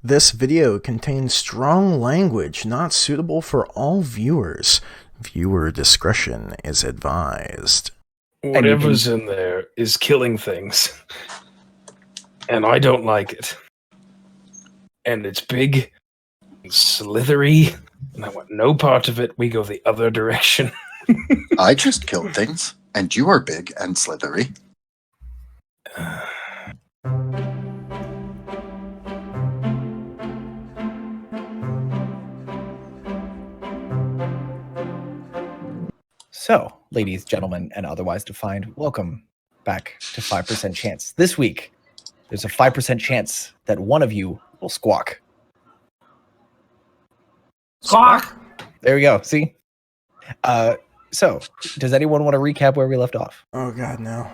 This video contains strong language not suitable for all viewers. Viewer discretion is advised. Whatever's in there is killing things. And I don't like it. And it's big and slithery, and I want no part of it. We go the other direction. I just killed things, and you are big and slithery. So, ladies, gentlemen, and otherwise defined, welcome back to 5% Chance. This week, there's a 5% chance that one of you will squawk. Squawk! There we go. See? So, does anyone want to recap where we left off? Oh god, no.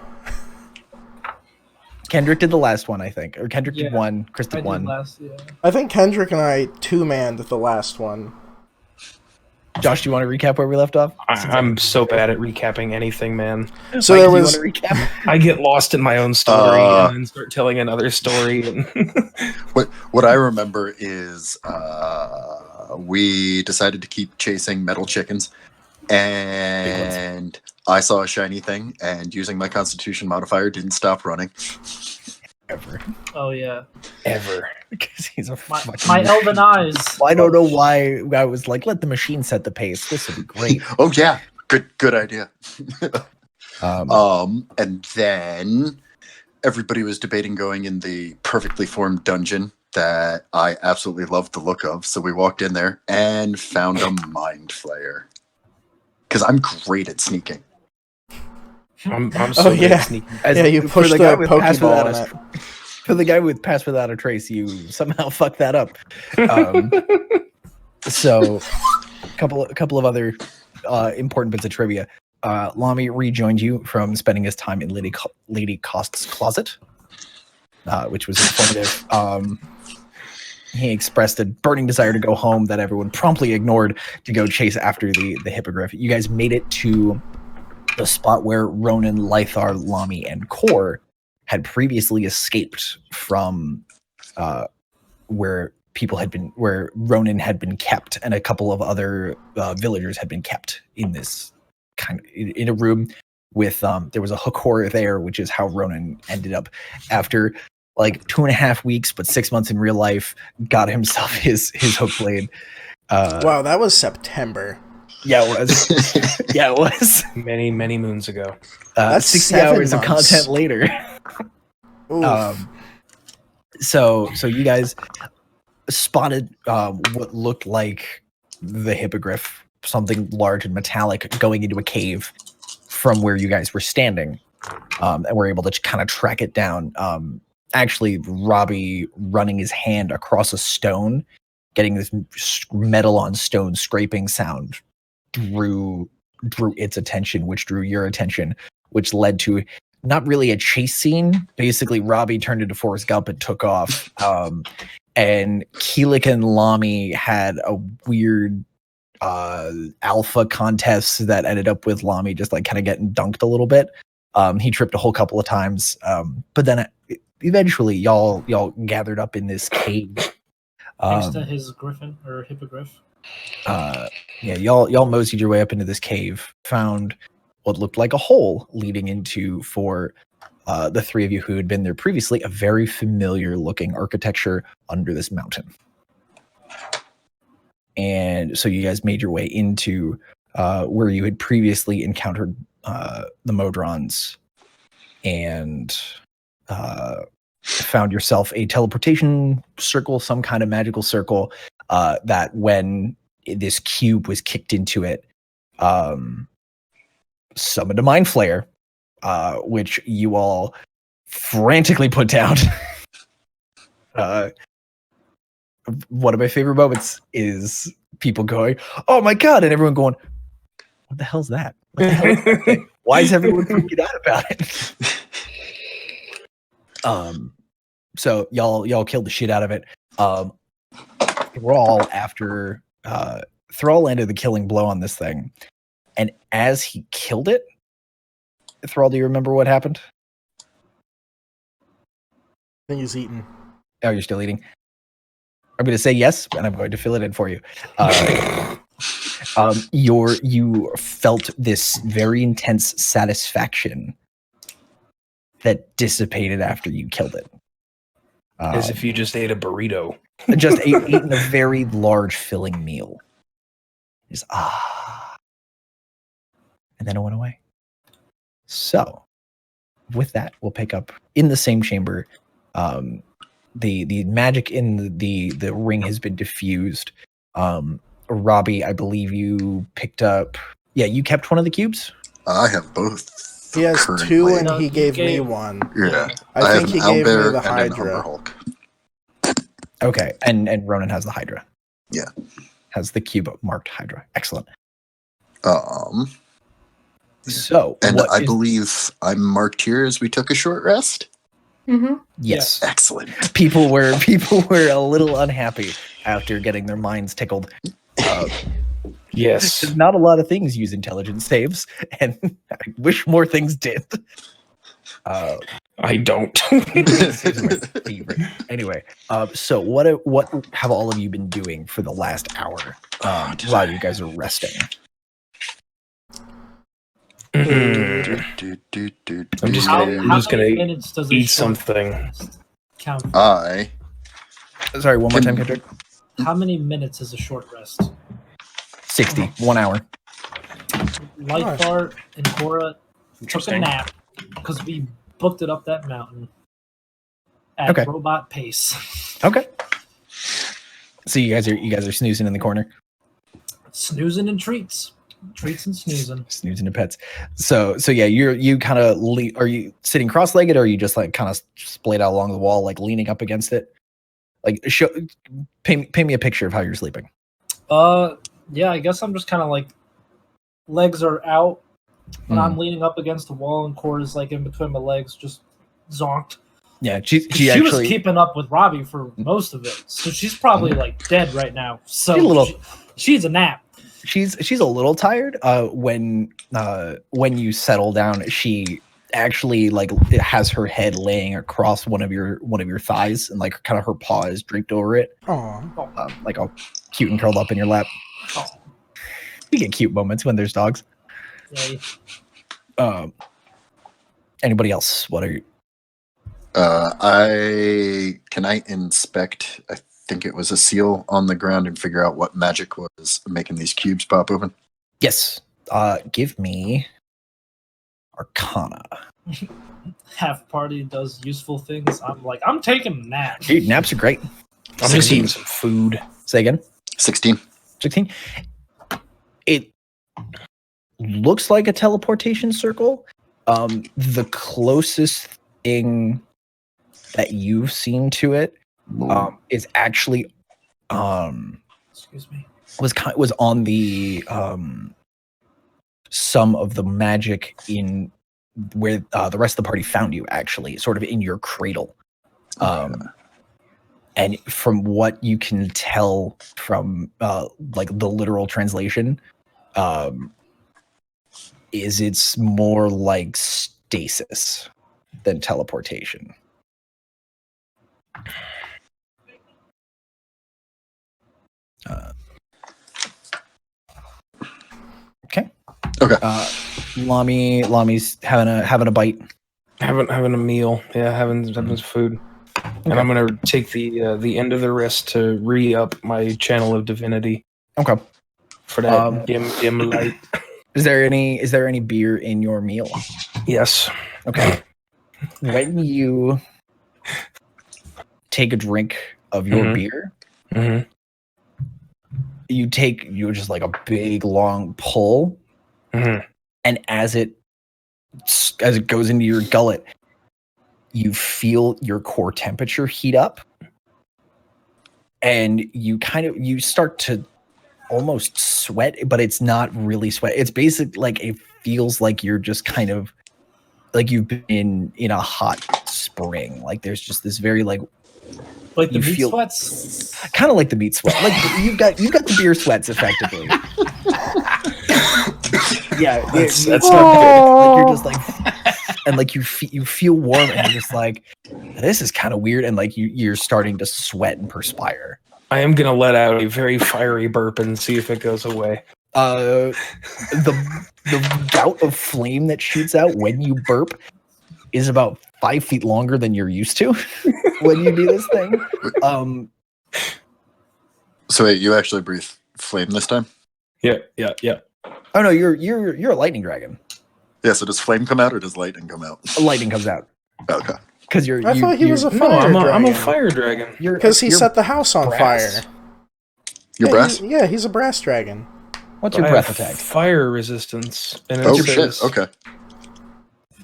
Kendrick did the last one, I think. Or Kendrick did one, Chris did one. I think Kendrick and I two-manned the last one. Josh, do you want to recap where we left off? I'm so bad at recapping anything, man. So Mike, there do you was want to recap? I get lost in my own story and then start telling another story. And What I remember is we decided to keep chasing metal chickens, and I saw a shiny thing, and using my Constitution modifier, didn't stop running. Ever. Oh yeah, ever. Because he's a my fucking... elven eyes. Well, I don't know why I was like, let the machine set the pace. This would be great. Oh yeah, good idea. Um, And then everybody was debating going in the perfectly formed dungeon that I absolutely loved the look of. So we walked in there and found a mind flayer. Because I'm great at sneaking. I'm so Oh, bad yeah. at sneaking. as- Yeah, you for pushed the guy with pass Pokeball without in a- For the guy with pass without a trace, you somehow fucked that up. Um, so, a couple of other important bits of trivia. Lamy rejoined you from spending his time in Lady Cost's closet, which was informative. He expressed a burning desire to go home that everyone promptly ignored to go chase after the hippogriff. You guys made it to the spot where Ronan, Lythar, Lamy, and Kor had previously escaped from where Ronan had been kept, and a couple of other villagers had been kept in this in a room with there was a Hokor there, which is how Ronan ended up after like 2.5 weeks, but 6 months in real life, got himself his hook blade. wow, that was September. Yeah, it was. Yeah, it was. Many, many moons ago. That's 60 7 hours of months. content later. Oof. So you guys spotted what looked like the hippogriff, something large and metallic, going into a cave from where you guys were standing, and were able to kind of track it down. Actually, Robbie running his hand across a stone, getting this metal on stone scraping sound, drew its attention, which drew your attention, which led to not really a chase scene. Basically, Robbie turned into Forrest Gump and took off. And Keelik and Lamy had a weird alpha contest that ended up with Lamy just like kind of getting dunked a little bit. He tripped a whole couple of times, but then eventually y'all gathered up in this cave. Thanks to his griffin or hippogriff. Yeah, y'all moseyed your way up into this cave, found what looked like a hole leading into, for the three of you who had been there previously, a very familiar looking architecture under this mountain. And so you guys made your way into where you had previously encountered the Modrons, and found yourself a teleportation circle, some kind of magical circle, that when this cube was kicked into it, summoned a mind flayer, which you all frantically put down. One of my favorite moments is people going, "Oh my god," and everyone going, "What the hell's that? What the hell is that thing? Why is everyone freaking out about it?" So y'all killed the shit out of it. Thrall, after Thrall landed the killing blow on this thing, and as he killed it, Thrall, do you remember what happened? I think he's eaten. Oh, you're still eating. I'm going to say yes, and I'm going to fill it in for you. You felt this very intense satisfaction that dissipated after you killed it. As if you just ate a burrito. Just eaten a very large filling meal. Just and then it went away. So, with that, we'll pick up in the same chamber. The magic in the ring has been diffused. Robbie, I believe you picked up. Yeah, you kept one of the cubes. I have both. He has currently. 2 and No, he you gave me gave- 1. Yeah, I think have he an gave me owlbear the and an Hydra. Umberhulk. Okay, and Ronan has the Hydra. Yeah. Has the cube marked Hydra. Excellent. So, And what I is- believe I'm marked here as we took a short rest. Mm-hmm. yes, Excellent. people were a little unhappy after getting their minds tickled. Yes. Not a lot of things use intelligence saves, and I wish more things did. I don't. Saves are my favorite. Anyway, so what have all of you been doing for the last hour while you guys are resting? Mm. I'm just How, gonna- I'm how just many gonna minutes does a eat short something. rest count? I Sorry, one more time, Kendrick. How many minutes is a short rest? 60, 1 hour. Lightbart and Cora took a Interesting. nap because we booked it up that mountain at Okay. robot pace. Okay. So you guys are snoozing in the corner, Snoozing and treats. Treats and snoozing. snoozing to pets. So yeah, you kind of are you sitting cross-legged, or are you just like kind of splayed out along the wall, like leaning up against it? Like, paint me a picture of how you're sleeping. Yeah, I guess I'm just kind of like legs are out and Mm. I'm leaning up against the wall and Cora's like in between my legs, just zonked. Yeah, 'Cause she she was actually keeping up with Robbie for most of it, so she's probably like dead right now. So She's a little- she's a nap. she's a little tired. When you settle down, she actually like has her head laying across one of your thighs, and like kind of her paw is draped over it, Aw. like all cute and curled up in your lap. Oh, You get cute moments when there's dogs. yeah. Anybody else? What are you? Can I inspect? I think it was a seal on the ground and figure out what magic was making these cubes pop open. Yes. Give me Arcana. Half party does useful things. I'm taking a nap. Dude, naps are great. I'm just eating some food. Say again. 16. 16. It looks like a teleportation circle. The closest thing that you've seen to it is actually Excuse me. was on the some of the magic in where the rest of the party found you, actually, sort of in your cradle. And from what you can tell from like the literal translation, is it's more like stasis than teleportation. Okay. Okay. Lami's having a bite. Having a meal. Yeah, having some food. And I'm gonna take the end of the rest to re-up my channel of divinity Okay. for that dim light. Is there any beer in your meal? Yes. Okay. When you take a drink of your Mhm. beer, hmm you just like a big long pull, hmm and as it goes into your gullet, you feel your core temperature heat up, and you start to almost sweat, but it's not really sweat. It's basically like it feels like you're just kind of like you've been in a hot spring. Like there's just this very like Like the You meat feel- sweats. kind of like the meat sweat. Like you've got the beer sweats effectively. Yeah, That's it's not like you're just like, and like you feel warm, and you're just like, this is kind of weird, and like you're starting to sweat and perspire. I am gonna let out a very fiery burp and see if it goes away. The gout of flame that shoots out when you burp is about 5 feet longer than you're used to when you do this thing. So wait, you actually breathe flame this time? Yeah. Oh no, you're a lightning dragon. Yeah, so does flame come out or does lightning come out? Lightning comes out Okay. because you're. I thought he was a No, fire I'm a dragon. fire dragon. Because he set the house on brass. fire. Your brass? He's a brass dragon. What's your I breath have attack? Fire resistance. And it Oh says- shit, okay.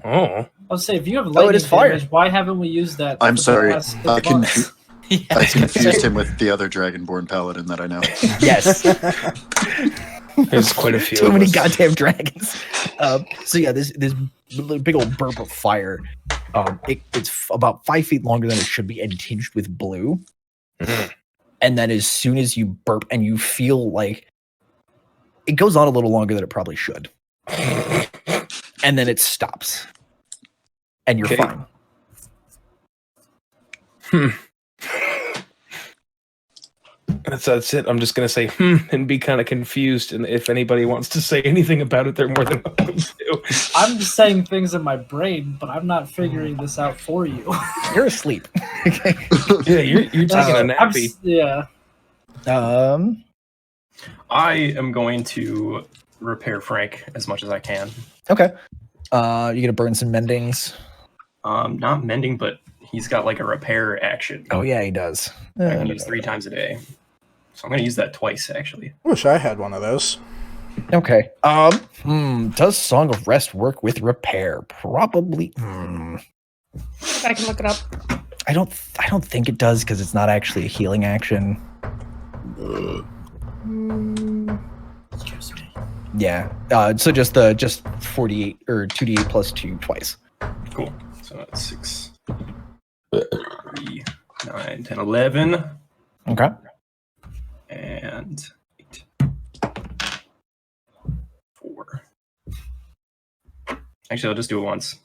Oh. I'll say if you have lightning it is fire. damage, why haven't we used that? I'm for the sorry. last 6 I months? I confused him with the other dragonborn paladin that I know. Yes. There's quite a few. Too of many us. goddamn dragons. So yeah, this big old burp of fire. It's about 5 feet longer than it should be and tinged with blue. Mhm. And then as soon as you burp and you feel like it goes on a little longer than it probably should, and then it stops, and you're Okay. fine. That's it. I'm just gonna say and be kind of confused. And if anybody wants to say anything about it, they're more than welcome to. I'm just saying things in my brain, but I'm not figuring this out for you. You're asleep. Okay. Yeah, you're taking a I'm nappy. yeah. I am going to repair Frank as much as I can. Okay. You gonna burn some mendings? Not mending, but he's got like a repair action. Oh yeah, he does. I can use 3 times a day. So I'm going to use that twice, actually. Wish I had one of those. Okay. Does Song of Rest work with repair? Probably. I can look it up. I don't think it does because it's not actually a healing action. Excuse me. Yeah. So just 48 or 2d8 plus 2 twice. Cool. So that's 6, 3, 9, 10, 11, Okay. and 8, 4. Actually, I'll just do it once.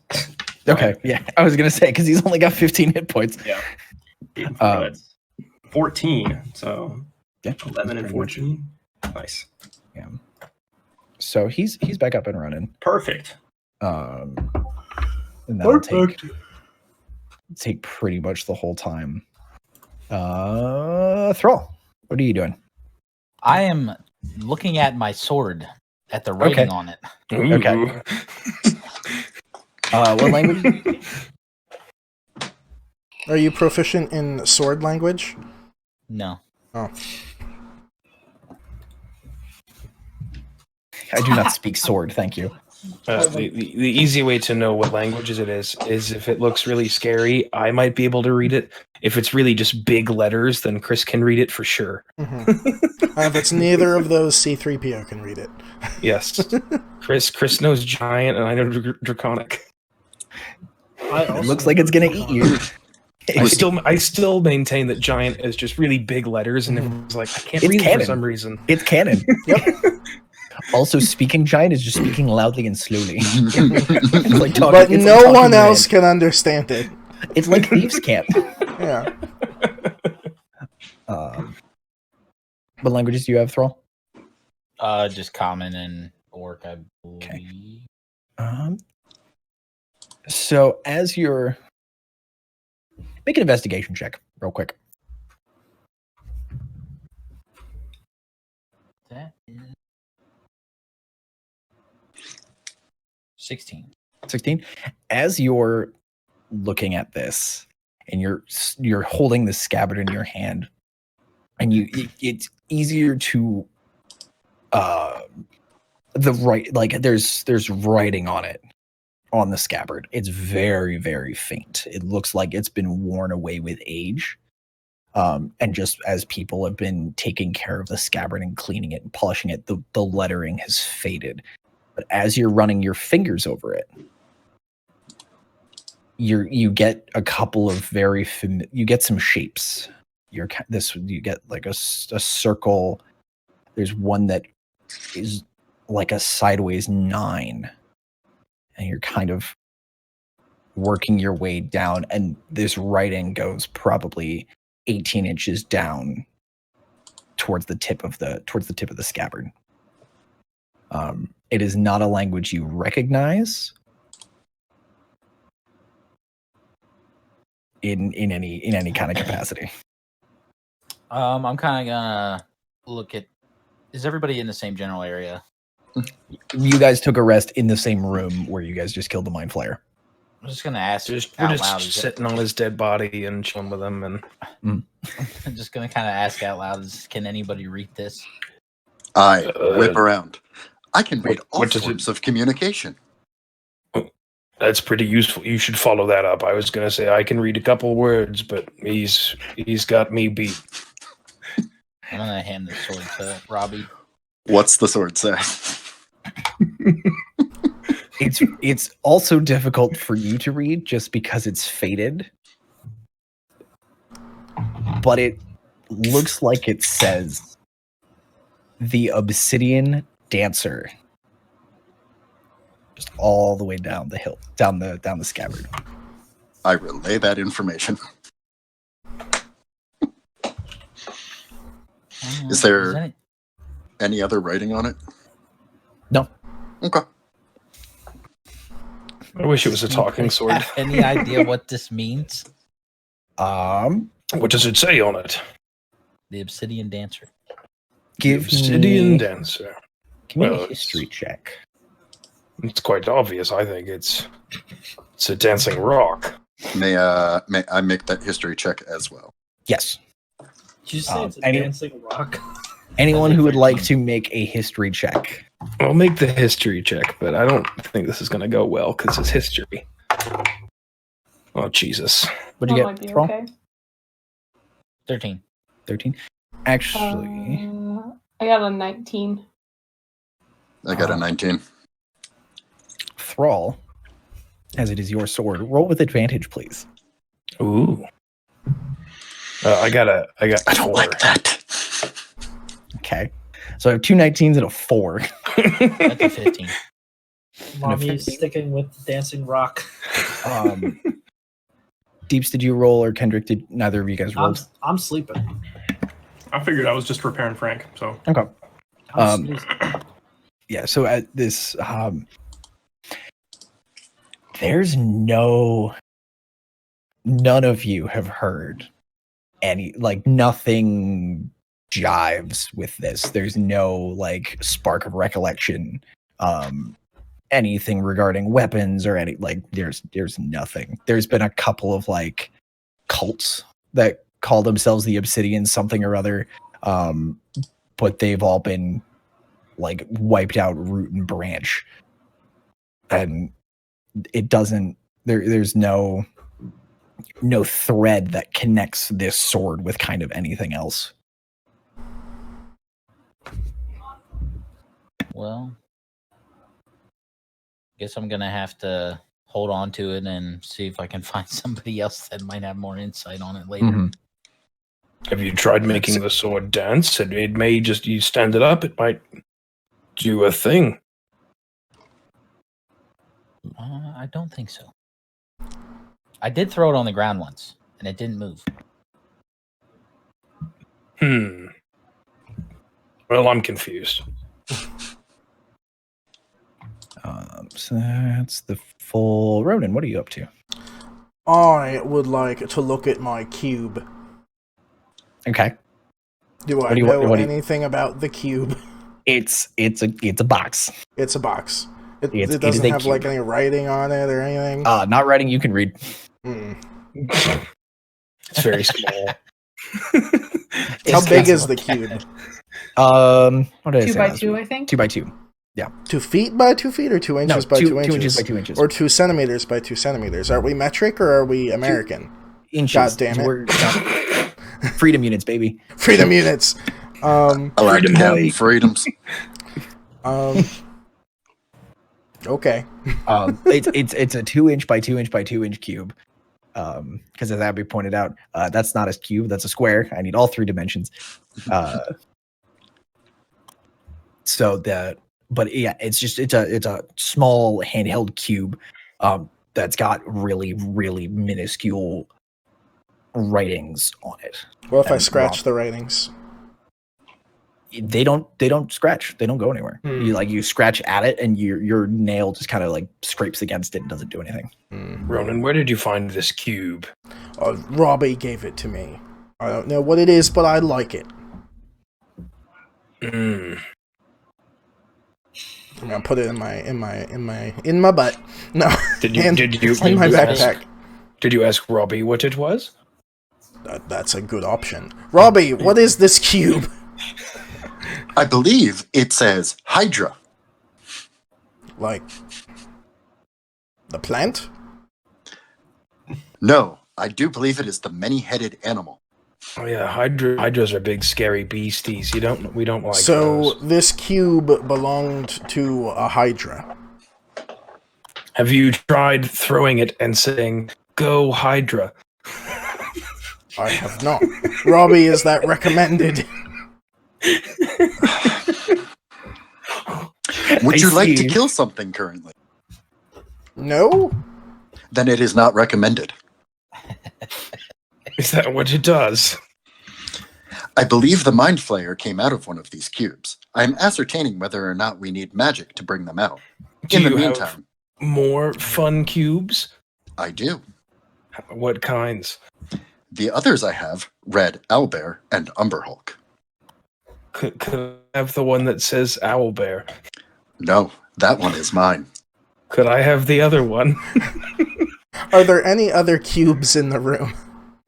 Okay. Yeah. I was gonna say because he's only got 15 hit points. 8 and 4, that's 14. So Yeah. 11 and 14. Nice. So he's back up and running. Perfect. And that'll take pretty much the whole time. Thrall, what are you doing? I am looking at my sword at the writing Okay. on it. Okay. Ooh. What language? Are you proficient in sword language? No. Oh. I do not speak sword, thank you. The easy way to know what languages it is if it looks really scary, I might be able to read it. If it's really just big letters, then Chris can read it for sure. If it's neither of those, C-3PO can read it. Yes. Chris knows giant, and I know draconic. I It also looks like it's gonna eat you. I still maintain that giant is just really big letters, and everyone's like, I can't It's read it canon. for some reason. It's canon. Yep. Also, speaking giant is just speaking loudly and slowly. It's like talking- But it's no like talking one man. else can understand it. It's like thieves' camp. Yeah. What languages do you have, Thrall? Just common and orc, I believe. So as you're make an investigation check, real quick. That is 16. 16. As you're looking at this and you're holding the scabbard in your hand, and it's easier to there's writing on it on the scabbard. It's very, very faint. It looks like it's been worn away with age. And just as people have been taking care of the scabbard and cleaning it and polishing it, the lettering has faded. But as you're running your fingers over it, you get a couple of you get some shapes. You get like a circle. There's one that is like a sideways 9, and you're kind of working your way down, and this writing goes probably 18 inches down towards the tip of the scabbard. It is not a language you recognize in any kind of capacity. I'm kind of gonna look at. Is everybody in the same general area? You guys took a rest in the same room where you guys just killed the mind flayer. I'm just gonna ask. We're out just loud. sitting on his dead body and chilling with him. And I'm just gonna kind of ask out loud. Can anybody read this? I whip around. I can read all what does forms of communication. that's pretty useful. You should follow that up. I was gonna say I can read a couple words, but he's got me beat. I'm gonna hand the sword to Robbie. What's the sword say? It's also difficult for you to read just because it's faded. But it looks like it says the Obsidian Dancer. Just all the way down the hill, down the scabbard. I relay that information. Is there any other writing on it? No. Okay. I wish it was a talking sword. Have any idea what this means? What does it say on it? The Obsidian Dancer. Give Obsidian me, Dancer. give me Well, a history check. It's quite obvious. I think it's a dancing rock. May I make that history check as well? Yes. Did you say it's a any- dancing rock? Anyone who would like to make a history check. I'll make the history check, but I don't think this is going to go well because it's history. Oh, Jesus. What'd you get? Thrall? Okay. 13. 13. Actually, I got a 19. I got a 19. Thrall, as it is your sword, roll with advantage, please. Ooh. I got I don't 4. like that. Okay. So I have 2 19s and a 4. That's a 15. Mommy's sticking with the dancing rock. Deeps, did you roll, or Kendrick, did neither of you guys roll? I'm sleeping. I figured I was just repairing Frank. So Okay. I'm snoozing. Yeah, so at this, there's none of you have heard any, like, nothing jives with this. There's no, like, spark of recollection, anything regarding weapons or any, like, there's nothing. There's been a couple of, like, cults that call themselves the Obsidian something or other, but they've all been, like, wiped out root and branch, and it doesn't, there's no thread that connects this sword with kind of anything else. Well, guess I'm gonna have to hold on to it and see if I can find somebody else that might have more insight on it later. Mhm. Have you tried making the sword dance? It may just, you stand it up, it might do a thing. I don't think so. I did throw it on the ground once, and it didn't move. Well, I'm confused. So that's the full. Ronan, what are you up to? I would like to look at my cube. Okay. Do I What do you- know what do you- anything about the cube? It's a box. It's a box. It It is doesn't a have like cube. any writing on it or anything. Not writing you can read. Hmm. It's very small. How big is the cube? What did I 2 say by last 2, week? I think. 2 by 2. 2 feet by 2 feet, or 2 inches No, by 2 2 inches? inches by 2 inches. Or 2 centimeters by 2 centimeters. Are we metric or are we American? Inches. God damn it. We're freedom units, baby. Freedom units. I like to count freedoms. Okay. It's a 2 inch by 2 inch by 2 inch cube. Because as Abby pointed out, that's not a cube, that's a square. I need all 3 dimensions. But yeah, it's a small handheld cube that's got really, really minuscule writings on it. What if I And scratch Rob- the writings? they don't scratch. They don't go anywhere. Hmm. You scratch at it, and your nail just kind of like scrapes against it and doesn't do anything. Ronan, where did you find this cube? Robbie gave it to me. I don't know what it is, but I like it. Mm. I'm gonna put it in my butt. No, Did you in my backpack. Did you ask Robbie what it was? That's a good option. Robbie, what is this cube? I believe it says Hydra. Like the plant? No, I do believe it is the many-headed animal. Oh yeah, hydras are big, scary beasties. We don't like So those. this cube belonged to a Hydra. Have you tried throwing it and saying, "Go Hydra"? I have not. Robbie, is that recommended? Would you like to see. kill something currently? No? Then it is not recommended. Is that what it does? I believe the Mind Flayer came out of one of these cubes. I am ascertaining whether or not we need magic to bring them out. Do In the you have meantime, more fun cubes? I do. What kinds? The others I have, Red Owlbear and Umberhulk. Could I have the one that says Owlbear? No, that one is mine. Could I have the other one? Are there any other cubes in the room?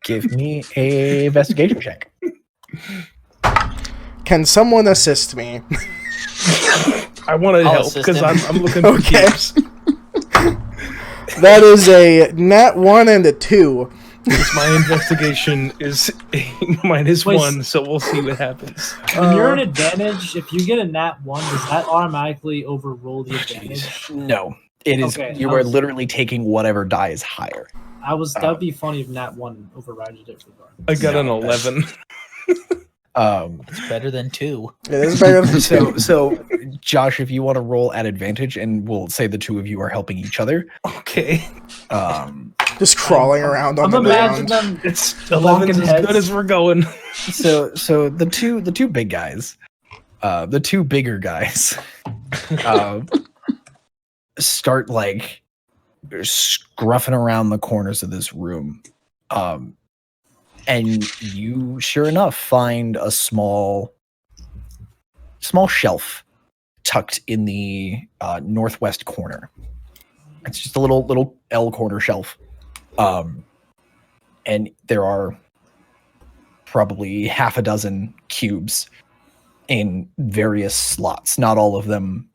Give me a investigation check. Can someone assist me? I want to I'll help assist because him. I'm looking for Okay. cubes. That is a nat 1 and a 2. My investigation is minus Wait, 1, so we'll see what happens. When you're an advantage, if you get a nat 1, does that automatically overrule the advantage? No, it is. Okay, You are literally taking whatever die is higher. That'd be funny if nat 1 overrided it for Garth. I got No, an 11. It's better than 2. It is better than 2. So Josh, if you want to roll at advantage, and we'll say the two of you are helping each other. Okay. Just crawling around on I'm the imagining ground. them. It's Walking 11's as heads. good as we're going. So the two big guys, the two bigger guys, start like scruffing around the corners of this room, and you, sure enough, find a small shelf tucked in the northwest corner. It's just a little L corner shelf, and there are probably half a dozen cubes in various slots. Not all of them.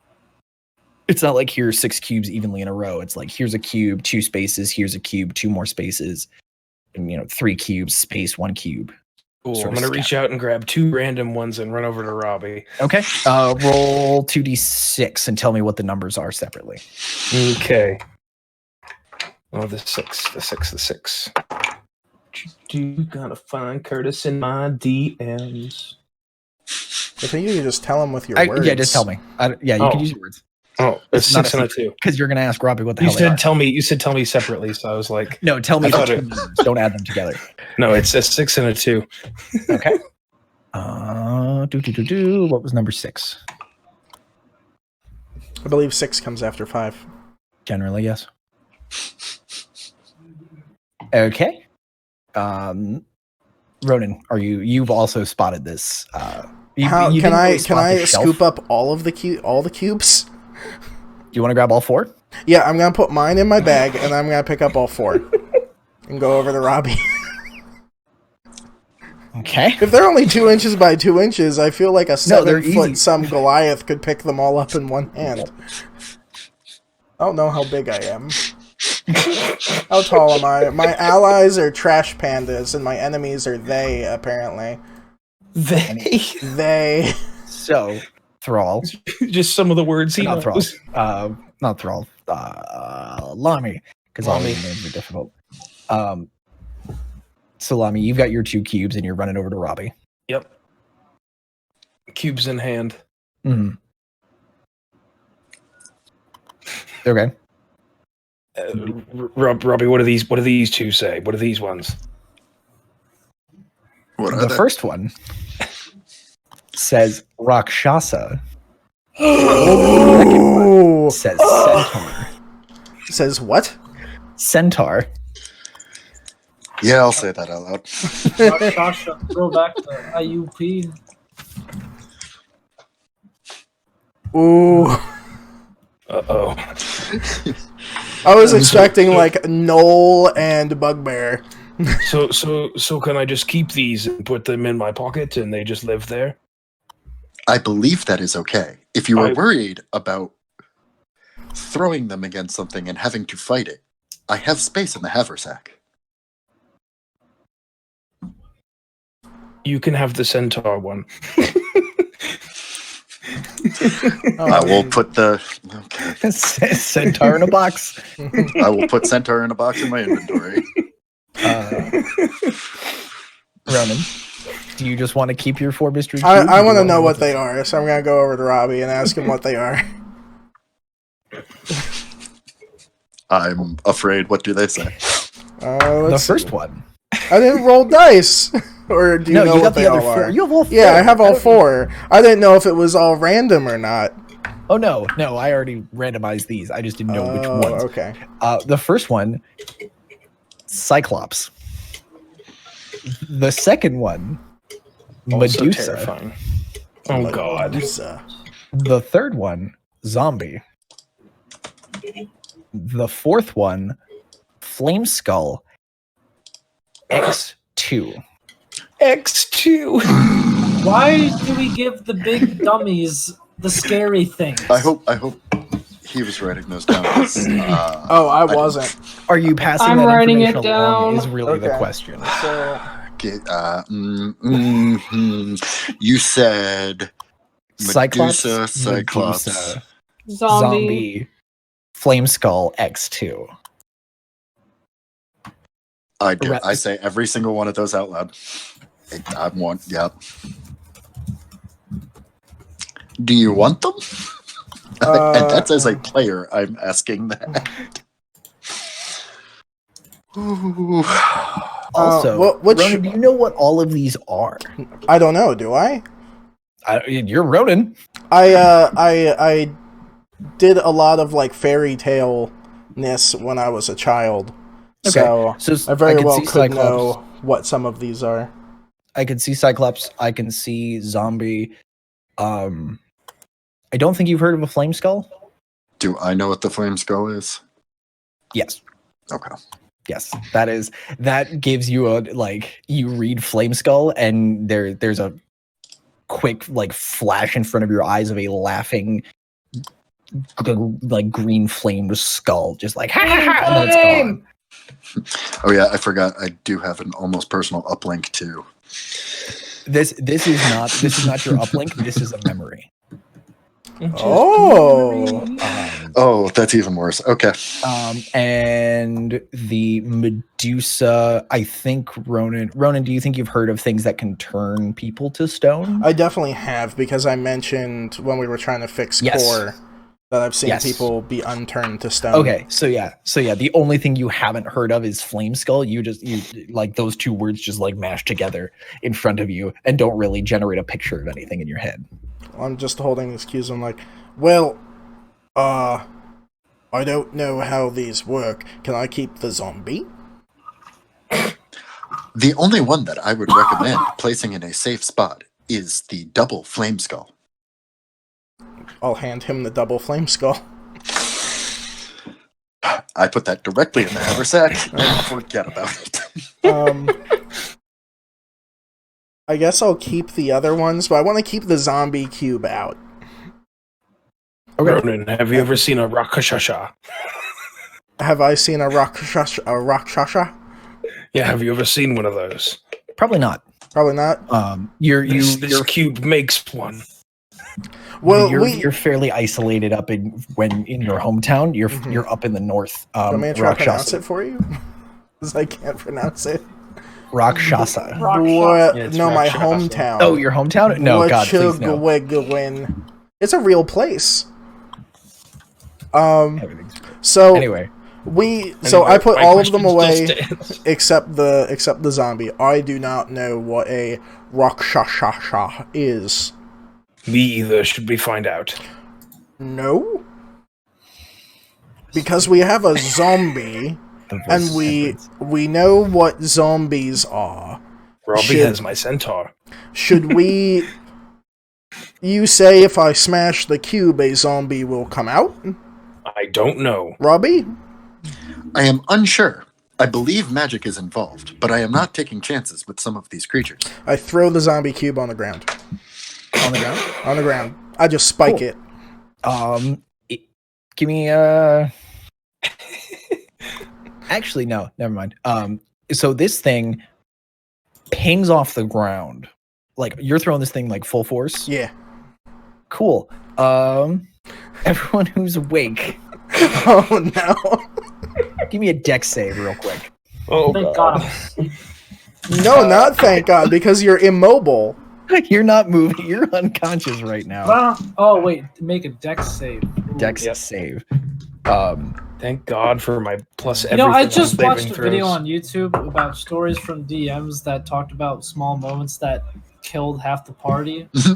It's not like here's 6 cubes evenly in a row. It's like here's a cube, 2 spaces. Here's a cube, 2 more spaces, and 3 cubes, space, 1 cube. Cool. Sort I'm of going to reach out and grab 2 random ones and run over to Robbie. Okay. Roll 2d6 and tell me what the numbers are separately. Okay. Oh, the 6. You gotta find Curtis in my DMs. I think you can just tell him with your words. Yeah, just tell me. You Oh. can use your words Oh, it's It's not 6 a and a 2. because you're going to ask Robbie what the You hell they are. said tell me separately, so I was like, No, tell me I the thought two it- numbers. Don't add them together. no, it's a 6 and a 2. Okay. What was number 6? I believe 6 comes after 5. Generally, yes. Okay. Ronan, you've also spotted this. How you can didn't I really spot the shelf. scoop up all of the cubes? Do you want to grab all 4? Yeah, I'm gonna put mine in my bag and I'm gonna pick up all 4 and go over to Robbie. Okay. If they're only 2 inches by 2 inches, I feel like a they're 7 easy. foot some Goliath could pick them all up in one hand. I don't know how big I am. How tall am I? My allies are trash pandas and my enemies are they, apparently. They. So, Thrall. Just some of the words he Not Thrall. knows. Not Thrall. Lami. Because all these names are difficult. So, Lami, you've got your 2 cubes and you're running over to Robbie. Yep. Cubes in hand. Mm-hmm. Okay. Robbie, what do these 2 say? What do these ones? What are The they? first one says Rakshasa. Ooh. Says Centaur. Says what? Centaur. Yeah, I'll say that out loud. Sasha, throw back the IUP. Ooh. Uh-oh. I was expecting like Knoll and Bugbear. So can I just keep these and put them in my pocket and they just live there? I believe that is okay. If you are I- worried about throwing them against something and having to fight it, I have space in the haversack. You can have the centaur one. I will put the okay. Centaur in a box. I will put Centaur in a box in my inventory. Ronan, do you just want to keep your 4 mystery cubes? I or do want to you know wanna what look they at- are, so I'm gonna go over to Robbie and ask him what they are. I'm afraid. What do they say? The Let's see. first one. I didn't roll dice. Or do you No, know you what got the they other all 4. are? You have all 4. Yeah, I have all don't- 4. I didn't know if it was all random or not. Oh no, I already randomized these. I just didn't know which ones. Okay. The first one, Cyclops. The second one, Also Medusa. terrifying. Oh god. Medusa. The third one, Zombie. The fourth one, Flame Skull X2. X2. Why do we give the big dummies the scary things? I hope he was writing those down. 'Cause, Oh, I wasn't. Are you passing I'm that writing it information along down. is really the Okay. question. So, You said Cyclops, Medusa, Cyclops. Medusa, Zombie. Flame Skull X2. I do. Ra- I say every single one of those out loud. I want. Yep. Do you want them? And that's as a player. I'm asking that. Ooh. Also, which- Ronan, do you know what all of these are? I don't know, do I? You're Ronan. I did a lot of like fairy tale-ness when I was a child. So So I very can well see could Cyclops. know what some of these are. I can see Cyclops. I can see Zombie. I don't think you've heard of a Flame Skull. Do I know what the flame skull is? Yes. Okay. Yes, that gives you a like you read Flame Skull and there's a quick like flash in front of your eyes of a laughing like green flamed skull just like ha ha ha and then it's gone. Oh yeah, I forgot. I do have an almost personal uplink too. This is not your uplink. This is a memory. Oh, Oh, that's even worse. Okay. And the Medusa, I think Ronan, do you think you've heard of things that can turn people to stone? I definitely have because I mentioned when we were trying to fix Yes. core that I've seen Yes. people be unturned to stone. Okay, so yeah, the only thing you haven't heard of is Flame Skull. You like those two words just like mashed together in front of you and don't really generate a picture of anything in your head. I'm just holding these cues. I'm like, well, I don't know how these work. Can I keep the zombie? The only one that I would recommend placing in a safe spot is the double flame skull. I'll hand him the double flame skull. I put that directly in the haversack and forget about it. I guess I'll keep the other ones, but I want to keep the zombie cube out. Ronan, have you ever seen a Rakshasa? Have I seen a Rakshasa? Yeah, have you ever seen one of those? Probably not. Probably not. This cube makes one. Well, you're fairly isolated up in your hometown. You're up in the north. Want me to try to pronounce Rakshasa. it for you? Because I can't pronounce it. Rakshasa. What? Yeah, it's No, my Rakshasa. hometown. Oh, your hometown? No, God, please no. Wachugwin. It's a real place. Everything's- So Anyway, I put My all of them question away still stands. except the zombie. I do not know what a Rakshasa is. Me either. Should we find out? No. Because we have a zombie, and we know what zombies are. Robbie has my centaur. Should we... You say if I smash the cube, a zombie will come out? I don't know. Robbie? I am unsure. I believe magic is involved, but I am not taking chances with some of these creatures. I throw the zombie cube on the ground. On the ground? On the ground. I just spike it. Give me Actually, no, never mind. So this thing pings off the ground. Like, you're throwing this thing like full force? Yeah. Cool. Everyone who's awake, Oh, no. give me a dex save real quick. Oh, Thank God. No, not thank God, because you're immobile. You're not moving. You're unconscious right now. Well, oh wait, make a dex save. Ooh. Dex save. Thank God for my plus You everything. know, I just on watched a saving video throws. on YouTube about stories from DMs that talked about small moments that killed half the party. This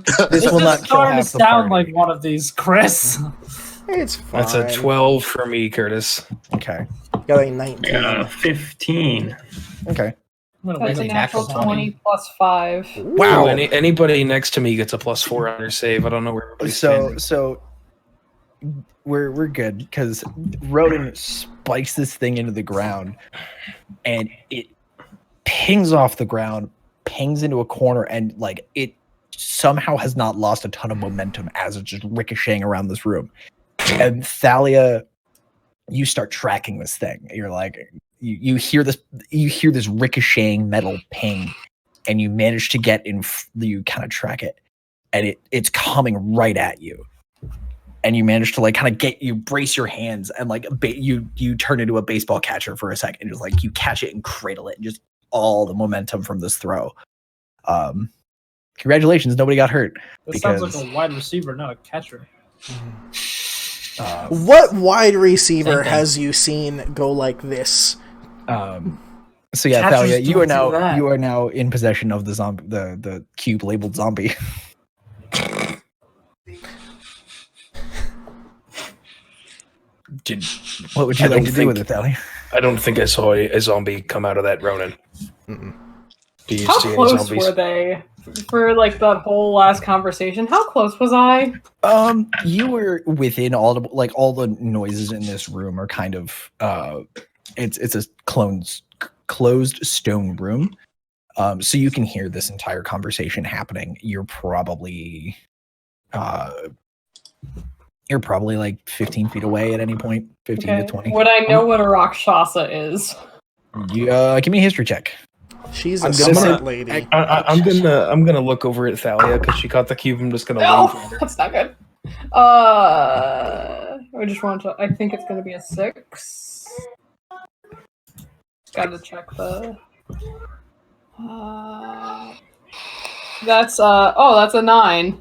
will is not kill starting half to the sound party. like one of these, Chris. It's fine. That's a 12 for me, Curtis. Okay. Got a 19. 15. Okay. I'm gonna That's a wait natural till 20 plus 5. Wow. Anybody next to me gets a plus 4 on their save. I don't know where everybody's standing. So we're good because Rodin spikes this thing into the ground, and it pings off the ground, pings into a corner, and like it somehow has not lost a ton of momentum as it's just ricocheting around this room. And Thalia, you start tracking this thing. You're like, you hear this ricocheting metal ping, and you manage to get you kind of track it, and it's coming right at you. And you manage to like kind of you brace your hands and like you turn into a baseball catcher for a second, just like you catch it and cradle it, and just all the momentum from this throw. Congratulations, nobody got hurt. This sounds like a wide receiver, not a catcher. What wide receiver Same thing. has you seen go like this? So yeah, Catchers Thalia, you don't do that. are now in possession of the zombie, the cube labeled zombie. What would you I like don't to do with it, think- Thalia? I don't think I saw a zombie come out of that Ronin. Mm-mm. Do you How see any close zombies? were they for like that whole last conversation? How close was I? You were within audible, like all the noises in this room are kind of it's a closed stone room. So you can hear this entire conversation happening. You're probably like 15 feet away at any point, 15 to 20. Would I know what a Rakshasa is? You give me a history check. She's I'm a gonna smart say- lady. I'm gonna look over at Thalia because she caught the cube. I'm just gonna No, wave at her. that's not good. I just want to. I think it's gonna be a 6. Got to check the. That's that's a 9.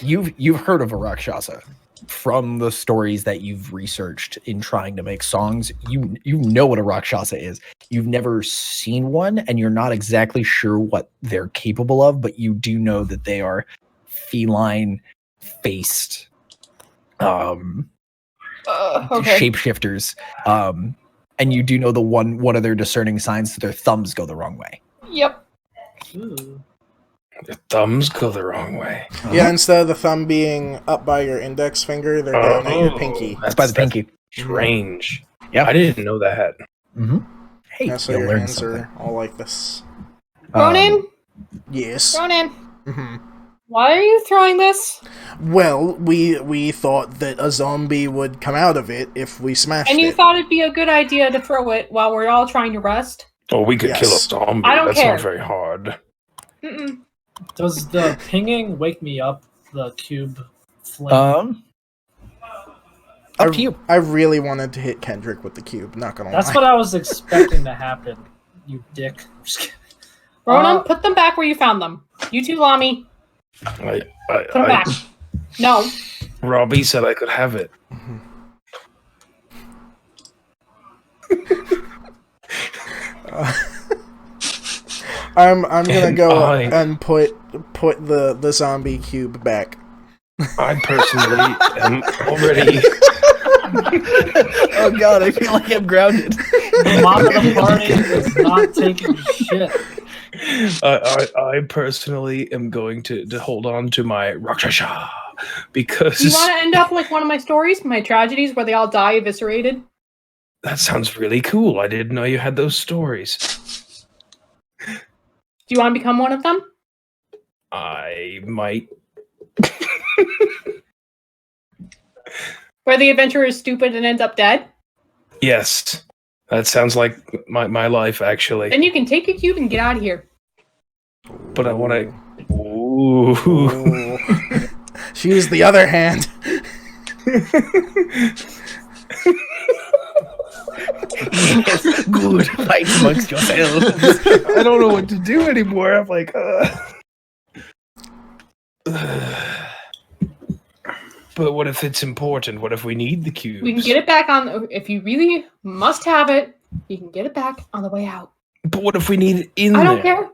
You've heard of a Rakshasa from the stories that you've researched in trying to make songs. You know what a Rakshasa is. You've never seen one, and you're not exactly sure what they're capable of, but you do know that they are feline faced Okay. shapeshifters. And you do know the one of their discerning signs that their thumbs go the wrong way. Yep. Ooh. The thumbs go the wrong way. Yeah, instead of the thumb being up by your index finger, they're down at your pinky. That's by the pinky. Strange. Yeah. I didn't know that. Mm-hmm. Hey, Yeah, so you your learned hands something. are all like this. Ronan, Yes. Ronan, hmm why are you throwing this? Well, we thought that a zombie would come out of it if we smashed And you it. thought it'd be a good idea to throw it while we're all trying to rest? Oh, we could kill a Yes. zombie. I don't That's care. not very hard. Mm-mm. Does the pinging wake me up? The cube flame. Up to you. I really wanted to hit Kendrick with the cube, not gonna That's lie. what I was expecting to happen. You dick. I'm just kidding. Ronan, put them back where you found them. You too, Lami. I, Put them back. No. Robbie said I could have it. I'm gonna go I- and put put the zombie cube back. I personally am already. Oh god, I feel like I'm grounded. The mom of the party is not taking shit. I personally am going to hold on to my Rakshasa because Do you want to end up like one of my stories, my tragedies, where they all die eviscerated? that sounds really cool. I didn't know you had those stories. Do you want to become one of them? I might. Where the adventurer is stupid and ends up dead? Yes, that sounds like my life actually. Then you can take your cube and get out of here. But I want to. Ooh. Ooh. She used the other hand. Good, fight amongst yourselves. I don't know what to do anymore. I'm like, But what if it's important? What if we need the cubes? We can get it back on. If you really must have it, you can get it back on the way out. But what if we need it in I there? don't care.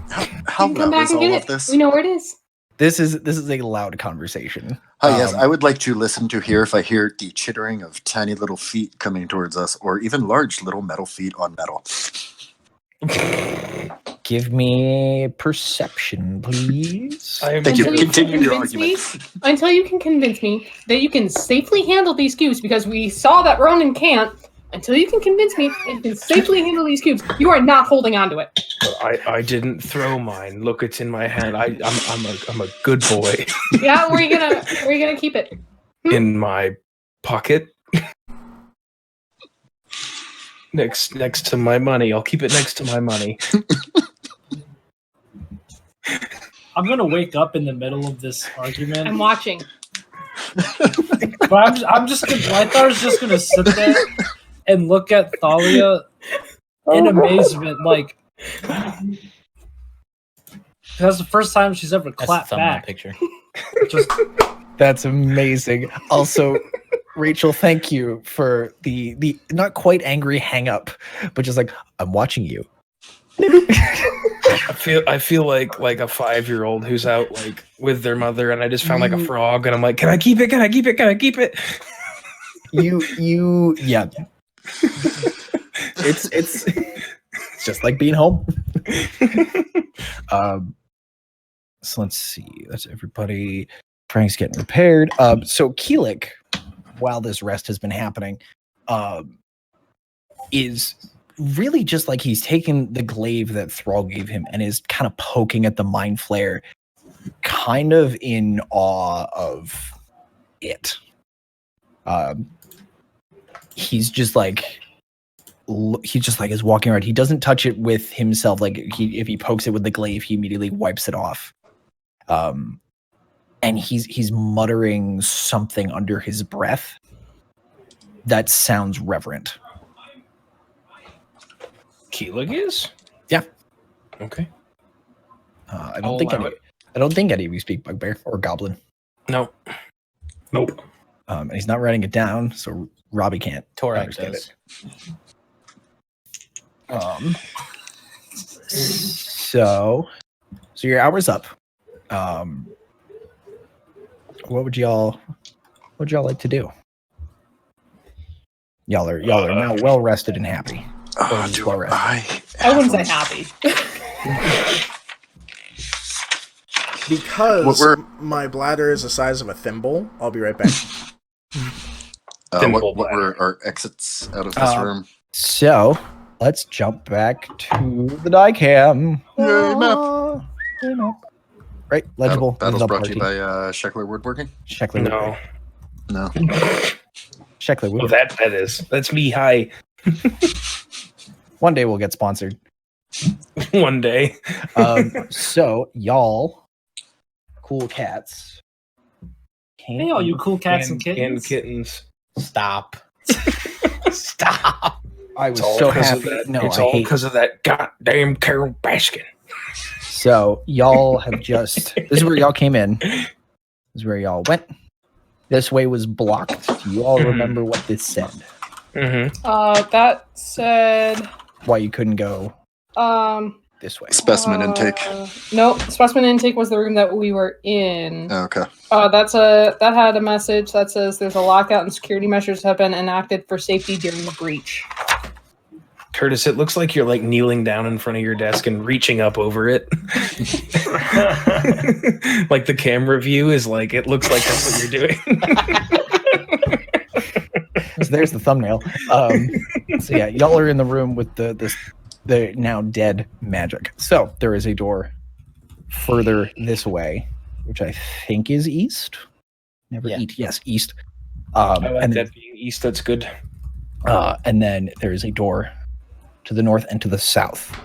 How You can come well back is and all get of it. this? We know where it is. This is a loud conversation. Hi, yes, Um, I would like to listen to hear if I hear the chittering of tiny little feet coming towards us, or even large little metal feet on metal. Give me perception, please. I am Thank you. Until you Continue can your convince me- argument. Until you can convince me that you can safely handle these cubes, because we saw that Ronan can't. Until you can convince me that you can safely handle these cubes, you are not holding on to it. I didn't throw mine. Look, it's in my hand. I'm a good boy. Yeah, where are you gonna keep it? In my pocket. Next to my money. I'll keep it next to my money. I'm gonna wake up in the middle of this argument. I'm watching. But I'm just gonna. Lythar's just gonna sit there and look at Thalia in amazement, like that's the first time she's ever That's the clapped thumbnail back. picture. Just That's amazing. Also, Rachel, thank you for the not quite angry hang up, but just like, I'm watching you. I feel like a 5-year-old who's out like with their mother, and I just found like a frog, and I'm like, can I keep it? Can I keep it? Can I keep it? You yeah. It's just like being home. So let's see. That's everybody. Frank's getting repaired. So Keelik, while this rest has been happening, is really just like he's taken the glaive that Thrall gave him and is kind of poking at the mind flare, kind of in awe of it. He's just like is walking around. He doesn't touch it with himself. Like if he pokes it with the glaive, he immediately wipes it off. And he's muttering something under his breath that sounds reverent. Keelik is? Yeah. Okay. I I'll don't think any of you speak Bugbear or Goblin. No. Nope. And he's not writing it down, so Robbie can't Torak understand does. it. So your hour's up. What would y'all like to do? Y'all are now well rested and happy. Do well rested. I wouldn't say happy. Because What my bladder is the size of a thimble, I'll be right back. Thimble what were our exits out of this room? So let's jump back to the die cam. Yay, map. Yay, map. Right, legible. Battle's the brought to you party. by Sheckler Woodworking? Sheckler. No. No. Sheckler. Well, that's me. Hi. One day we'll get sponsored. One day. So y'all, cool cats. hey, all you cool cats and Canned kittens. kittens. Stop. Stop! I was It's all so 'cause of happy. that. No, it's I all hate. because of that goddamn Carol Baskin. So y'all have just. This is where y'all came in. This is where y'all went. This way was blocked. Do you all remember what this said? Mm-hmm. That said, Why you couldn't go? this way. Specimen intake. Nope, specimen intake was the room that we were in. Okay. That had a message that says there's a lockout and security measures have been enacted for safety during the breach. Curtis, it looks like you're like kneeling down in front of your desk and reaching up over it. Like the camera view is like, it looks like that's what you're doing. So there's the thumbnail. So yeah, y'all are in the room with the now dead magic. So there is a door further this way, which I think is east. Never Yeah. eat. Yes, east. I like and that being east. That's good. and then there is a door to the north and to the south.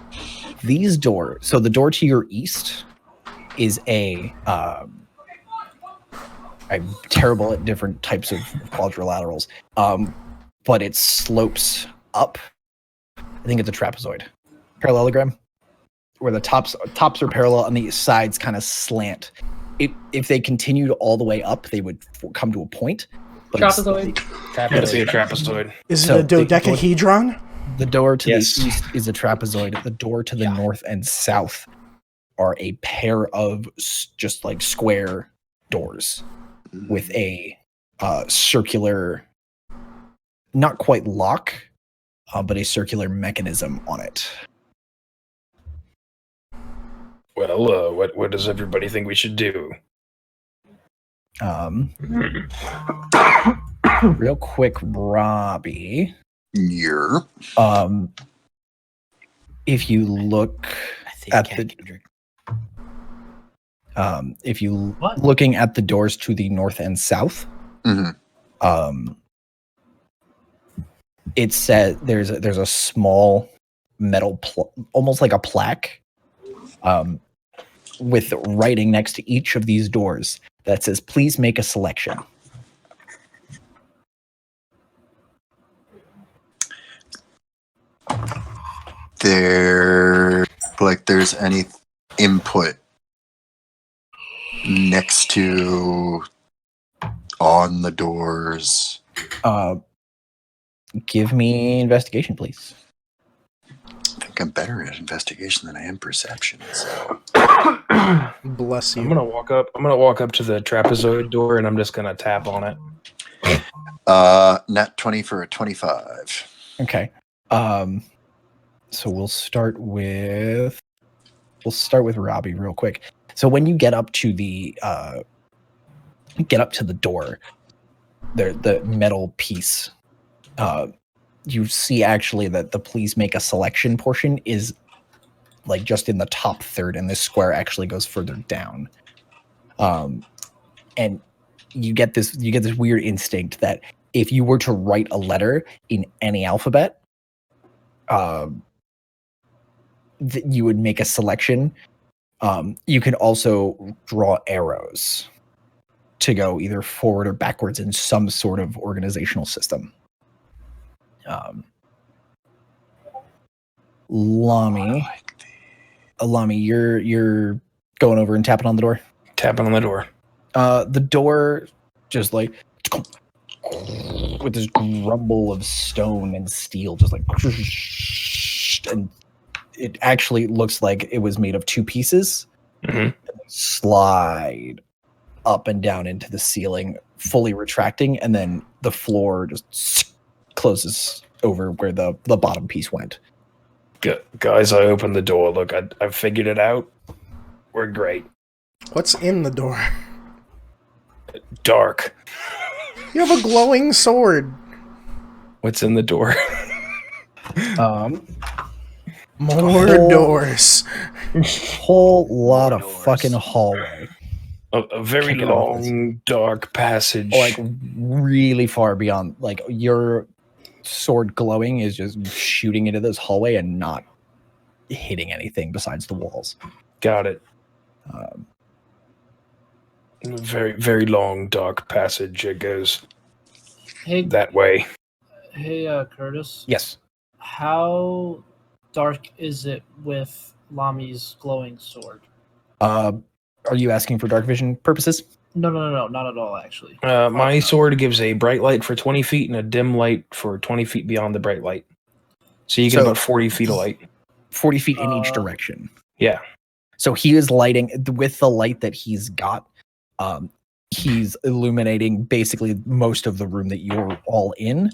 These doors. So the door to your east is I'm terrible at different types of quadrilaterals, but it slopes up. I think it's a trapezoid, parallelogram, where the tops are parallel and the sides kind of slant. If they continued all the way up, they would come to a point. But Trapezoid. That's a trapezoid. Is So it a dodecahedron? The door to Yes. the east is a trapezoid. The door to the north and south are a pair of just like square doors with a circular, not quite lock, but a circular mechanism on it. Well, what does everybody think we should do? Real quick, Robbie. Yeah. If you look I think at Cat the can drink. if you What? looking at the doors to the north and south, hmm it says there's a small metal almost like a plaque with writing next to each of these doors that says please make a selection. There's any input next to on the doors. Give me investigation, please. I think I'm better at investigation than I am perception. So Bless I'm you. gonna walk up to the trapezoid door and I'm just gonna tap on it. nat 20 for a 25. Okay. So we'll start with Robbie real quick. So when you get up to the door, the metal piece, you see actually that the please make a selection portion is like just in the top third, and this square actually goes further down. And you get this weird instinct that if you were to write a letter in any alphabet, that you would make a selection. You can also draw arrows to go either forward or backwards in some sort of organizational system. Lami, you're going over and tapping on the door. Tapping on the door. The door just like with this grumble of stone and steel, just like, and it actually looks like it was made of two pieces. Mhm. Slide up and down into the ceiling, fully retracting, and then the floor just closes over where the bottom piece went. Guys, I opened the door. Look, I figured it out. We're great. What's in the door? Dark. You have a glowing sword. What's in the door? More Whole- doors. Whole lot of Doors. fucking hallway, A very Kicking off this. long, dark passage. like really far beyond. Like your sword glowing is just shooting into this hallway and not hitting anything besides the walls. Got it. Um, Very, very long, dark passage. It goes Hey, that way. Curtis. yes. How dark is it with Lami's glowing sword? Are you asking for dark vision purposes? No, not at all. Actually, My sword gives a bright light for 20 feet and a dim light for 20 feet beyond the bright light. So you get So- about 40 feet of light. 40 feet in each direction. Yeah. So he is lighting with the light that he's got. He's illuminating basically most of the room that you're all in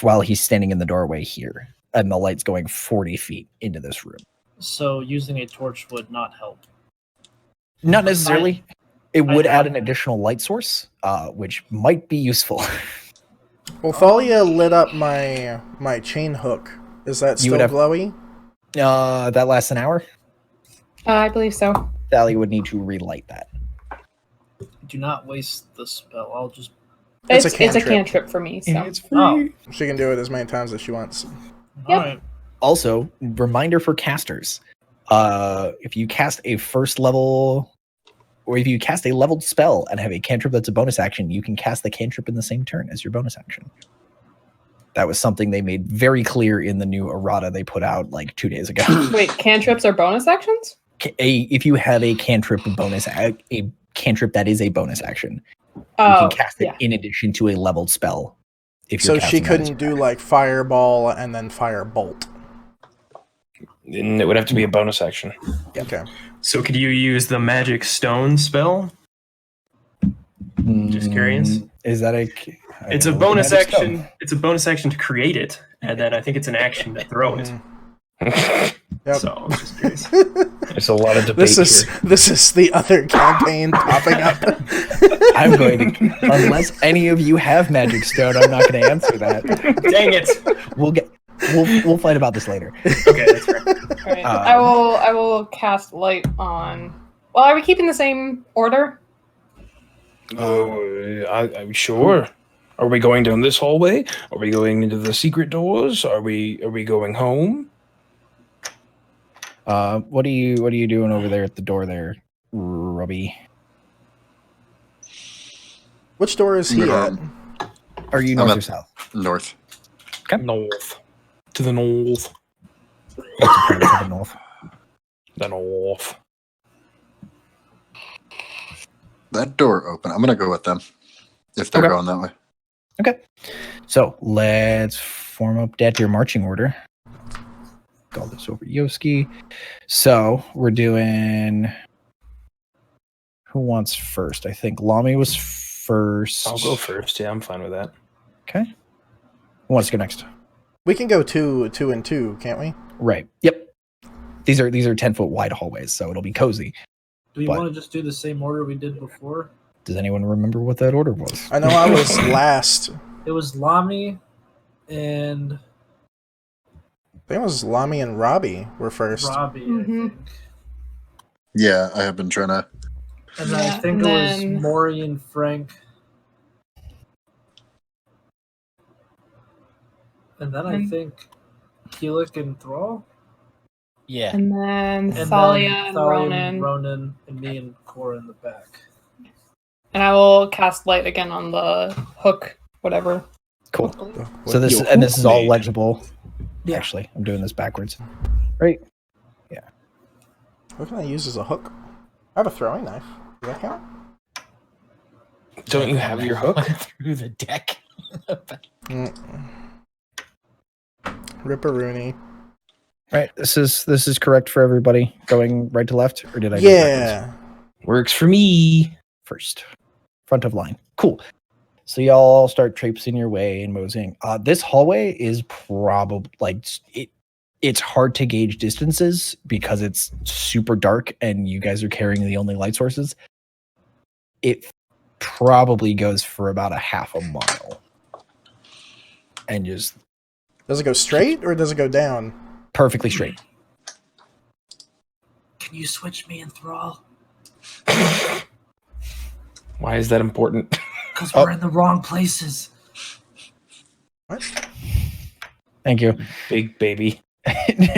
while he's standing in the doorway here. And the light's going 40 feet into this room. So using a torch would not help. Not necessarily. It would add an additional light source, which might be useful. Well, Thalia lit up my chain hook. Is that still glowy? That lasts an hour. I believe so. Thalia would need to relight that. Do not waste the spell. I'll just. It's It's a cantrip for me. So. It's free. Oh. She can do it as many times as she wants. Yep. Alright. Also, reminder for casters. If you cast a first level, or if you cast a leveled spell and have a cantrip that's a bonus action, you can cast the cantrip in the same turn as your bonus action. That was something they made very clear in the new errata they put out like 2 days ago. Wait, cantrips are bonus actions? If you have a cantrip a cantrip that is a bonus action, you Oh, can cast it in addition to a leveled spell. If So you're she casting that as couldn't your do action. like fireball and then firebolt. And it would have to be a bonus action. Okay. So could you use the magic stone spell? Just curious. Is that a? It's a bonus action. It's a bonus action to create it, and then I think it's an action to throw it. Yep. So I was just curious. There's a lot of debate This is the other campaign popping up. I'm going to, unless any of you have magic stone, I'm not going to answer that. Dang it! We'll fight about this later. Okay, that's fair. Alright. I will cast light on. Well, are we keeping the same order? I'm sure. Are we going down this hallway? Are we going into the secret doors? Are we going home? What are you doing over there at the door there, Robbie? Which door is he at? Are you I'm north at- or south? North. North. To the north. To the north. The north. That door open. I'm gonna go with them if they're Okay. going that way. Okay. So let's form up your marching order. Call this over Yoski. So we're doing. Who wants first? I think Lami was first. I'll go first. Yeah, I'm fine with that. Okay. Who wants to go next? We can go two and two, can't we? Right. Yep. These are 10-foot wide hallways, so it'll be cozy. Do we But- want to just do the same order we did before? Does anyone remember what that order was? I know I was last. It was Lami and I think it was Lami and Robbie were first. Robbie, Mhm. I think. Yeah, I have been trying to. And then I Yeah, think and it was then- Maury and Frank. And then I And- think Keelik and Thrall. Yeah. And then And Thalia then and Thalia Ronan. Ronan, and me and Cora in the back. And I will cast light again on the hook, whatever. Cool. What- So this Your and this is all hook legible. Yeah. Actually, I'm doing this backwards. Right. What can I use as a hook? I have a throwing knife. Does that count? Don't you have your hook? Through the deck. Ripperoonie. Right. This is correct for everybody. Going right to left, or did I? Go Yeah. Works for me. first, front of line. Cool. So y'all start traipsing your way and moseying. This hallway is probably like it's hard to gauge distances because it's super dark and you guys are carrying the only light sources. It probably goes for about a half a mile, and just Does it go straight or does it go down? perfectly straight. Can you switch me and Thrall? Why is that important? Because Oh. we're in the wrong places. What? Thank you. Big baby.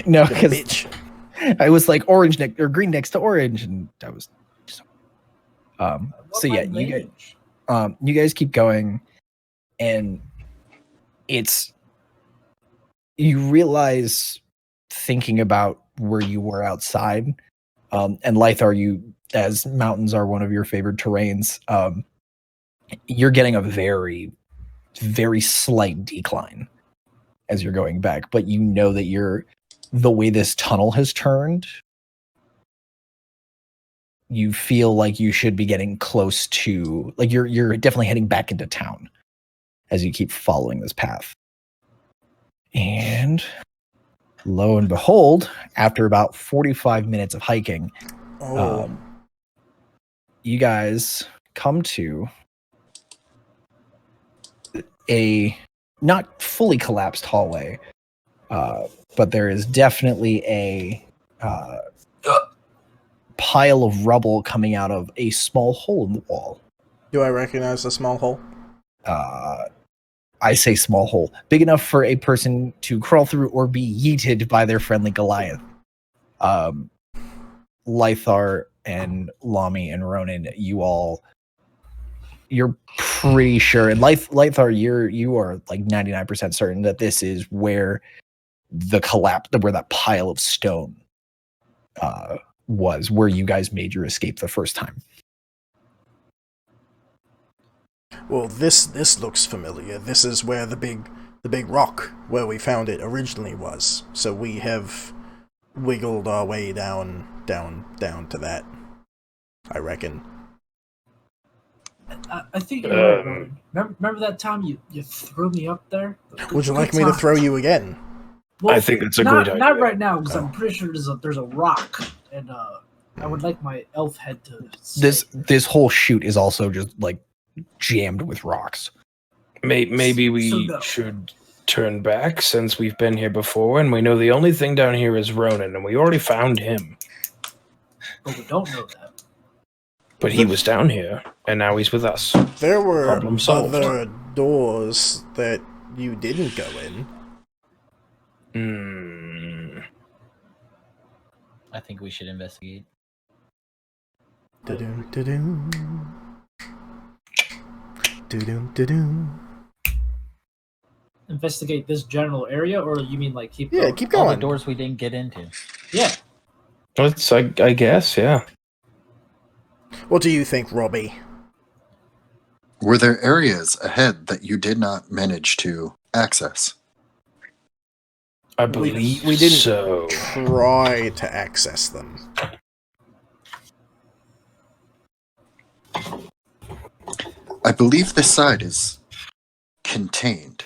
No, because I was like orange next or green next to orange, and I was. So yeah, you guys keep going, and you realize thinking about where you were outside, and Lythar, you as mountains are one of your favorite terrains. You're getting a very, very slight decline as you're going back, but you know that you're the way this tunnel has turned, you feel like you should be getting close to, like you're definitely heading back into town as you keep following this path. And lo and behold, after about 45 minutes of hiking, you guys come to a not fully collapsed hallway, but there is definitely a pile of rubble coming out of a small hole in the wall. Do I recognize the small hole? I say small hole, big enough for a person to crawl through or be yeeted by their friendly Goliath. Lythar and Lami and Ronan, you're pretty sure, and Lythar, you are like 99% certain that this is where where that pile of stone was, where you guys made your escape the first time. Well, this looks familiar. This is where the big rock where we found it originally was. So we have wiggled our way down to that, I reckon. I think you're right. Remember that time you threw me up there? Would you like me to throw you again? Well, I think it's a great idea. Not right now, because I'm pretty sure there's a rock, and I would like my elf head to stay. This whole chute is also just like jammed with rocks. Maybe we should turn back, since we've been here before and we know the only thing down here is Ronan, and we already found him. But we don't know that. But he was down here, and now he's with us. There were Problem solved. other doors that you didn't go in. I think we should investigate. Do-dum, do-dum. Do-dum, do-dum. Investigate this general area, or you mean like keep Yeah, going? keep All going. the doors we didn't get into. Yeah. Let's, I guess, yeah. What do you think, Robbie? Were there areas ahead that you did not manage to access? I believe we didn't so. try to access them. I believe this side is contained.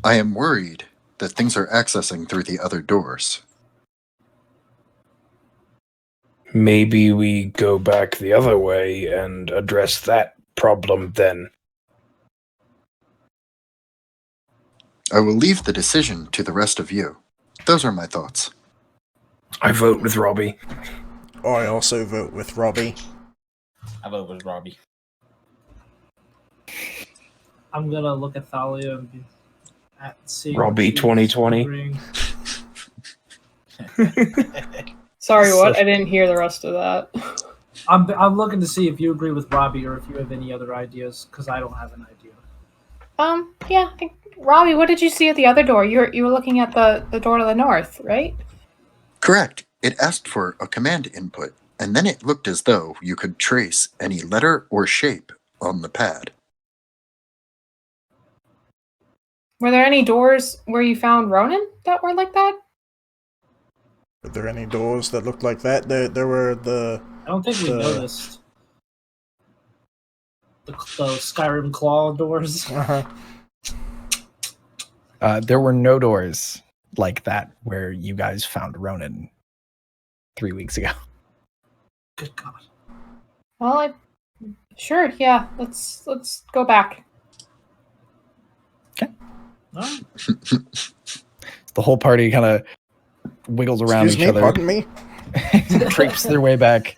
I am worried that things are accessing through the other doors. Maybe we go back the other way and address that problem then. I will leave the decision to the rest of you. Those are my thoughts. I vote with Robbie. I also vote with Robbie. I vote with Robbie. I'm gonna look at Thalia and see. Robbie 2020. Sorry, what? I didn't hear the rest of that. I'm looking to see if you agree with Robbie or if you have any other ideas, because I don't have an idea. Yeah. Robbie, what did you see at the other door? You were looking at the door to the north, right? Correct. It asked for a command input, and then it looked as though you could trace any letter or shape on the pad. Were there any doors where you found Ronan that were like that? Were there any doors that looked like that? There were the... I don't think we noticed the Skyrim claw doors. Uh-huh. There were no doors like that where you guys found Ronan 3 weeks ago. Good God. Well, sure, yeah. Let's go back. Okay. All right. The whole party kind of wiggles around Excuse each me, other, pardon me? traipse their way back.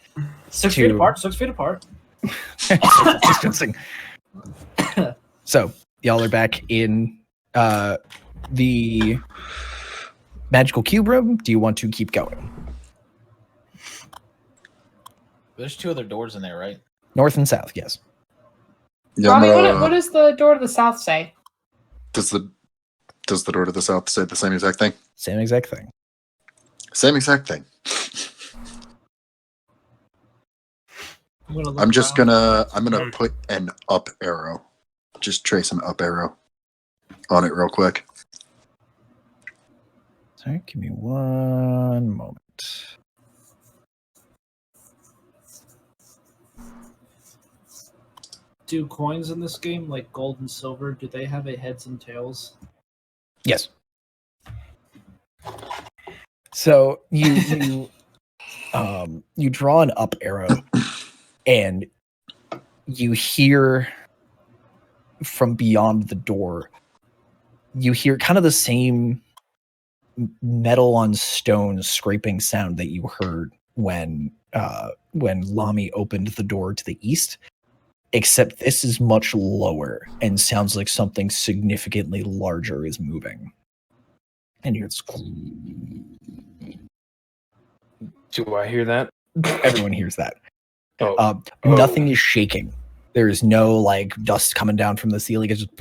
6 feet apart. 6 feet apart. Distancing. So y'all are back in the magical cube room. Do you want to keep going? There's 2 other doors in there, right? North and south, yes. Robbie, what does the door to the south say? Does the door to the south say the same exact thing? Same exact thing. Same exact thing. I'm gonna put an up arrow. Just trace an up arrow on it real quick. Sorry, give me one moment. Do coins in this game, like gold and silver, do they have a heads and tails? Yes. So you you draw an up arrow, and you hear from beyond the door. You hear kind of the same metal on stone scraping sound that you heard when Lami opened the door to the east, except this is much lower and sounds like something significantly larger is moving. And you hear Do I hear that? everyone hears that. Oh. Nothing is shaking. There is no like dust coming down from the ceiling. It's just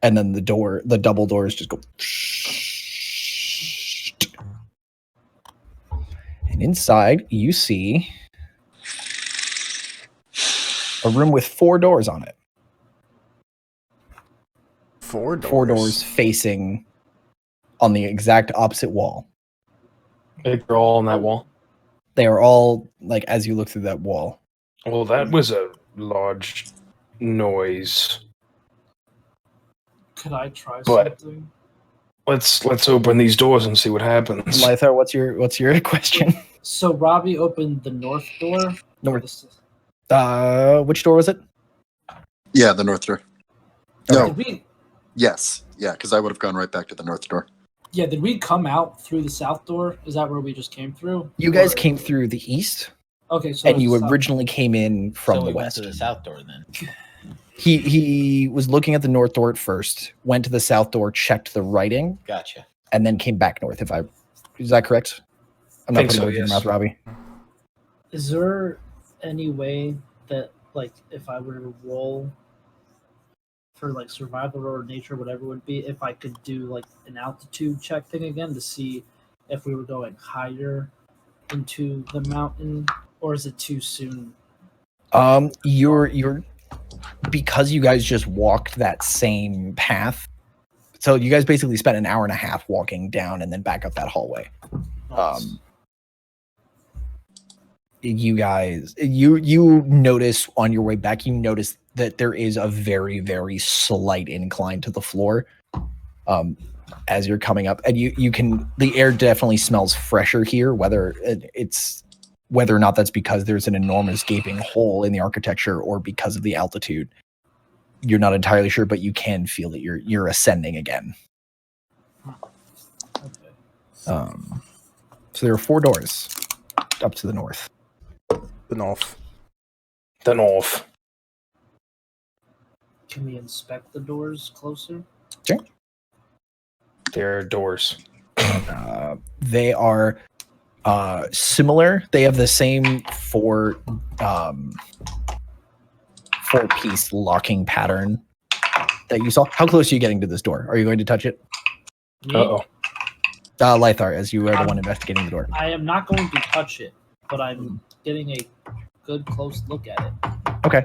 and then the double doors just go. And inside, you see a room with 4 doors on it. 4 doors. 4 doors facing on the exact opposite wall. They're all on that wall. They are all like as you look through that wall. Well, that was a large noise. Could I try But- something? Let's open these doors and see what happens. Lythar, what's your question? So Robbie opened the north door. North. Which door was it? Yeah, the north door. Did No, we? yes. Yeah, because I would have gone right back to the north door. Yeah, did we come out through the south door? Is that where we just came through? You guys Or- came through the east, Okay, so and you it's south. originally came in from So the we went west. to the south door then. He was looking at the north door at first, went to the south door, checked the writing, Gotcha. and then came back north. Is that correct? I'm not Think putting so, words in your yes. mouth, Robbie. Is there any way that, like, if I were to roll for like survival or nature, whatever it would be, if I could do like an altitude check thing again to see if we were going higher into the mountain, or is it too soon? You're because you guys just walked that same path. So you guys basically spent an hour and a half walking down and then back up that hallway. You guys, you notice on your way back, you notice that there is a very, very slight incline to the floor as you're coming up, and you can, the air definitely smells fresher here, whether or not that's because there's an enormous gaping hole in the architecture or because of the altitude. You're not entirely sure, but you can feel that you're ascending again. Okay. So there are 4 doors up to the north. The north. The north. Can we inspect the doors closer? There are doors. They are similar. They have the same 4-piece locking pattern that you saw. How close are you getting to this door? Are you going to touch it? Me? Uh-oh. Lythar, as you are the one investigating the door. I am not going to touch it, but I'm getting a good close look at it. Okay.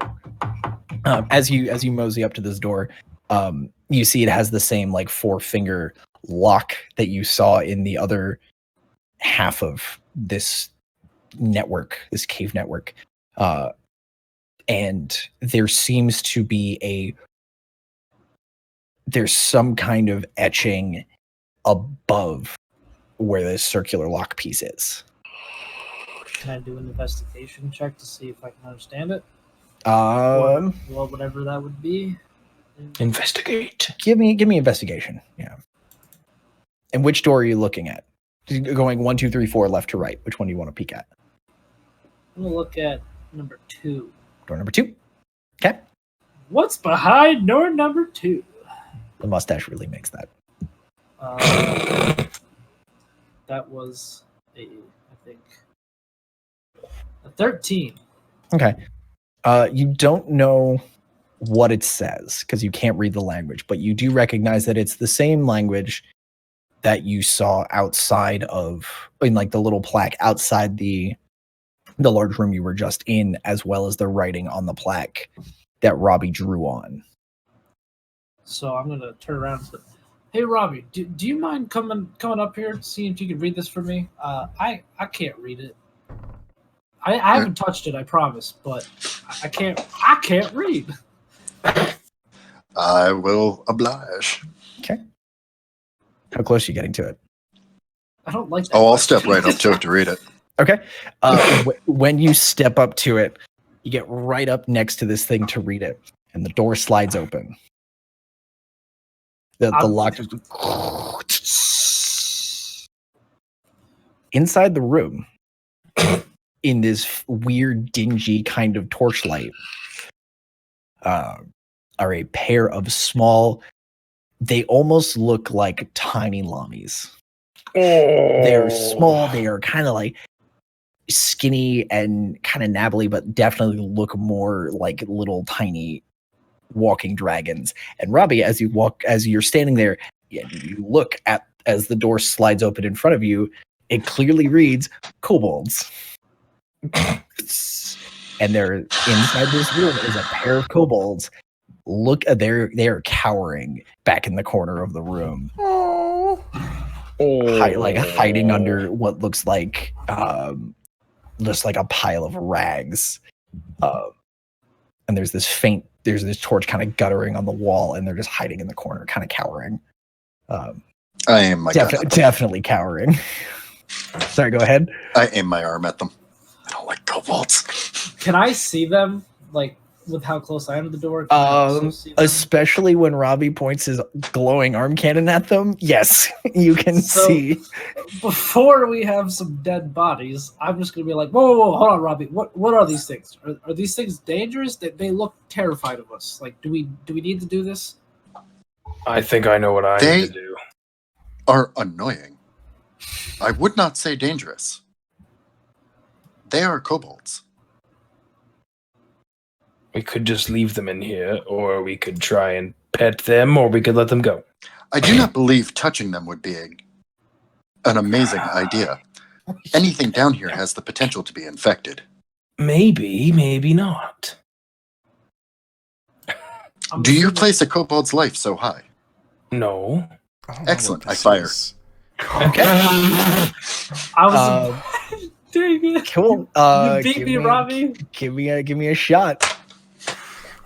As you mosey up to this door, you see it has the same like 4-finger lock that you saw in the other half of this network, this cave network. And there seems to be there's some kind of etching above where this circular lock piece is. Can I do an investigation check to see if I can understand it? Um, Well, whatever that would be. Investigate. give me investigation. Yeah. And which door are you looking at? Going 1, 2, 3, 4, left to right. Which one do you want to peek at? I'm gonna look at number 2. Door number 2. Okay. What's behind door number 2? The mustache really makes that. That was I think, a 13. Okay. You don't know what it says because you can't read the language, but you do recognize that it's the same language that you saw outside of, in like the little plaque outside the large room you were just in, as well as the writing on the plaque that Robbie drew on. So I'm gonna turn around and say, "Hey, Robbie, do you mind coming up here and seeing if you can read this for me? I can't read it. I haven't touched it, I promise, but I can't read." I will oblige. How close are you getting to it? I don't like that. Oh, I'll question. step right up to it to read it. Okay. When you step up to it, you get right up next to this thing to read it, and the door slides open. The lock just inside the room, in this weird, dingy kind of torchlight, are a pair of small. They almost look like tiny llamas. They're small. They are kind of like skinny and kind of nabbly, but definitely look more like little tiny walking dragons. And Robbie, as you're standing there, you look at as the door slides open in front of you. It clearly reads kobolds, and they're inside this room is a pair of kobolds. Look, they are cowering back in the corner of the room. Hiding under what looks like just like a pile of rags, and there's this torch kind of guttering on the wall, and they're just hiding in the corner, kind of cowering. I aim my gun at them. Definitely cowering. Sorry, go ahead. I aim my arm at them. I don't like kobolds. Can I see them, like, with how close I am to the door? Can I also see them? Especially when Robbie points his glowing arm cannon at them. Yes, you can So, see. Before we have some dead bodies, I'm just gonna be like, whoa, hold on, Robbie. What are these things? Are these things dangerous? They look terrified of us. Like, do we need to do this? I think I know what I need to do. Are annoying. I would not say dangerous. They are kobolds. We could just leave them in here, or we could try and pet them, or we could let them go. I do not believe touching them would be an amazing idea. Anything down here has the potential to be infected. Maybe, maybe not. Do you place a kobold's life so high? No. Excellent. I fire. Okay. I was. Dang it. Cool. You beat me, Robbie. Give me a shot.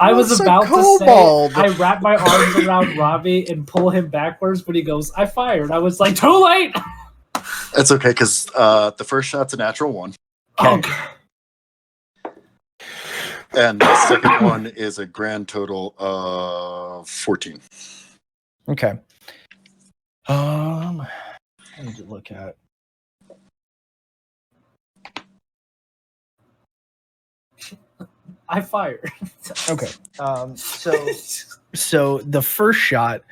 I was What's a about to kobold? say, I wrap my arms around Robbie and pull him backwards, but he goes, I fired. I was like, too late. That's okay, because the first shot's a natural 1. Okay. And the second one is a grand total of 14. Okay. What did you look at? I fired. Okay. So the first shot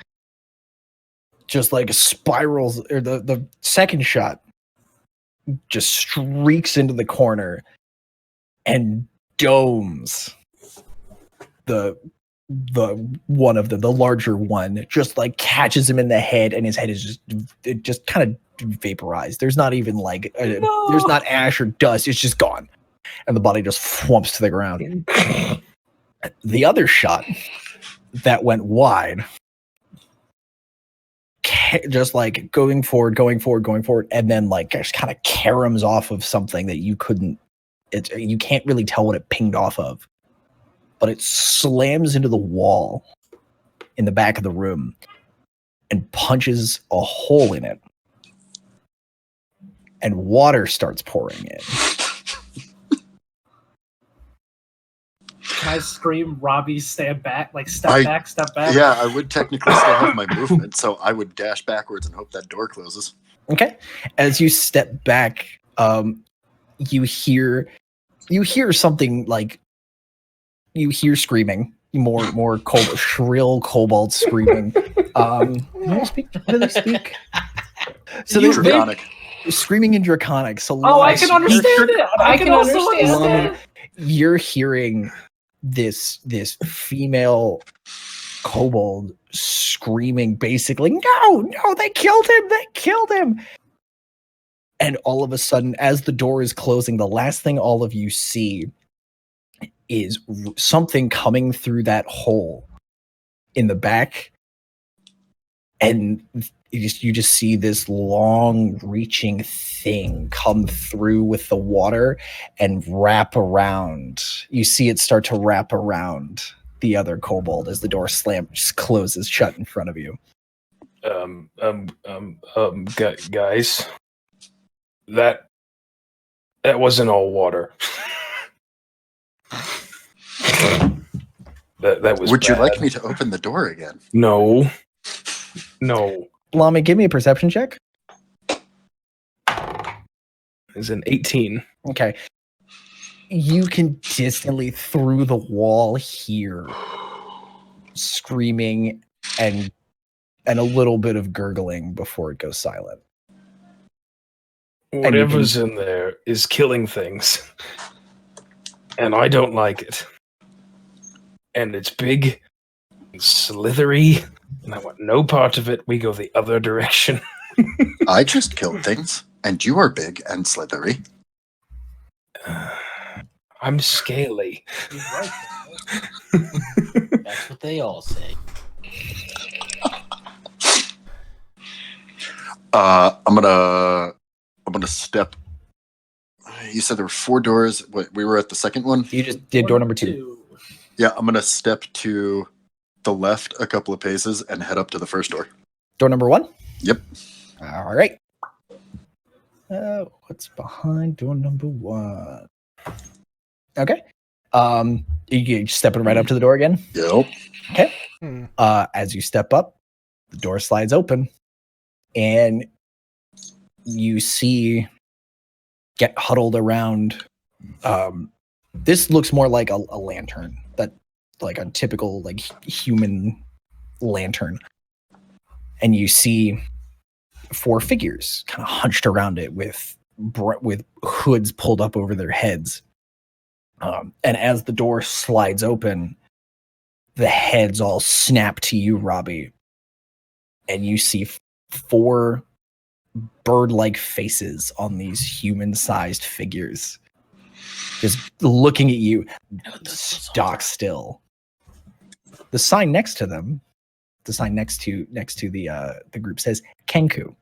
just like spirals, or the second shot just streaks into the corner and domes the one of them, the larger one, just like catches him in the head, and his head is just kind of vaporized. There's not even like there's not ash or dust. It's just gone, and the body just flumps to the ground. The other shot that went wide, just like going forward, and then like just kind of caroms off of something that you can't really tell what it pinged off of, but it slams into the wall in the back of the room and punches a hole in it, and water starts pouring in. Can I scream, Robbie, stand back? Like, step back. Yeah, I would technically still have my movement, so I would dash backwards and hope that door closes. Okay. As you step back, you hear something like, you hear screaming, more shrill kobold screaming. Do they speak? So they're Draconic. screaming in Draconic. So I can understand it. I can also understand it. You're hearing this female kobold screaming, basically, no, they killed him. And all of a sudden, as the door is closing, the last thing all of you see is something coming through that hole in the back and you just see this long reaching thing come through with the water and wrap around. You see it start to wrap around the other kobold as the door closes shut in front of you. Guys, that wasn't all water. that was. Would you bad. like me to open the door again? No. Lami, give me a perception check. Is an 18. Okay. You can distantly through the wall hear screaming and a little bit of gurgling before it goes silent. Whatever's in there is killing things. And I don't like it. And it's big and slithery, and I want no part of it. We go the other direction. I just killed things, and you are big and slithery. I'm scaly. He's right. That's what they all say. I'm gonna step. You said there were 4 doors. We were at the second one. You just did door number 2. Yeah, I'm gonna step to the left a couple of paces and head up to the first door. Door number 1? Yep. All right. What's behind door number 1? Okay. You stepping right up to the door again? Yep. Okay. As you step up, the door slides open, and you see get huddled around. This looks more like a lantern, that like a typical like human lantern, and you see 4 figures kind of hunched around it with hoods pulled up over their heads. And as the door slides open, the heads all snap to you, Robbie, and you see 4 bird-like faces on these human-sized figures, just looking at you, stock still. The sign next to them, the sign next to the group says Kenku,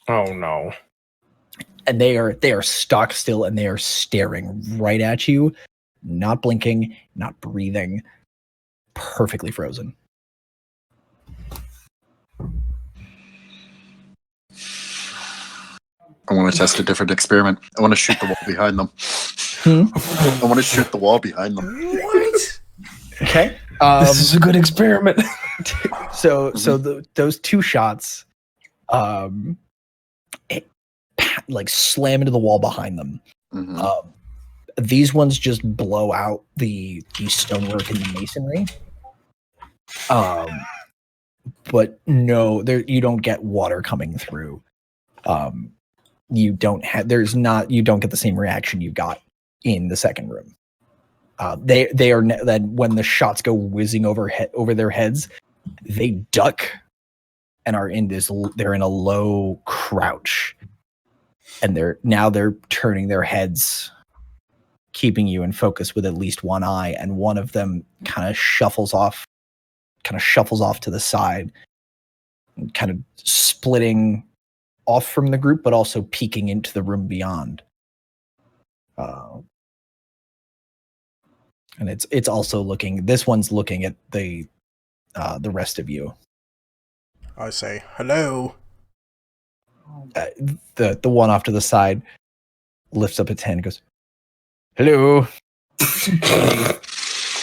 Oh no. and they are stock still, and they are staring right at you, not blinking, not breathing, perfectly frozen. I want to test a different experiment. I want to shoot the wall behind them. I want to shoot the wall behind them. What? Okay. This is a good experiment. So those 2 shots, like slam into the wall behind them. Mhm. These ones just blow out the stonework and the masonry. But no, you don't get water coming through. You don't get the same reaction you got in the second room. They are that when the shots go whizzing over their heads, they duck and are they're in a low crouch, and they're turning their heads, keeping you in focus with at least one eye, and one of them kind of shuffles off to the side, kind of splitting off from the group, but also peeking into the room beyond. And it's also looking. This one's looking at the rest of you. I say, hello. The one off to the side lifts up its hand and goes, "Hello."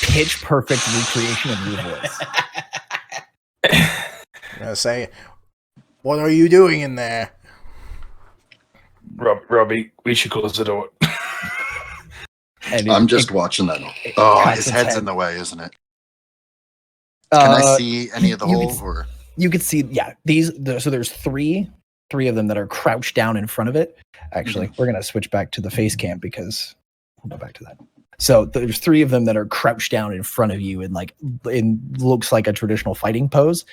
Pitch perfect recreation of your voice. I say, what are you doing in there? Robbie, we should close the door. And I'm just watching that. Oh, his head's in the way, isn't it? Can I see any of the hole? Or you could see, yeah. So there's three of them that are crouched down in front of it. Actually, we're gonna switch back to the face cam because we'll go back to that. So there's 3 of them that are crouched down in front of you, and looks like a traditional fighting pose.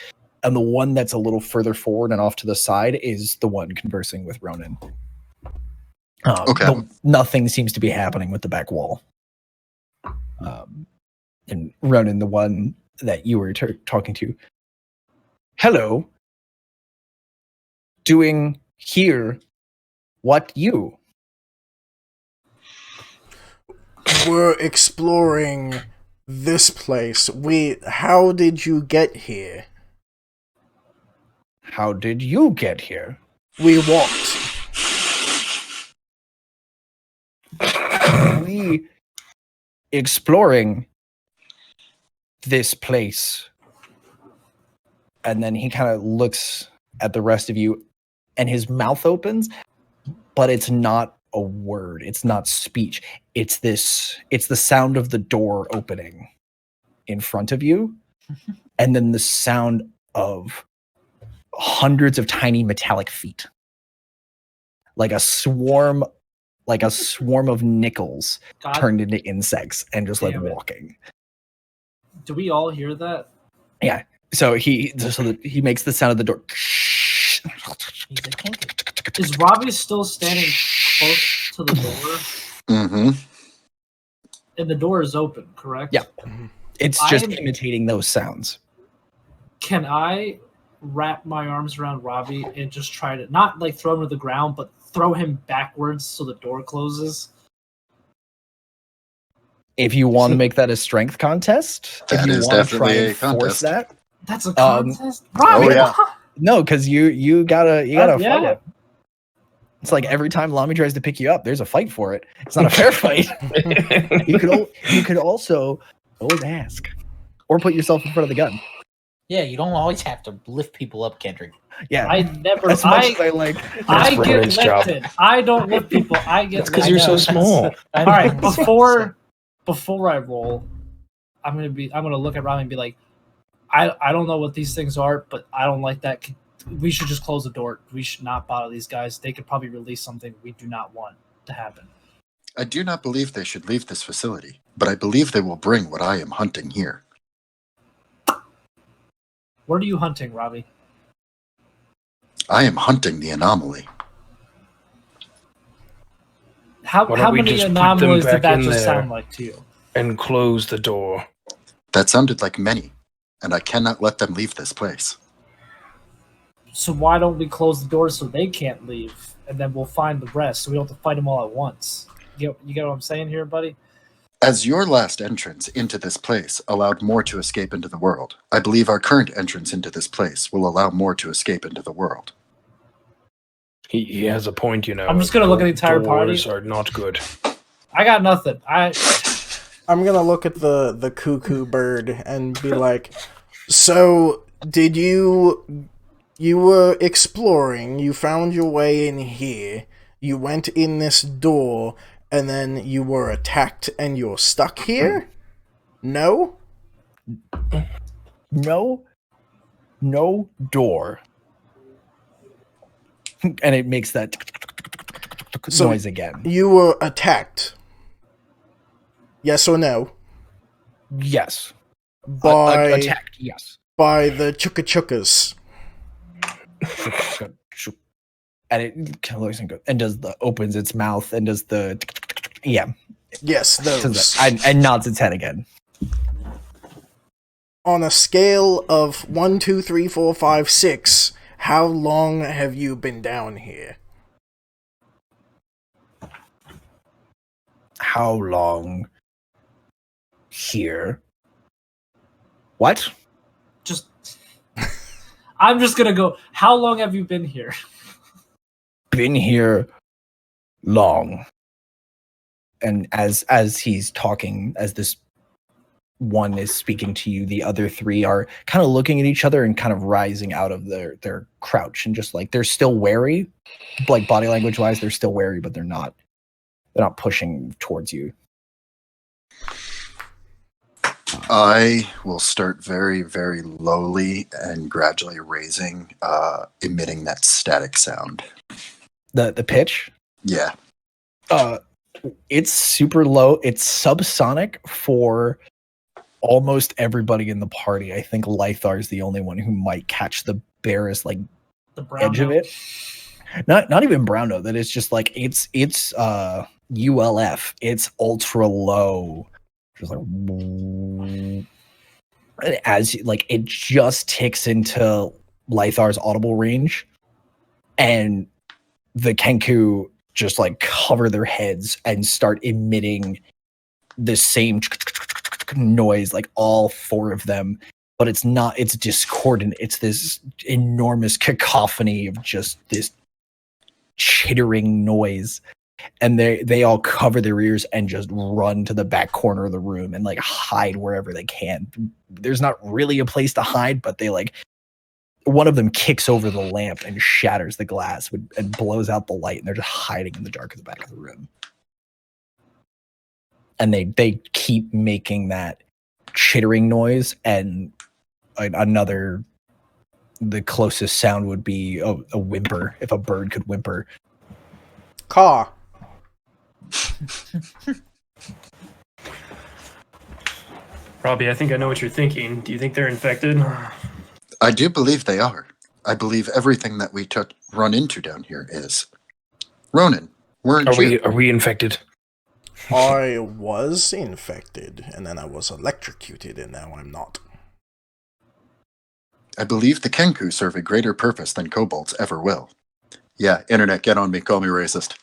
And the one that's a little further forward and off to the side is the one conversing with Ronan. Okay. Nothing seems to be happening with the back wall. And Ronan, the one that you were talking to, Hello. Doing here what you? We're exploring this place. How did you get here? How did you get here? We walked. We exploring this place. And then he kind of looks at the rest of you and his mouth opens, but it's not a word. It's not speech. It's the sound of the door opening in front of you. And then the sound of hundreds of tiny metallic feet. Like a swarm of nickels God, turned into insects and just like damn it. walking. do we all hear that? Yeah. So he makes the sound of the door. He's a tinker. Is Robbie still standing close to the door? Mm-hmm. And the door is open, correct? Yeah. It's just I'm- imitating those sounds. Can I wrap my arms around Robbie and just try to not like throw him to the ground, but throw him backwards so the door closes? If you want to make that a strength contest, if That you is want to definitely try a and force contest. that, That's a contest, oh, Robbie. yeah. no, because you gotta fight yeah. it. It's like every time Lamy tries to pick you up, there's a fight for it. It's not a fair fight. You could also always ask, or put yourself in front of the gun. Yeah, you don't always have to lift people up, Kendrick. Yeah, I never. as much as I like. I That's get Brennan's job. lifted. I don't lift people. I get. That's because I you're know. so small. All right, before I roll, I'm gonna look at Robbie and be like, I don't know what these things are, but I don't like that. We should just close the door. We should not bother these guys. They could probably release something we do not want to happen. I do not believe they should leave this facility, but I believe they will bring what I am hunting here. What are you hunting, Robbie? I am hunting the anomaly. How Why don't we many just put them anomalies did back that in just there? sound like to you? And close the door. That sounded like many, and I cannot let them leave this place. So why don't we close the doors so they can't leave, and then we'll find the rest, so we don't have to fight them all at once. You get what I'm saying here, buddy? As your last entrance into this place allowed more to escape into the world, I believe our current entrance into this place will allow more to escape into the world. He has a point, you know. I'm just gonna look at the entire Doors party. are not good. I got nothing. I'm gonna look at the cuckoo bird and be like, so did you were exploring, you found your way in here, you went in this door, and then you were attacked and you're stuck here? No? No door. And it makes that So- noise again. You were attacked. Yes or no? Yes. By Attacked, yes. by the Chukka Chukkas. And it kind of looks and goes, and does the opens its mouth and does the yeah, Yes, those. and nods its head again. On a scale of 1, 2, 3, 4, 5, 6, how long have you been down here? How long here? What? just I'm just gonna go. How long have you been here? Been here long. And as he's talking, as this one is speaking to you, the other three are kind of looking at each other and kind of rising out of their crouch and just like they're still wary, like body language wise, they're still wary, but they're not pushing towards you. I will start very, very lowly and gradually raising, emitting that static sound. The pitch, Yeah. it's super low. It's subsonic for almost everybody in the party. I think Lythar is the only one who might catch the barest like The brown edge of note? it. Not even brown note. That it's just like it's ULF. It's ultra low. Just like as like it just ticks into Lythar's audible range, and the Kenku just like cover their heads and start emitting the same noise, like all 4 of them. But it's discordant. It's this enormous cacophony of just this chittering noise. And they all cover their ears and just run to the back corner of the room and like hide wherever they can. There's not really a place to hide, but they like, one of them kicks over the lamp and shatters the glass and blows out the light, and they're just hiding in the dark at the back of the room. And they keep making that chittering noise, and the closest sound would be a whimper, if a bird could whimper. Caw. Robbie, I think I know what you're thinking. Do you think they're infected? I do believe they are. I believe everything that we run into down here is. Ronan, weren't you? Are we infected? I was infected, and then I was electrocuted, and now I'm not. I believe the Kenku serve a greater purpose than kobolds ever will. Yeah, internet, get on me. Call me racist.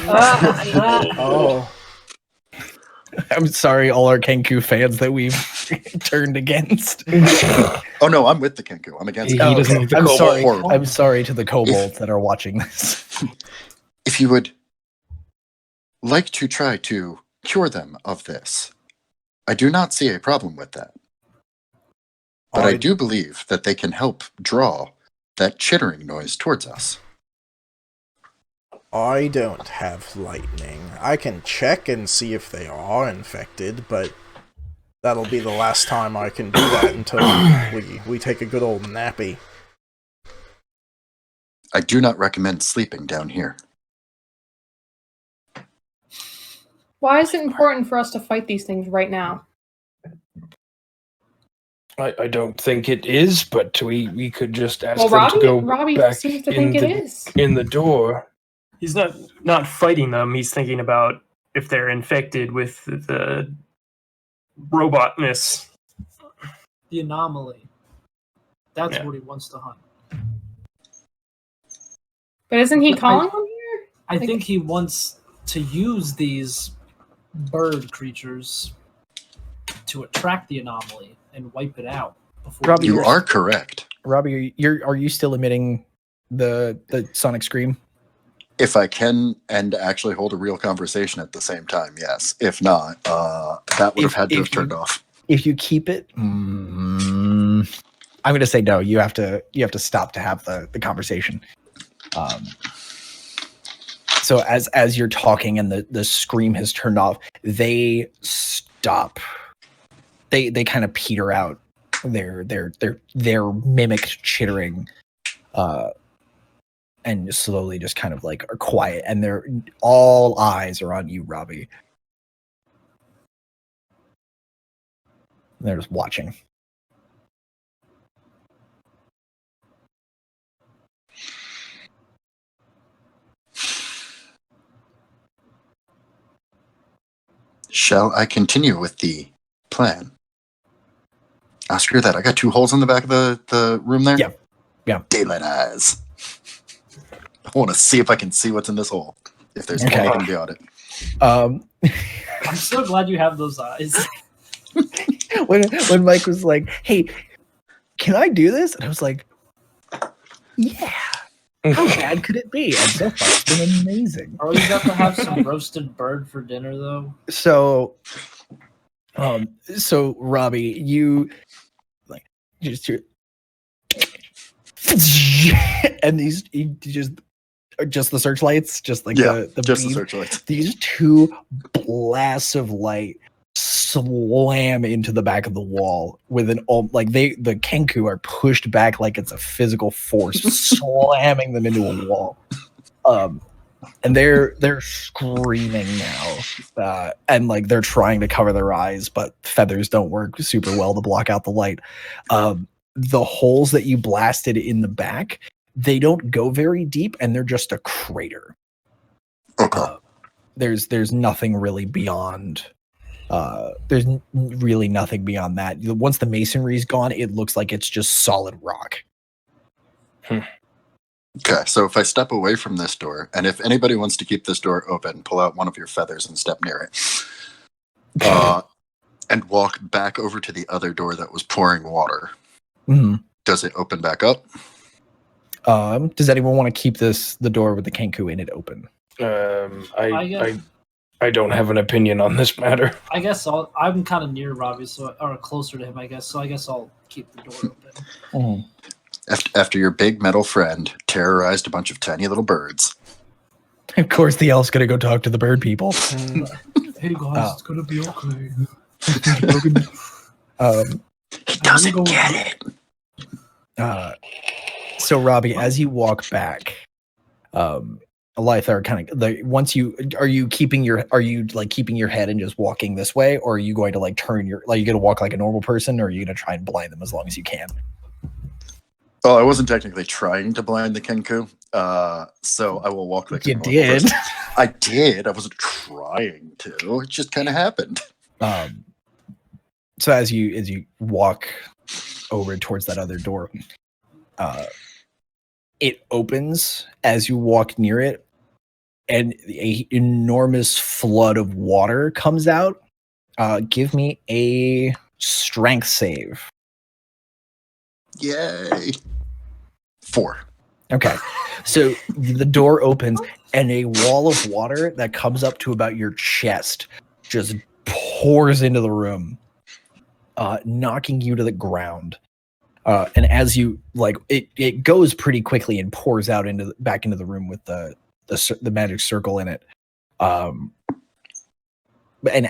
Oh. I'm sorry, all our Kenku fans that we've turned against. Oh no, I'm with the Kenku. I'm against. He doesn't like the I'm kobold. sorry. Horrible. I'm sorry to the kobolds that are watching this. If you would like to try to cure them of this, I do not see a problem with that. But I do believe that they can help draw that chittering noise towards us. I don't have lightning. I can check and see if they are infected, but that'll be the last time I can do that until we take a good old nappy. I do not recommend sleeping down here. Why is it important for us to fight these things right now? I don't think it is, but we could just ask Well, them to go Robbie back seems to in think it the, is. in the door. He's not fighting them. He's thinking about if they're infected with the robotness. The anomaly. That's Yeah. what he wants to hunt. But isn't he calling them here? I think he wants to use these bird creatures to attract the anomaly and wipe it out. Before Robbie, You are correct. Robbie, are you still emitting the sonic scream? If I can and actually hold a real conversation at the same time, yes. If not, that would have had to have turned off. If you keep it, I'm going to say no. You have to stop to have the conversation. So as you're talking and the scream has turned off, they stop. They kind of peter out their mimicked chittering, and slowly just kind of like are quiet, and they're all eyes are on you, Robbie. They're just watching. Shall I continue with the plan? Screw that. I got 2 holes in the back of the room there. Yeah. Daylight eyes. I want to see if I can see what's in this hole. If there's Okay. anything beyond it. I'm so glad you have those eyes. when Mike was like, "Hey, can I do this?" and I was like, "Yeah." How bad could it be? And so far, it's been amazing. Are you got to have some roasted bird for dinner though? So Robbie, you like just hear, and these just the searchlights, just like the just beam. the searchlights. These 2 blasts of light slam into the back of the wall with the Kenku are pushed back like it's a physical force, slamming them into a wall. And they're screaming now, and like they're trying to cover their eyes, but feathers don't work super well to block out the light. The holes that you blasted in the back, they don't go very deep, and they're just a crater. Okay. There's nothing really beyond. Really nothing beyond that. Once the masonry's gone, it looks like it's just solid rock. Okay, so if I step away from this door, and if anybody wants to keep this door open, pull out one of your feathers and step near it. And walk back over to the other door that was pouring water. Mhm. Does it open back up? Does anyone want to keep the door with the Kenku in it open? I don't have an opinion on this matter. I guess I'm kind of near Robbie, or closer to him, I guess. So I guess I'll keep the door open. Mhm. After your big metal friend terrorized a bunch of tiny little birds. Of course, the elf's gonna go talk to the bird people. Hey guys, it's gonna be okay. He doesn't get it. So Robbie, as you walk back, Alithar kind of like are you keeping your head and just walking this way, or are you going to like turn you gonna walk like a normal person, or are you gonna try and blind them as long as you can? Well, I wasn't technically trying to blind the Kenku, so I will walk like You a normal did. person. I did. I wasn't trying to. It just kind of happened. So as you walk over towards that other door, it opens as you walk near it, and an enormous flood of water comes out. Give me a strength save. Yay. 4. Okay. So the door opens and a wall of water that comes up to about your chest just pours into the room, knocking you to the ground. And as you it goes pretty quickly and pours out back into the room with the magic circle in it. And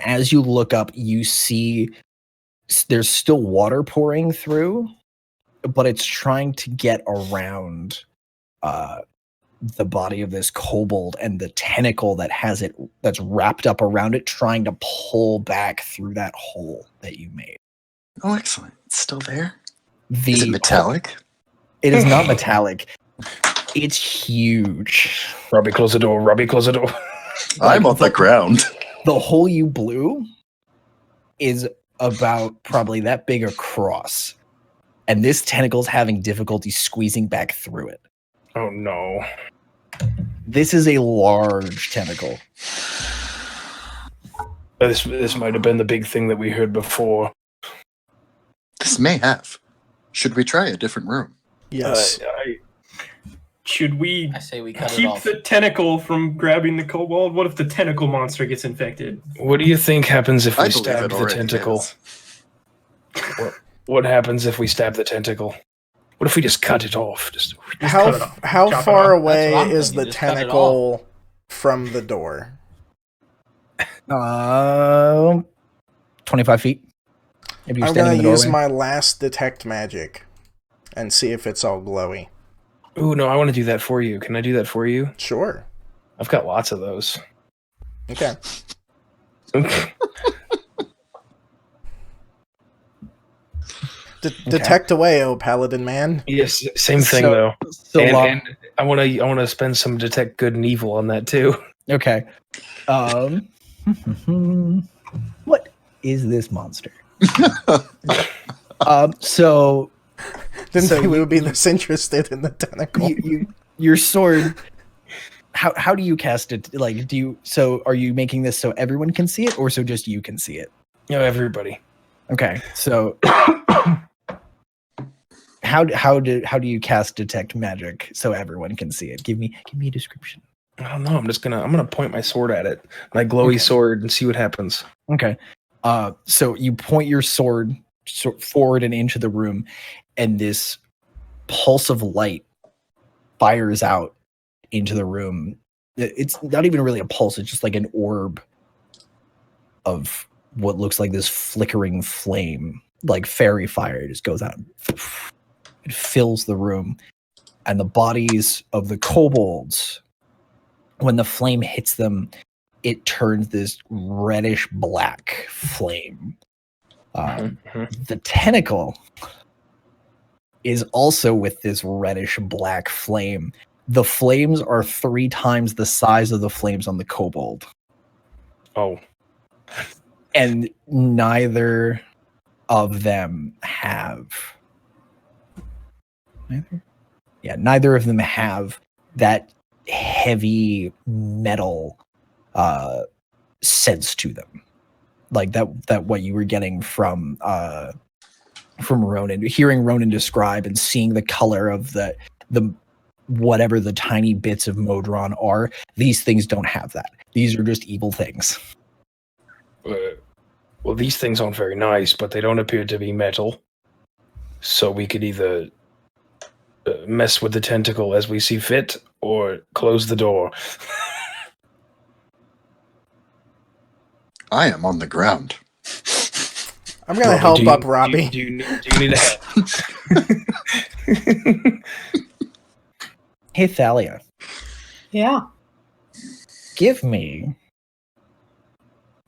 as you look up, you see there's still water pouring through, but it's trying to get around the body of this kobold and the tentacle that's wrapped up around it, trying to pull back through that hole that you made. Oh, excellent. It's still there? Is it metallic? It is not metallic. It's huge. Robbie, close the door. Robbie, close the door. I'm on the ground. The hole you blew is about probably that big across. And this tentacle's having difficulty squeezing back through it. Oh no. This is a large tentacle. This might have been the big thing that we heard before. This may have. Should we try a different room? Yes. Should we I say we cut it keep off. the tentacle from grabbing the kobold? What if the tentacle monster gets infected? What do you think happens if I we believe stab it the already tentacle? is. What happens if we stab the tentacle? What if we just cut it off? Just cut it off. How Chop it far off. away That's what I'm is thinking, the just cut it tentacle from the door? 25 feet. If you're I'm standing gonna in the use doorway. my last detect magic and see if it's all glowy. Ooh, no, I want to do that for you. Can I do that for you? Sure. I've got lots of those. Okay. Detect away, oh paladin man. Yes, same thing So- though. So and, long. and I want to spend some detect good and evil on that too. Okay. What is this monster? So Didn't So think we you- would be this interested in the tentacle. your sword. How do you cast it? Like, are you making this so everyone can see it, or so just you can see it? You know, everybody. Okay, so how do you cast detect magic so everyone can see it? Give me a description. I don't know. I'm gonna point my sword at it, my glowy sword, and see what happens. Okay, so you point your sword forward and into the room, and this pulse of light fires out into the room. It's not even really a pulse; it's just like an orb of what looks like this flickering flame, like fairy fire. It just goes out. It fills the room, and the bodies of the kobolds, when the flame hits them, it turns this reddish black flame. The tentacle is also with this reddish black flame. The flames are 3 times the size of the flames on the kobold. Oh, And neither of them have Yeah, neither of them have that heavy metal sense to them, like that what you were getting from Ronan, hearing Ronan describe and seeing the color of the whatever the tiny bits of Modron are. These things don't have that. These are just evil things. Well, these things aren't very nice, but they don't appear to be metal. So we could either mess with the tentacle as we see fit, or close the door. I am on the ground. I'm gonna help up Robbie. Do you need a help? Hey, Thalia, Yeah. give me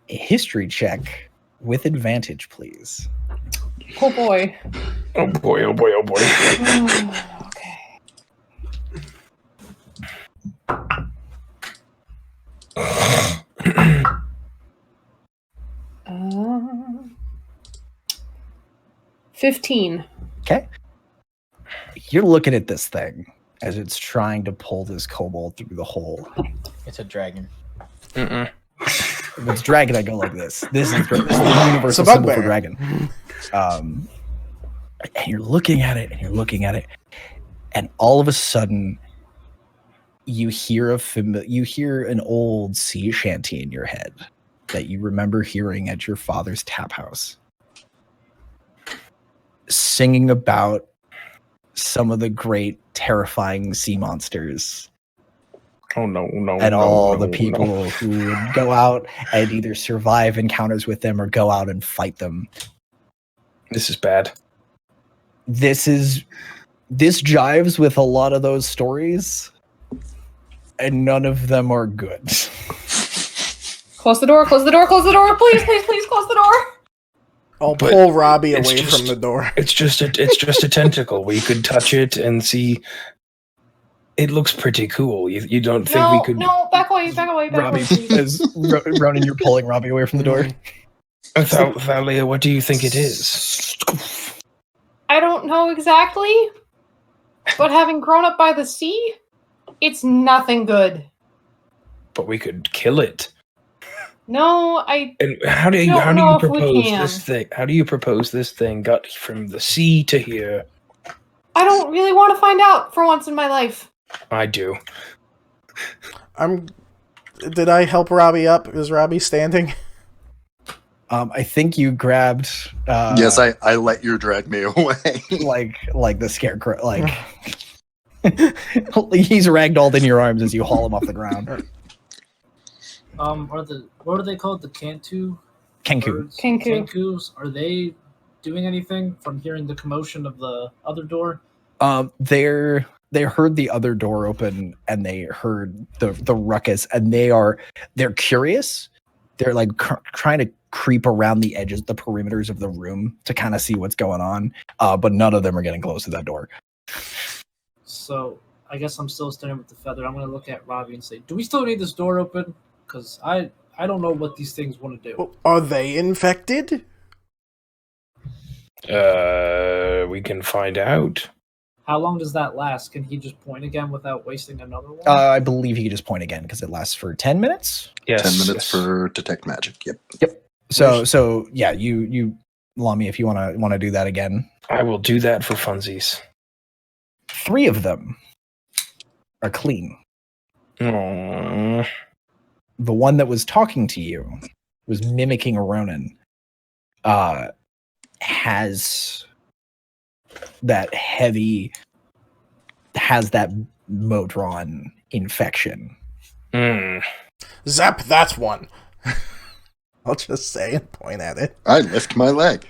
a history check with advantage, please. Oh boy. Oh boy, oh boy, oh boy. Okay. Uh, 15. Okay. You're looking at this thing as it's trying to pull this kobold through the hole. It's a dragon. Mm-mm. If it's dragon, I go like this. This is the universal It's a symbol for bugbear. dragon. And you're looking at it, and you're looking at it, and all of a sudden, you hear an old sea shanty in your head that you remember hearing at your father's tap house, singing about some of the great, terrifying sea monsters. Oh no, no. And no, all no, the no. people who would go out and either survive encounters with them or go out and fight them. This is bad. This jives with a lot of those stories, and none of them are good. Close the door, close the door, close the door. Please, please, please close the door. I'll But pull Robbie it's away just- from the door. It's just a tentacle. We could touch it and see. It looks pretty cool. You don't think No, we could? no, back away, back away, back Robbie, away. please. as Ronan, you're pulling Robbie away from the door. Thalia, what do you think it is? I don't know exactly, but having grown up by the sea, it's nothing good. But we could kill it. No, I And how do you Don't know if we propose can. this thing? How do you propose this thing got from the sea to here? don't really want to find out for once in my life. I do. Did I help Robbie up? Is Robbie standing? I think you grabbed. Yes, I let you drag me away. like the scarecrow. Like he's ragdolled in your arms as you haul him off the ground. What are they called? The Cantu Kenku. birds? Kenku. Kenkus. Are they doing anything from hearing the commotion of the other door? They heard the other door open and they heard the ruckus, and they're curious. They're like trying to creep around the edges, the perimeters of the room to kind of see what's going on. But none of them are getting close to that door. So I guess I'm still standing with the feather. I'm gonna look at Robbie and say, "Do we still need this door open? Because I don't know what these things want to do." Are they infected? We can find out. How long does that last? Can he just point again without wasting another one? I believe he can just point again because it lasts for 10 minutes. Yes. 10 minutes yes. for detect magic. Yep. So yeah, you Lamy, if you want to do that again. I will do that for funsies. 3 of them are clean. Aww. The one that was talking to you was mimicking a Ronin. Has that Modron infection. Zap, that's one. I'll just say and point at it. I lift my leg.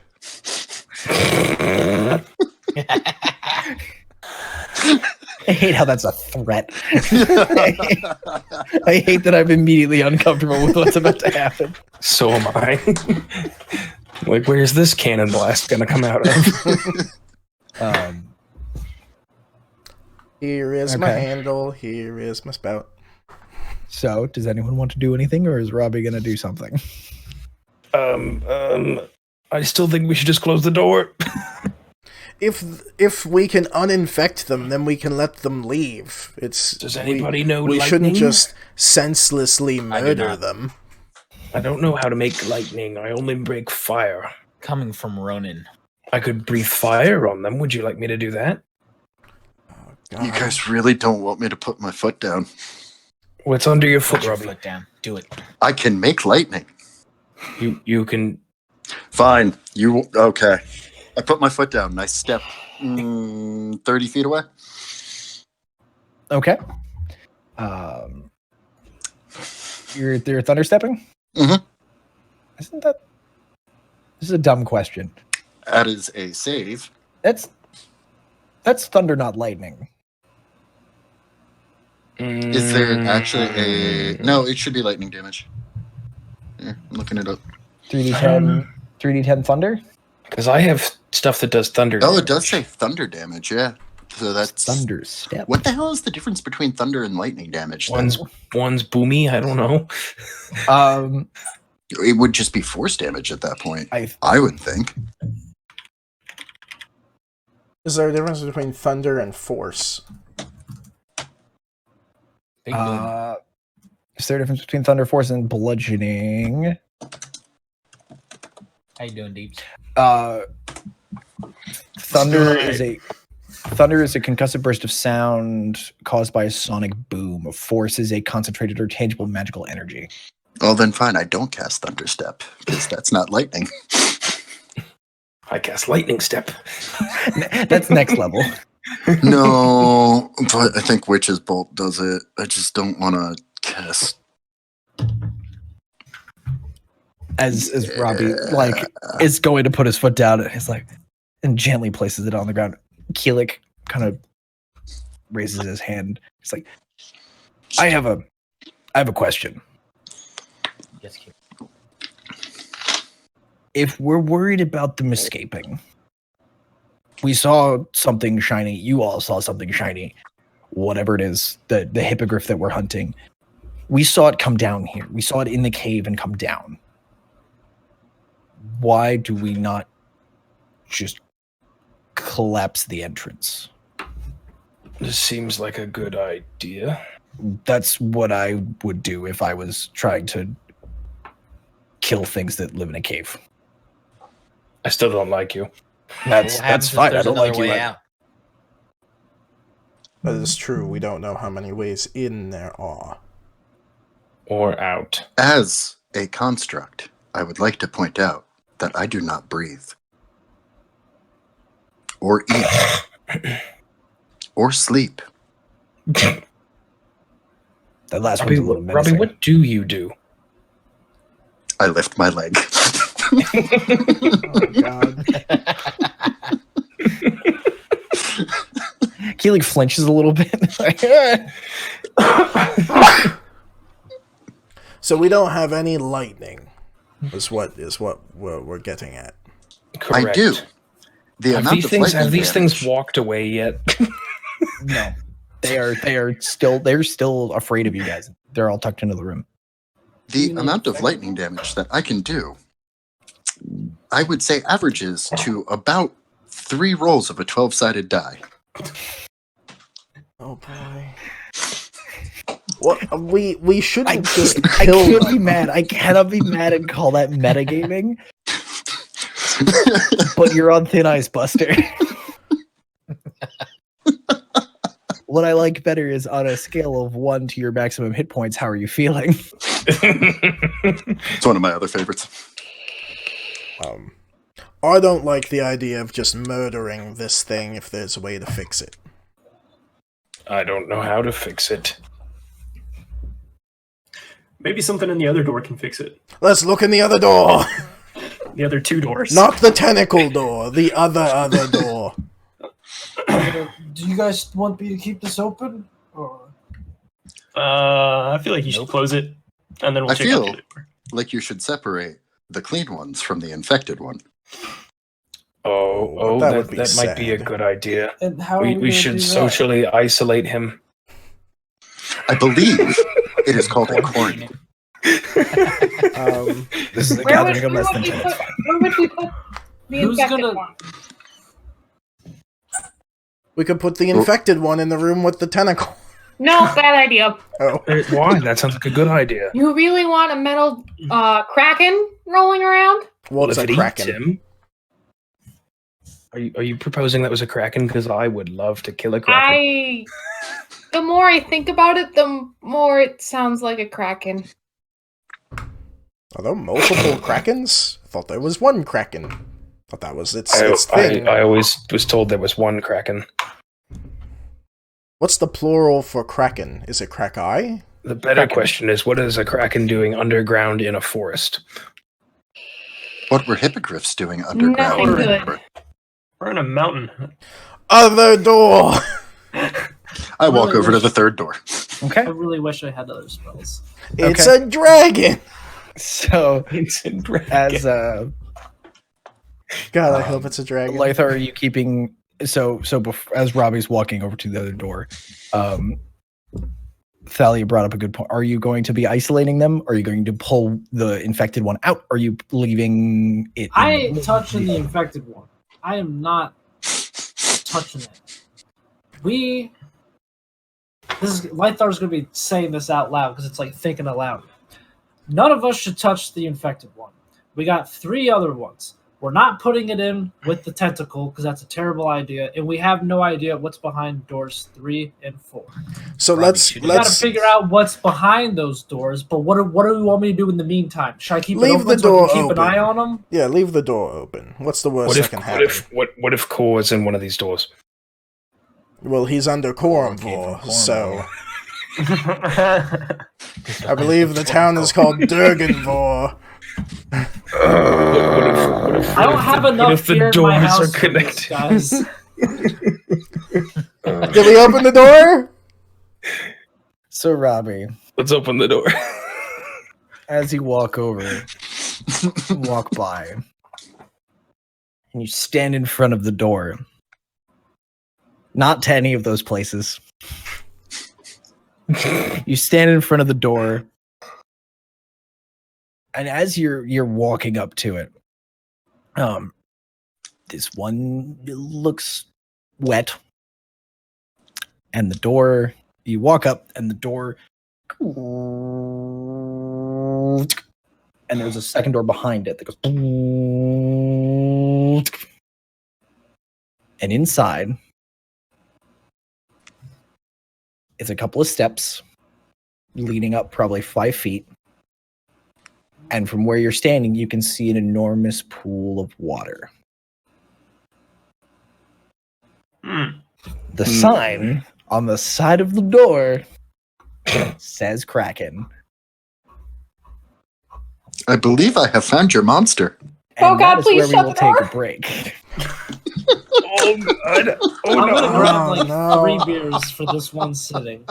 I hate how that's a threat. I hate that I'm immediately uncomfortable with what's about to happen. So am I. Like, where's this cannon blast gonna come out of? Here is my Okay. handle. Here is my spout. So, does anyone want to do anything, or is Robbie going to do something? I still think we should just close the door. if we can uninfect them, then we can let them leave. Does anybody know we lightning? shouldn't just senselessly I do murder not. them. I don't know how to make lightning. I only break fire. Coming from Ronan. I could breathe fire on them. Would you like me to do that? You guys really don't want me to put my foot down. What's under your foot, Put your Robbie? foot down. Do it. I can make lightning. You can. Fine. Okay. I put my foot down. I step 30 feet away. Okay. You're thunder stepping? Mhm. Isn't that? This is a dumb question. That is a save. That's thunder, not lightning. Is there actually a... No, it should be lightning damage. Yeah, I'm looking it up. 3d10 thunder. Because I have stuff that does thunder. Oh, damage. it does say thunder damage, yeah. So that's... Thunder step. What the hell is the difference between thunder and lightning damage? then? One's boomy. I don't know. It would just be force damage at that point, I I would think. Is there a difference between thunder and force? Big boom. Is there a difference between thunder force and bludgeoning? How you doing, Deeps? Thunder is a concussive burst of sound caused by a sonic boom. Force is a concentrated or tangible magical energy. Well, then fine, I don't cast Thunder Step, because that's not lightning. I cast lightning step. That's next level. No, but I think Witch's Bolt does it. I just don't want to cast... As Robbie is going to put his foot down, and he's like, and gently places it on the ground. Keelik kind of raises his hand. He's like, I have a question. Yes, Keelik. If we're worried about them escaping, we saw something shiny. You all saw something shiny. Whatever it is, the hippogriff that we're hunting. We saw it come down here. We saw it in the cave and come down. Why do we not just collapse the entrance? This seems like a good idea. That's what I would do if I was trying to kill things that live in a cave. I still don't like you. That's What happens if fine. I there's don't another like you. way out? That is true. We don't know how many ways in there are. Or out. As a construct, I would like to point out that I do not breathe. Or eat. Or sleep. That last one's a little Robbie, menacing. what do you do? I lift my leg. Oh, God. Keelik flinches a little bit. So we don't have any lightning. Is what we're getting at. Correct. I do. The Have amount these of things lightning have these things damage- walked away yet? No, they're still afraid of you guys. They're all tucked into the room. The amount of lightning damage that I can do, I would say averages to about 3 rolls of a 12-sided die. Oh boy. What we shouldn't just I kill can't be them. mad. I cannot be mad and call that metagaming. But you're on thin ice, Buster. What I like better is on a scale of 1 to your maximum hit points, how are you feeling? It's one of my other favorites. I don't like the idea of just murdering this thing if there's a way to fix it. I don't know how to fix it. Maybe something in the other door can fix it. Let's look in the other door. The other 2 doors. Not the tentacle door, the other door. Do you guys want me to keep this open? Or I feel like you should close it, and then we'll I check feel- out the other door. Like you should separate the clean ones from the infected one. Oh, that that, would be that might be a sad. good idea. and how We should socially isolate him. I believe it is called a quarantine. This is a Where would, gathering of where less would than we 10. put, where would we put the Who's infected gonna- one? We could put the infected one in the room with the tentacle. No, bad idea. Oh. Why? That sounds like a good idea. You really want a metal kraken rolling around? What's if a it kraken? eats him, are you proposing that was a kraken? Because I would love to kill a kraken. The more I think about it, the more it sounds like a kraken. Are there multiple krakens? I thought there was one kraken. Thought that was its thing. I always was told there was one kraken. What's the plural for kraken? Is it krak-eye? The better question is, what is a kraken doing underground in a forest? What were hippogriffs doing underground? Nothing good. We're in a mountain. Other door! I walk over to the third door. Okay. I really wish I had other spells. It's a dragon! So It's in as God, I hope it's a dragon. Lythar, are you keeping as Robbie's walking over to the other door, Thalia brought up a good point. Are you going to be isolating them? Are you going to pull the infected one out? Are you leaving it? I ain't touching the infected one. I am not touching it. Lythar's gonna be saying this out loud because it's like thinking aloud. None of us should touch the infected one. We got 3 other ones. We're not putting it in with the tentacle because that's a terrible idea, and we have no idea what's behind doors 3 and 4. So Robbie, let's you We gotta figure out what's behind those doors. But what do you want me to do in the meantime? Should I keep Leave it open the so I door can keep open. an eye on them? Yeah, leave the door open. What's the worst that can happen? What if Core is in one of these doors? Well, he's under Korumvor, so I believe the town is called Durganvor. I don't have enough if the fear in my doors house are for this, connected? guys. Did we open the door? So Robbie, Let's open the door. as you walk by, and you stand in front of the door. Not to any of those places. You stand in front of the door, and as you're walking up to it, this one looks wet, and the door. You walk up, and the door, and there's a second door behind it that goes, and inside is a couple of steps leading up probably 5 feet. And from where you're standing, you can see an enormous pool of water. The sign on the side of the door says Kraken. I believe I have found your monster. Oh, And God, that is please where we shut will the take door. a break. Oh god! Oh I'm gonna no! grab like no. 3 beers for this one sitting.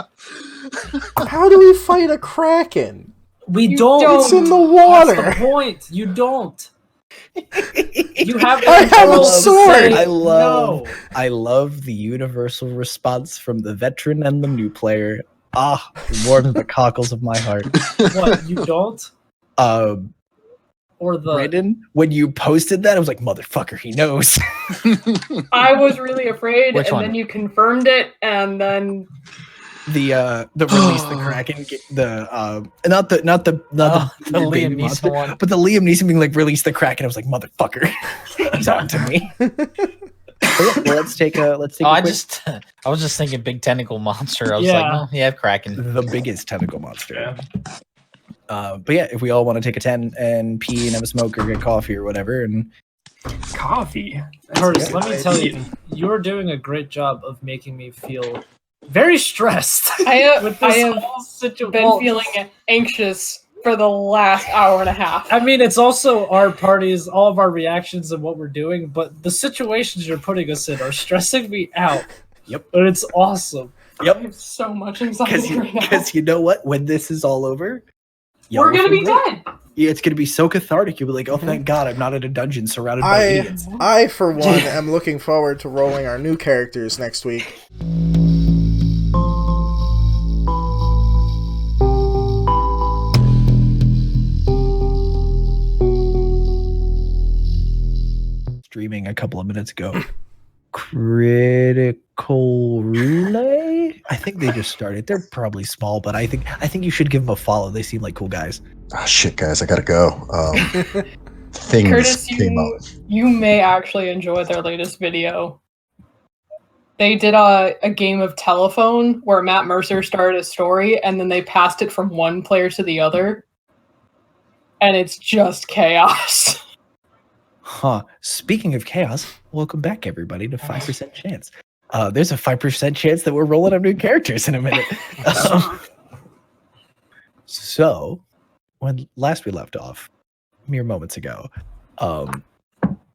How do we fight a kraken? We You don't. don't. It's in the That's water. the point. You don't. You have the I have a control to sword. say I no. love the universal response from the veteran and the new player. Ah, warms the cockles of my heart. What, you don't? Or the Brandon, when you posted that, I was like, motherfucker, he knows. I was really afraid, Which and one? then you confirmed it, and then the release the Kraken, not the The Liam baby Neeson monster, one. but the Liam Neeson being like, release the Kraken. I was like, motherfucker, he's on to me. Well, let's take a Oh, quick- I was just thinking big tentacle monster. I was Yeah. like, well, yeah, Kraken. the biggest tentacle monster. Yeah. But yeah, if we all want to take a 10 and pee and have a smoke or get coffee or whatever, and Coffee. Curtis, let me tell you, you're doing a great job of making me feel very stressed. I with I this have whole situation. been feeling anxious for the last hour and a half. I mean, it's also our parties, all of our reactions and what we're doing, but the situations you're putting us in are stressing me out. Yep. But it's awesome. I have so much anxiety right now. because you know what, when this is all over, We're gonna be dead. Yeah, it's gonna be so cathartic. You'll be like, oh, thank God, I'm not in a dungeon surrounded by I, idiots. I, for one, am looking forward to rolling our new characters next week. Streaming a couple of minutes ago. Critical Relay. I think they just started. They're probably small, but I think you should give them a follow. They seem like cool guys. Ah, shit, guys, I gotta go. Things Curtis, came up. you may actually enjoy their latest video. They did a game of telephone where Matt Mercer started a story and then they passed it from one player to the other. And it's just chaos. Huh. Speaking of chaos, welcome back, everybody, to 5% Chance. There's a 5% chance that we're rolling up new characters in a minute. So, when last we left off, mere moments ago,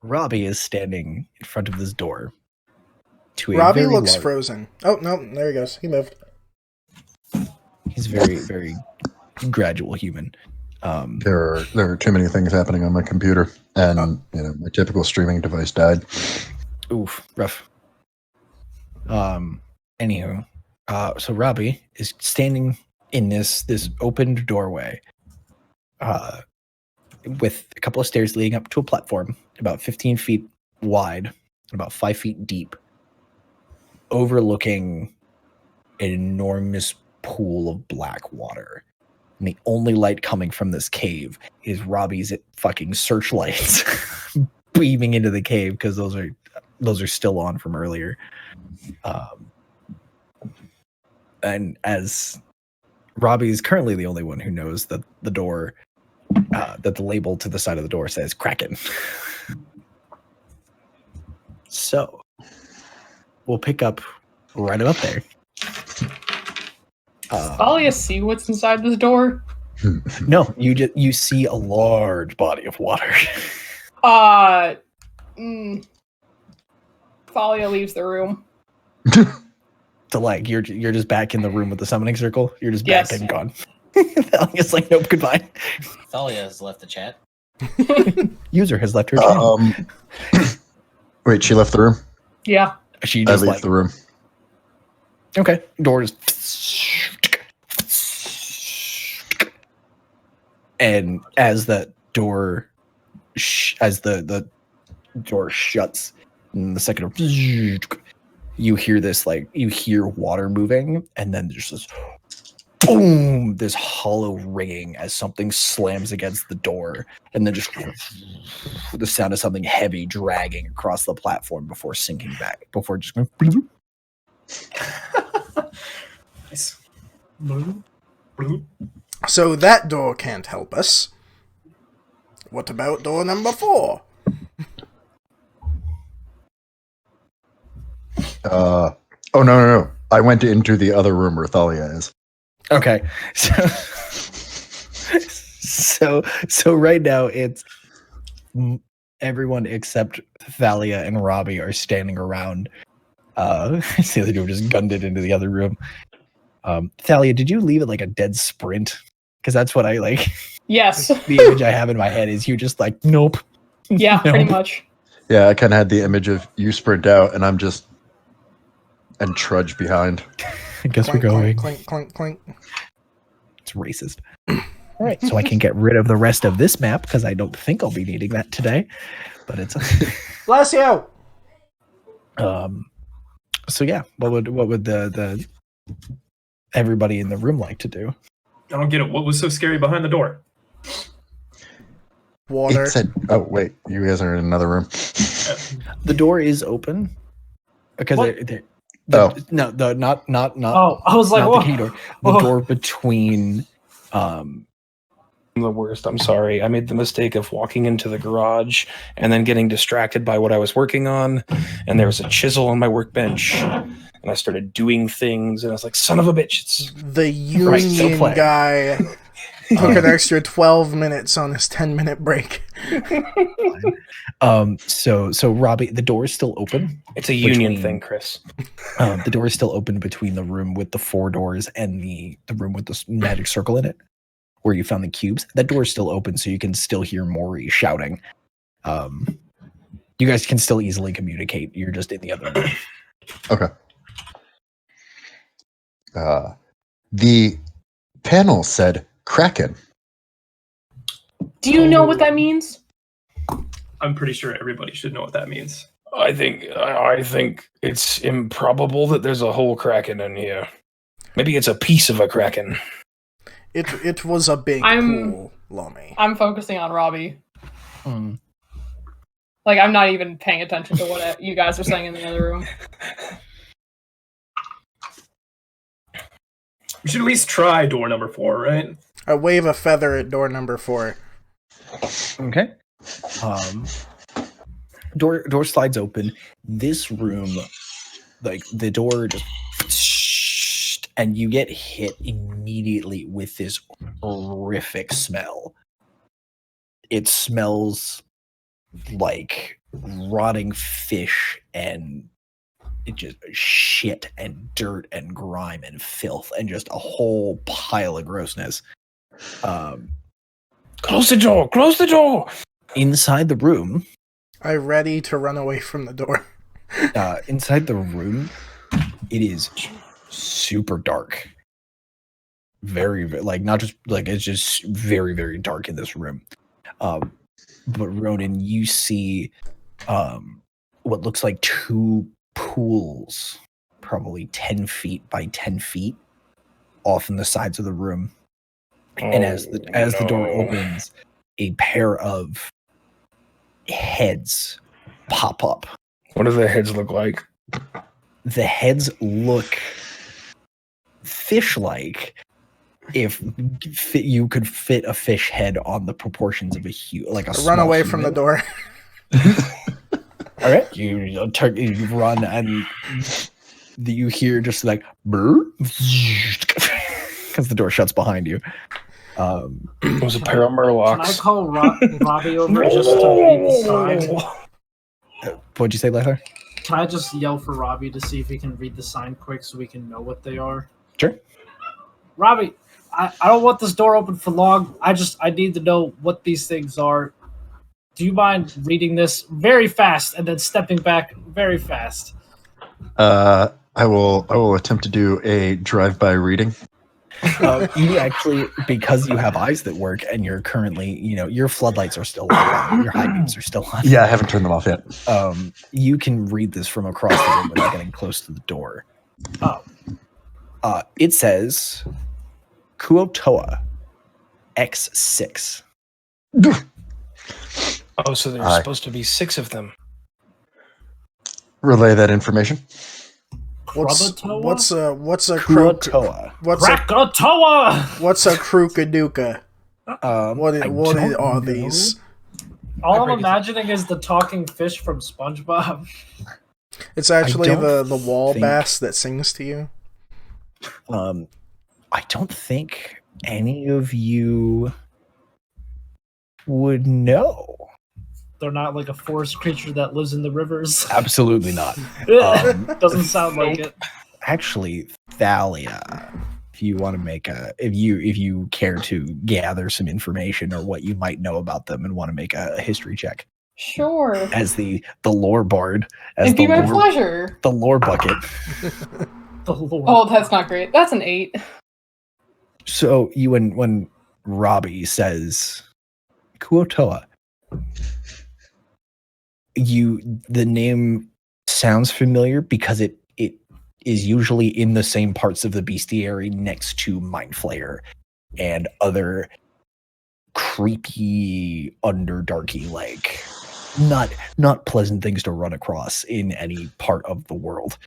Robbie is standing in front of this door. To a Robbie very looks large- frozen. Oh, no, there he goes. He moved. He's very, very gradual human. There are too many things happening on my computer, and my typical streaming device died. Oof, rough. Anywho, so Robbie is standing in this opened doorway, with a couple of stairs leading up to a platform about 15 feet wide and about 5 feet deep, overlooking an enormous pool of black water. And the only light coming from this cave is Robbie's fucking searchlights beaming into the cave because those are still on from earlier. And as Robbie is currently the only one who knows that the door, that the label to the side of the door says Kraken. So we'll pick up right about there. Thalia see what's inside this door? No, you see a large body of water. Thalia leaves the room. So like you're just back in the room with the summoning circle. You're just Yes. back and gone. Thalia's like, nope, goodbye. Thalia has left the chat. User has left her channel. Wait, she left the room? Yeah. She I just leave like, the room. okay, doors. And as that door, as the door shuts, in the second, you hear this, like, you hear water moving, and then there's this boom, this hollow ringing as something slams against the door, and then just the sound of something heavy dragging across the platform before sinking back, before just going. Nice. So that door can't help us. What about door number 4? Oh, no. I went into the other room where Thalia is. Okay, so right now it's everyone except Thalia and Robbie are standing around. See, the dude just gunned it into the other room. Thalia, did you leave it like a dead sprint? Because that's what I like. Yes. The image I have in my head is you just like, nope. Yeah, Nope. pretty much. Yeah, I kind of had the image of you sprint out, and I'm just and trudge behind. I guess Clink, we're going. clink, clink, clink, clink. It's racist. All right, so I can get rid of the rest of this map because I don't think I'll be needing that today. But it's Bless you! So yeah, what would the everybody in the room like to do? I don't get it. What was so scary behind the door? Water. It said, oh, wait, you guys are in another room. The door is open because What? not Oh, I was like, not whoa. the key door. The Whoa. door between I'm the worst. I'm sorry. I made the mistake of walking into the garage and then getting distracted by what I was working on. And there was a chisel on my workbench. And I started doing things. And I was like, son of a bitch. It's The Right, still union playing. guy took an extra 12 minutes on his 10-minute break. So Robbie, the door is still open. it's a union Between- thing, Chris. The door is still open between the room with the 4 doors and the room with the magic circle in it, where you found the cubes. That door is still open, so you can still hear Maury shouting. You guys can still easily communicate. You're just in the other room. Okay. The panel said Kraken. Do you know what that means? I'm pretty sure everybody should know what that means. I think it's improbable that there's a whole kraken in here. Maybe it's a piece of a kraken. It was a big pool, Lummy. I'm focusing on Robbie. Hmm. Like, I'm not even paying attention to what you guys are saying in the other room. We should at least try door number 4, right? I wave a feather at door number 4. Okay. Door slides open. This room, like the door just, and you get hit immediately with this horrific smell. It smells like rotting fish and it just shit and dirt and grime and filth and just a whole pile of grossness. Close the door! Close the door! Inside the room, I ready to run away from the door. inside the room, it is super dark. Very, like, not just, like, it's just very, very dark in this room. But Ronan, you see what looks like 2 pools, probably 10 feet by 10 feet, off in the sides of the room. And as the door opens, a pair of heads pop up. What do the heads look like? The heads look fish-like. If you could fit a fish head on the proportions of a like a Run away from the door. All right, you run and you hear just like because the door shuts behind you. It was a pair of Can I murlocs. call Robbie over just to read the sign? What'd you say, Lethar? Can I just yell for Robbie to see if he can read the sign quick so we can know what they are? Sure. Robbie, I don't want this door open for long. I need to know what these things are. Do you mind reading this very fast and then stepping back very fast? I will attempt to do a drive-by reading. You actually, because you have eyes that work and you're currently, your floodlights are still on, your high beams are still on. Yeah, I haven't turned them off yet. You can read this from across the room without getting close to the door. Oh. It says Kuotoa X6. Oh, so there's supposed to be 6 of them. Relay that information. What's a Kuotoa? Krakatoa! What's a Krookaduka? What don't are know. these? All I'm imagining is the talking fish from SpongeBob. It's actually don't the wall think- bass that sings to you. I don't think any of you would know. They're not like a forest creature that lives in the rivers. Absolutely not. Doesn't sound like it. Actually, Thalia, if you want to make if you care to gather some information or what you might know about them and want to make a history check Sure. as the lore bard, as It'd the be my lore, pleasure. the lore bucket. The Lord. Oh, that's not great. That's an 8. So when Robbie says Kuotoa, the name sounds familiar because it is usually in the same parts of the bestiary next to Mind Flayer and other creepy underdarky, like not pleasant things to run across in any part of the world.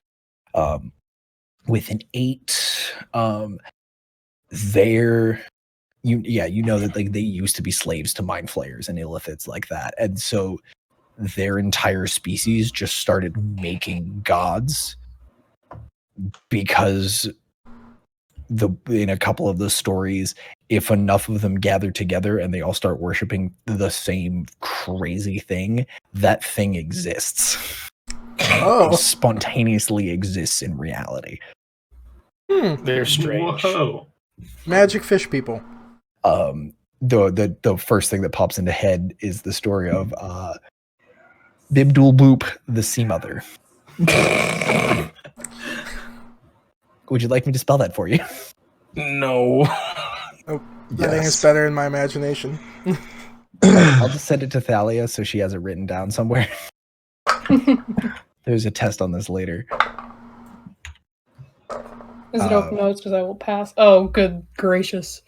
With an 8, you know that, like, they used to be slaves to Mind Flayers and illithids like that, and so their entire species just started making gods because in a couple of the stories, if enough of them gather together and they all start worshiping the same crazy thing, that thing exists. Oh. Spontaneously exists in reality. They're strange. Whoa. Magic fish people. The first thing that pops into head is the story of Bibdul Boop, the Sea Mother. Would you like me to spell that for you? No. I think it's better in my imagination. I'll just send it to Thalia so she has it written down somewhere. There's a test on this later. Is it open notes? Because I will pass. Oh, good gracious.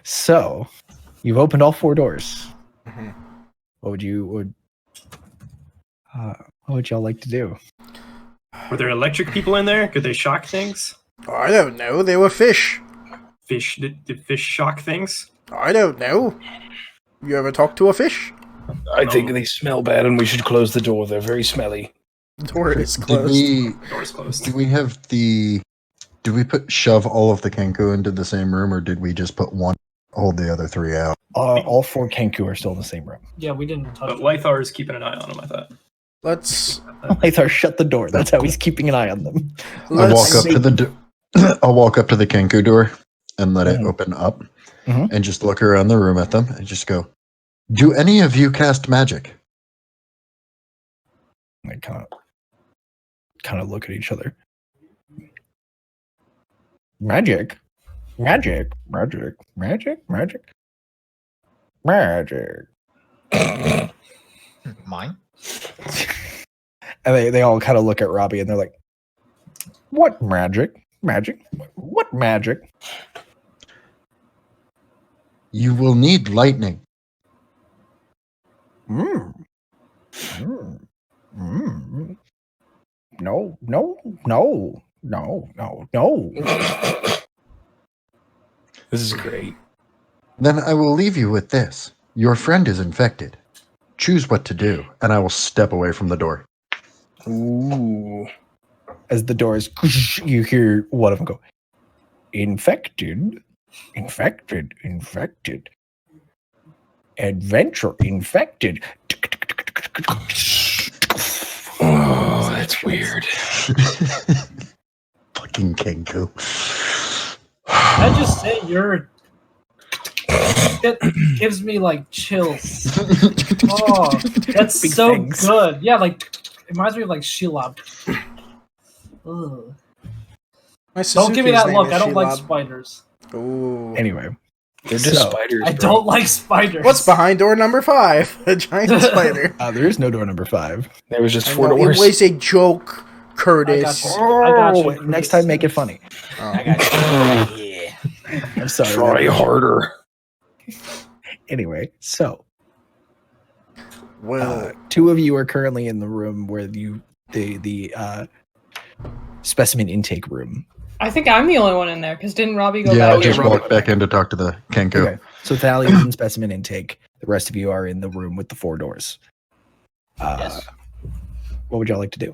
So, you've opened all 4 doors. Mm-hmm. What would y'all like to do? Were there electric people in there? Could they shock things? I don't know. They were fish. Fish? Did fish shock things? I don't know. You ever talk to a fish? I think they smell bad and we should close the door. They're very smelly. The door is Did closed. Door's closed. we have the? Did we shove all of the Kenku into the same room, or did we just put one, hold the other 3 out? All 4 Kenku are still in the same room. Yeah, we didn't touch But it. Lythar is keeping an eye on him, I thought. Let's Lythar, shut the door. That's how he's keeping an eye on them. I walk let's up to the. I'll walk up to the Kenku door and let it Mhm. open up, Mhm. and just look around the room at them and just go. Do any of you cast magic? They kind of look at each other. Magic. Mine? And they all kind of look at Robbie and they're like, "What magic? What magic?" You will need lightning. Mm. No. This is great. Then I will leave you with this. Your friend is infected. Choose what to do, and I will step away from the door. Ooh. As the doors, you hear one of them go, infected. Adventure infected. Oh, that's weird. Fucking Kenku. Can I just say it gives me like chills. Oh, that's Big so things. good. Yeah, like it reminds me of like Shelob. Ugh. Don't give me that look. I don't like spiders. Ooh. Anyway, They're just So, spiders. I bro. don't like spiders. What's behind door number 5? A giant spider. there is no door number 5. There was just I 4 know, doors. it was a joke, Curtis. I got you. Next time, make it funny. Oh. I got you. Yeah. I'm sorry. Try harder. Anyway, so Well, 2 of you are currently in the room where the specimen intake room. I think I'm the only one in there because didn't Robbie go Yeah, back? I just Robbie walked back in to talk to the Kenku. Okay, so Thalia is in specimen intake. The rest of you are in the room with the 4 doors. Yes. What would y'all like to do?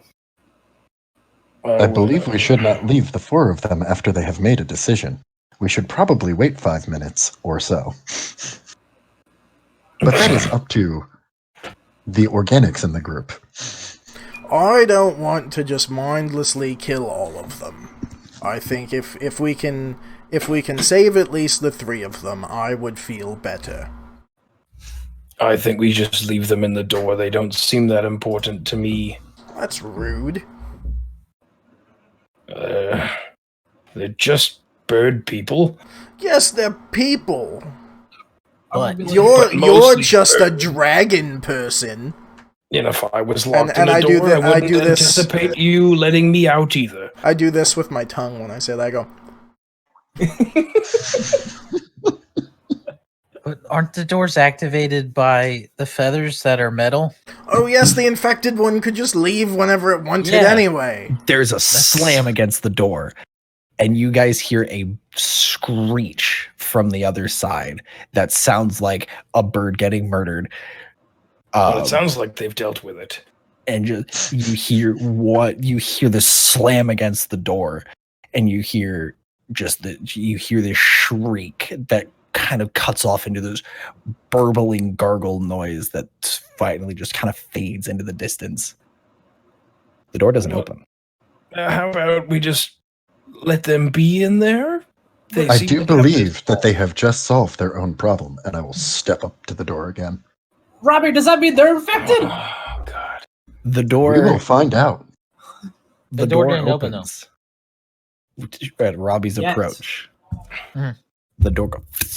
I believe we should not leave the 4 of them after they have made a decision. We should probably wait 5 minutes or so. But that is up to the organics in the group. I don't want to just mindlessly kill all of them. I think if we can save at least the 3 of them, I would feel better. I think we just leave them in the door. They don't seem that important to me. That's rude. They're just bird people. Yes, they're people. But You're mostly just a bird. dragon person. And if I was locked And in a I do door, thi- I I wouldn't do this- anticipate you letting me out either. I do this with my tongue when I say that. I go, But aren't the doors activated by the feathers that are metal? oh yes, the infected one could just leave whenever it wanted Yeah. anyway. There's a slam against the door, and you guys hear a screech from the other side that sounds like a bird getting murdered. Well, it sounds like they've dealt with it. And just you hear the slam against the door, and you hear this shriek that kind of cuts off into this burbling gargle noise that finally just kind of fades into the distance. The door doesn't open. How about we just let them be in there? They I seem do to have believe that they have just solved their own problem, and I will step up to the door again. Robbie, does that mean they're infected? Oh God! The We door will find out. the door door didn't open, though. opens at Robbie's Yes. approach. Mhm. The door goes.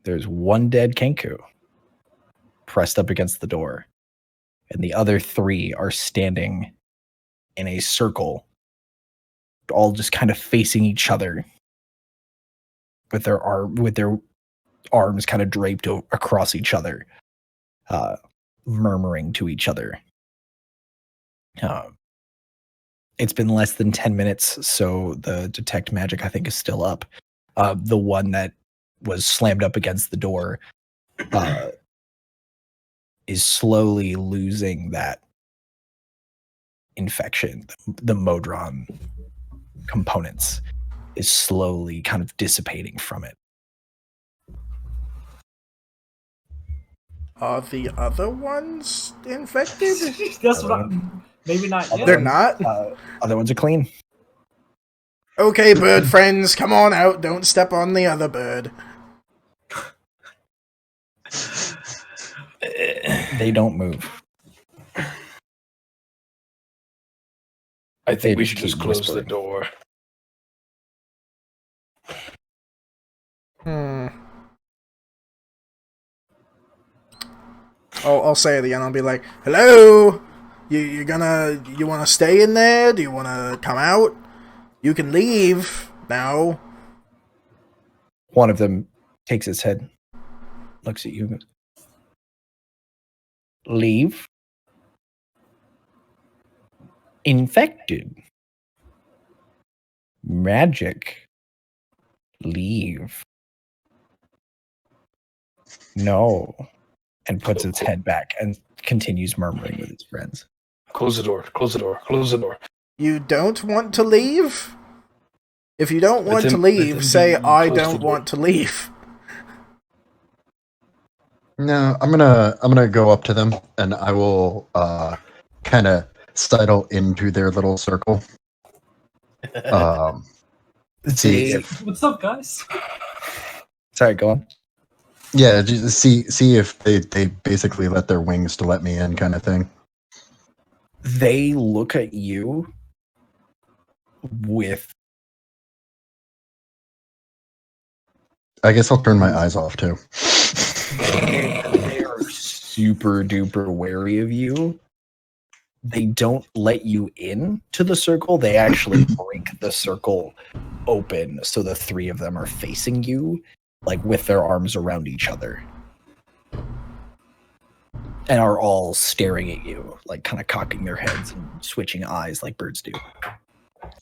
There's one dead Kenku pressed up against the door, and the other 3 are standing in a circle, all just kind of facing each other, with their arms kind of draped across each other, murmuring to each other. It's been less than 10 minutes, so the detect magic, I think, is still up. The one that was slammed up against the door is slowly losing that infection. The Modron components is slowly kind of dissipating from it. Are the other ones infected? That's what maybe not yet. They're not? Other ones are clean. Okay, bird friends, come on out. Don't step on the other bird. They don't move. I think we They should keep just close the whispering. door. I'll say it again. I'll be like, hello? You want to stay in there? Do you want to come out? You can leave now. One of them takes his head, looks at you, and goes, leave? Infected. Magic. Leave. No. And puts its head back and continues murmuring with his friends. Close the door. Close the door. Close the door. You don't want to leave? If you don't want Let to them- let leave, them say, be I close to don't the door." want to leave. No, I'm gonna go up to them and I will kind of settle into their little circle. See if What's up, guys? Sorry, go on. yeah, just see if they basically let their wings to let me in, kind of thing. They look at you with I guess I'll turn my eyes off too. they are super duper wary of you. They don't let you in to the circle. They actually break the circle open so the 3 of them are facing you, like with their arms around each other. And are all staring at you, like kind of cocking their heads and switching eyes like birds do.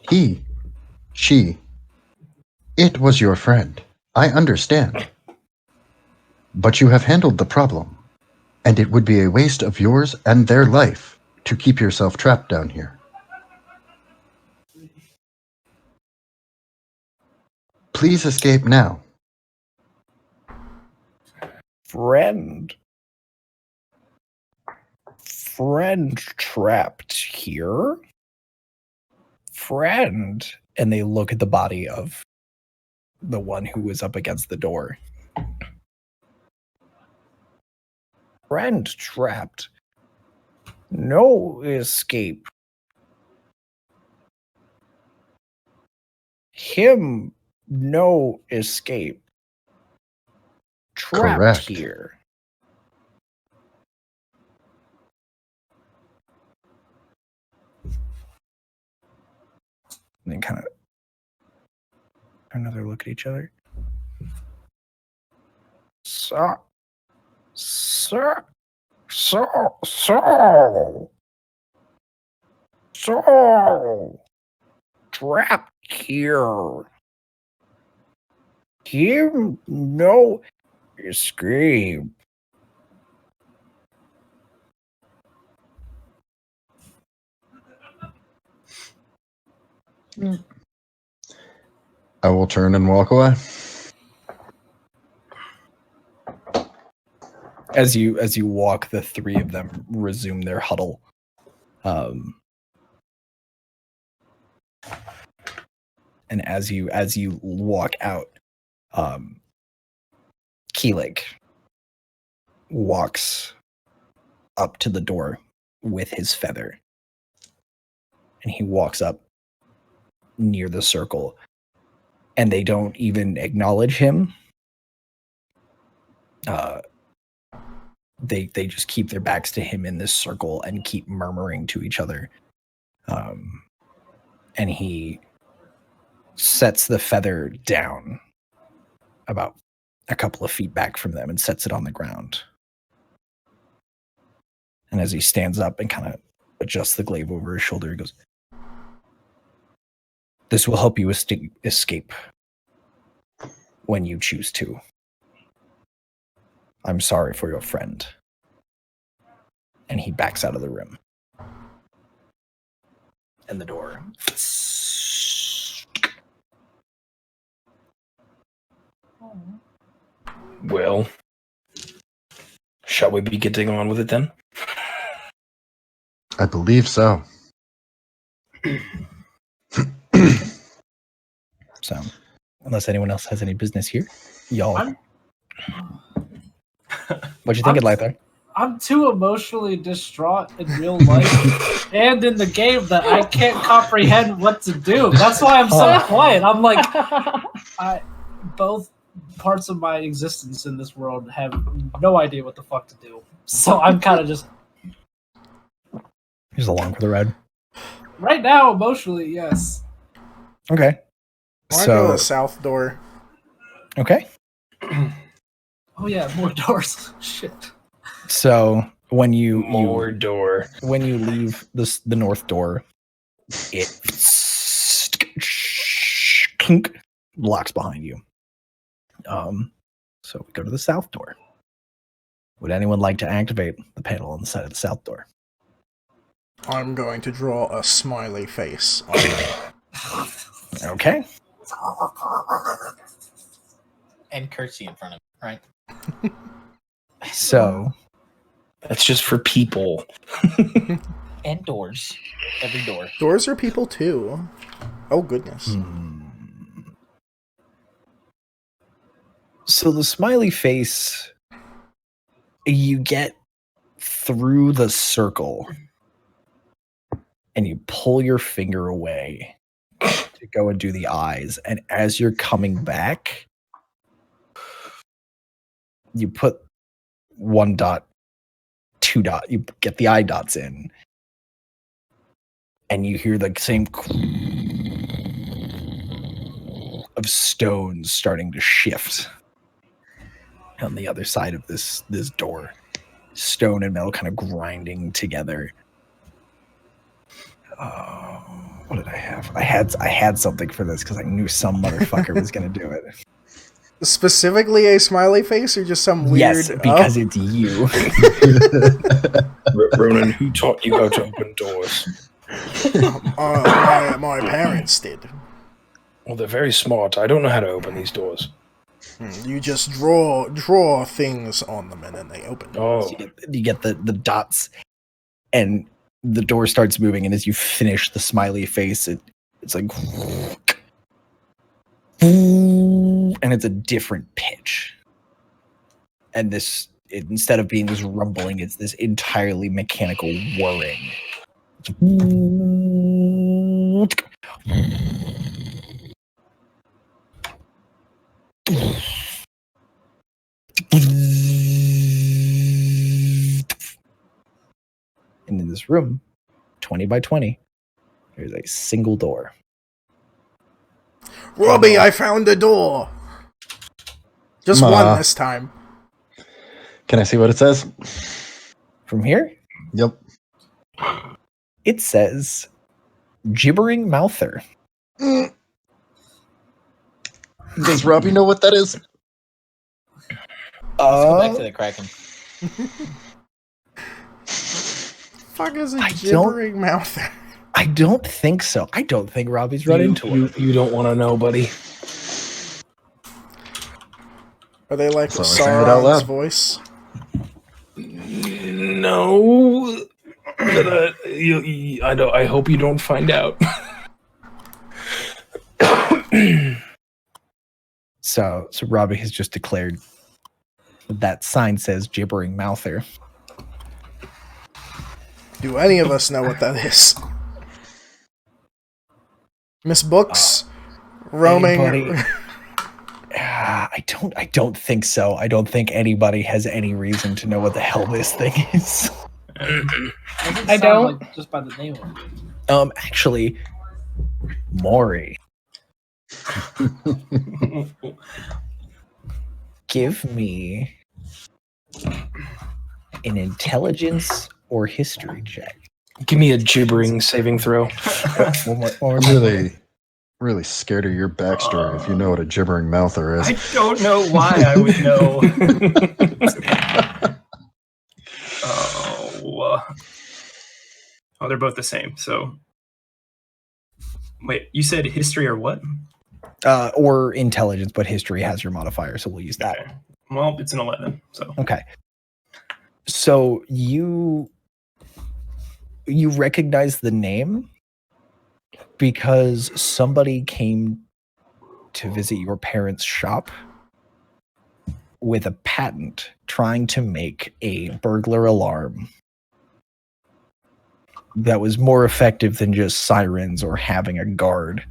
He, she, it was your friend. I understand. But you have handled the problem, and it would be a waste of yours and their life to keep yourself trapped down here. Please escape now. Friend trapped here? Friend. And they look at the body of the one who was up against the door. Friend trapped. No escape. Him, no escape. Trapped Correct. here. And then kind of another look at each other. So trapped here. Him no escape. I will turn and walk away. As you walk, the 3 of them resume their huddle. And as you walk out, Keelik walks up to the door with his feather. And he walks up near the circle. And they don't even acknowledge him. They just keep their backs to him in this circle and keep murmuring to each other. And he sets the feather down about a couple of feet back from them and sets it on the ground. And as he stands up and kind of adjusts the glaive over his shoulder, he goes, "This will help you escape when you choose to. I'm sorry for your friend." And he backs out of the room. And the door. Well, shall we be getting on with it then? I believe so. So, unless anyone else has any business here, y'all. What you thinking, Lythar? I'm too emotionally distraught in real life and in the game that I can't comprehend what to do. That's why I'm so quiet. I'm like, both parts of my existence in this world have no idea what the fuck to do. So I'm kind of just along for the ride. Right now, emotionally, yes. Okay. I go to the south door. Okay. Oh yeah, more doors. Shit. So when you leave the north door, it locks behind you. So we go to the south door. Would anyone like to activate the panel on the side of the south door? I'm going to draw a smiley face on it. Okay. And curtsy in front of it, right? So that's just for people. And doors. Every door. Doors are people too. Oh goodness. So the smiley face, you get through the circle and you pull your finger away to go and do the eyes. And as you're coming back, you put 1 dot, 2 dot, you get the eye dots in, and you hear the same of stones starting to shift on the other side of this door. Stone and metal kind of grinding together. What did I have? I had something for this because I knew some motherfucker was going to do it. Specifically a smiley face or just some weird... Yes, because it's you. Ronan, who taught you how to open doors? My parents did. Well, they're very smart. I don't know how to open these doors. You just draw things on them and then they open. Oh. So you get the dots and the door starts moving, and as you finish the smiley face, it's like, and it's a different pitch. And instead of being this rumbling, it's this entirely mechanical whirring. And in this room, 20 by 20, there's a single door. Robbie, I found a door! Just one this time. Can I see what it says? From here? Yep. It says, Gibbering Mouther. Does Robbie know what that is? Let's go back to the Kraken. Fuck is a gibbering mouther? I don't think so. I don't think Robbie's run into it. You don't want to know, buddy. Are they like So I sang it out Sauron's loud. voice? No. But, I hope you don't find out. So Robbie has just declared that sign says Gibbering Mouther. Do any of us know what that is? Miss Books? Roaming... Anybody- I don't think so. I don't think anybody has any reason to know what the hell this thing is. Doesn't I sound don't- like just by the name of it. Actually, Maury, give me an intelligence or history check. Give me a gibbering saving throw. One more I'm time. really scared of your backstory if you know what a gibbering mouther is. I don't know why I would know. Oh, they're both the same. So, wait, you said history or what? Or intelligence, but history has your modifier, so we'll use that. Okay. Well, it's an 11. So, Okay. So you recognize the name because somebody came to visit your parents' shop with a patent trying to make a burglar alarm that was more effective than just sirens or having a guard.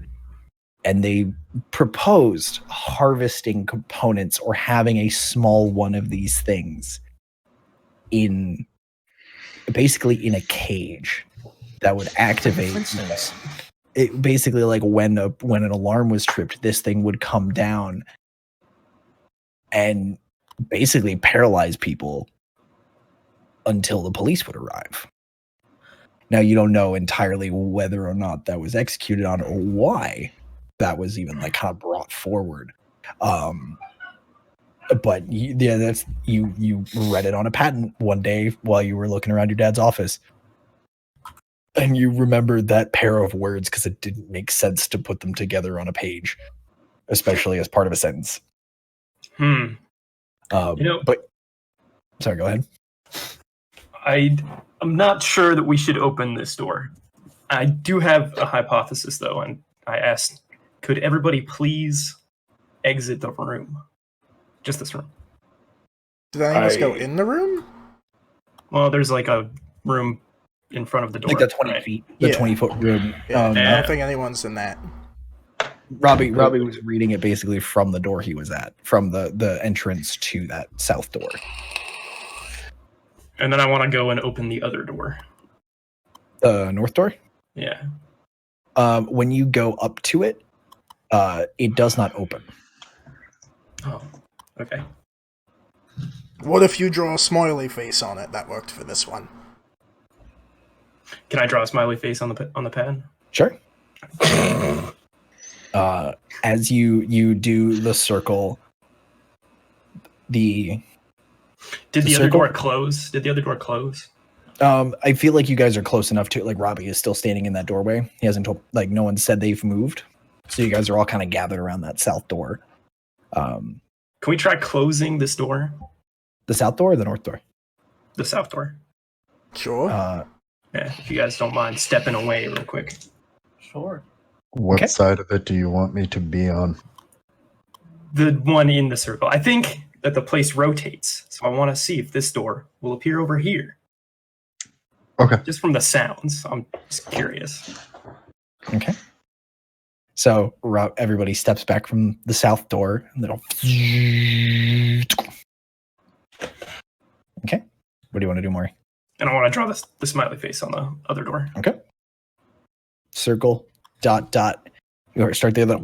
And they proposed harvesting components or having a small one of these things in basically in a cage that would activate it. Basically, like when an alarm was tripped, this thing would come down and basically paralyze people until the police would arrive. Now, you don't know entirely whether or not that was executed on or why that was even like kind of brought forward. But you read it on a patent one day while you were looking around your dad's office. And you remembered that pair of words because it didn't make sense to put them together on a page, especially as part of a sentence. You know, But sorry, go ahead. I'm not sure that we should open this door. I do have a hypothesis, though, and I asked, could everybody please exit the room? Just this room. Did any of us go in the room? Well, there's like a room in front of the door. Like the 20 right? feet, the Yeah. 20-foot room. Yeah, I Yeah. don't think anyone's in that. Robbie was reading it basically from the door he was at, from the entrance to that south door. And then I want to go and open the other door. The north door? Yeah. When you go up to it, it does not open. Oh, okay. What if you draw a smiley face on it? That worked for this one. Can I draw a smiley face on the pad? Sure. As you do the circle, Did the other circle? door close? Did the other door close? I feel like you guys are close enough to it. Like Robbie is still standing in that doorway. He hasn't told, like no one said they've moved. So you guys are all kind of gathered around that south door. Can we try closing this door? The south door or the north door? The south door. Sure. Yeah, if you guys don't mind stepping away real quick. Sure. What Okay. side of it do you want me to be on? The one in the circle. I think that the place rotates, so I want to see if this door will appear over here. Okay. Just from the sounds, I'm just curious. Okay. So everybody steps back from the south door, and it'll. Okay. What do you want to do, Maury? And I want to draw the smiley face on the other door. Okay. Circle, dot. You start the other.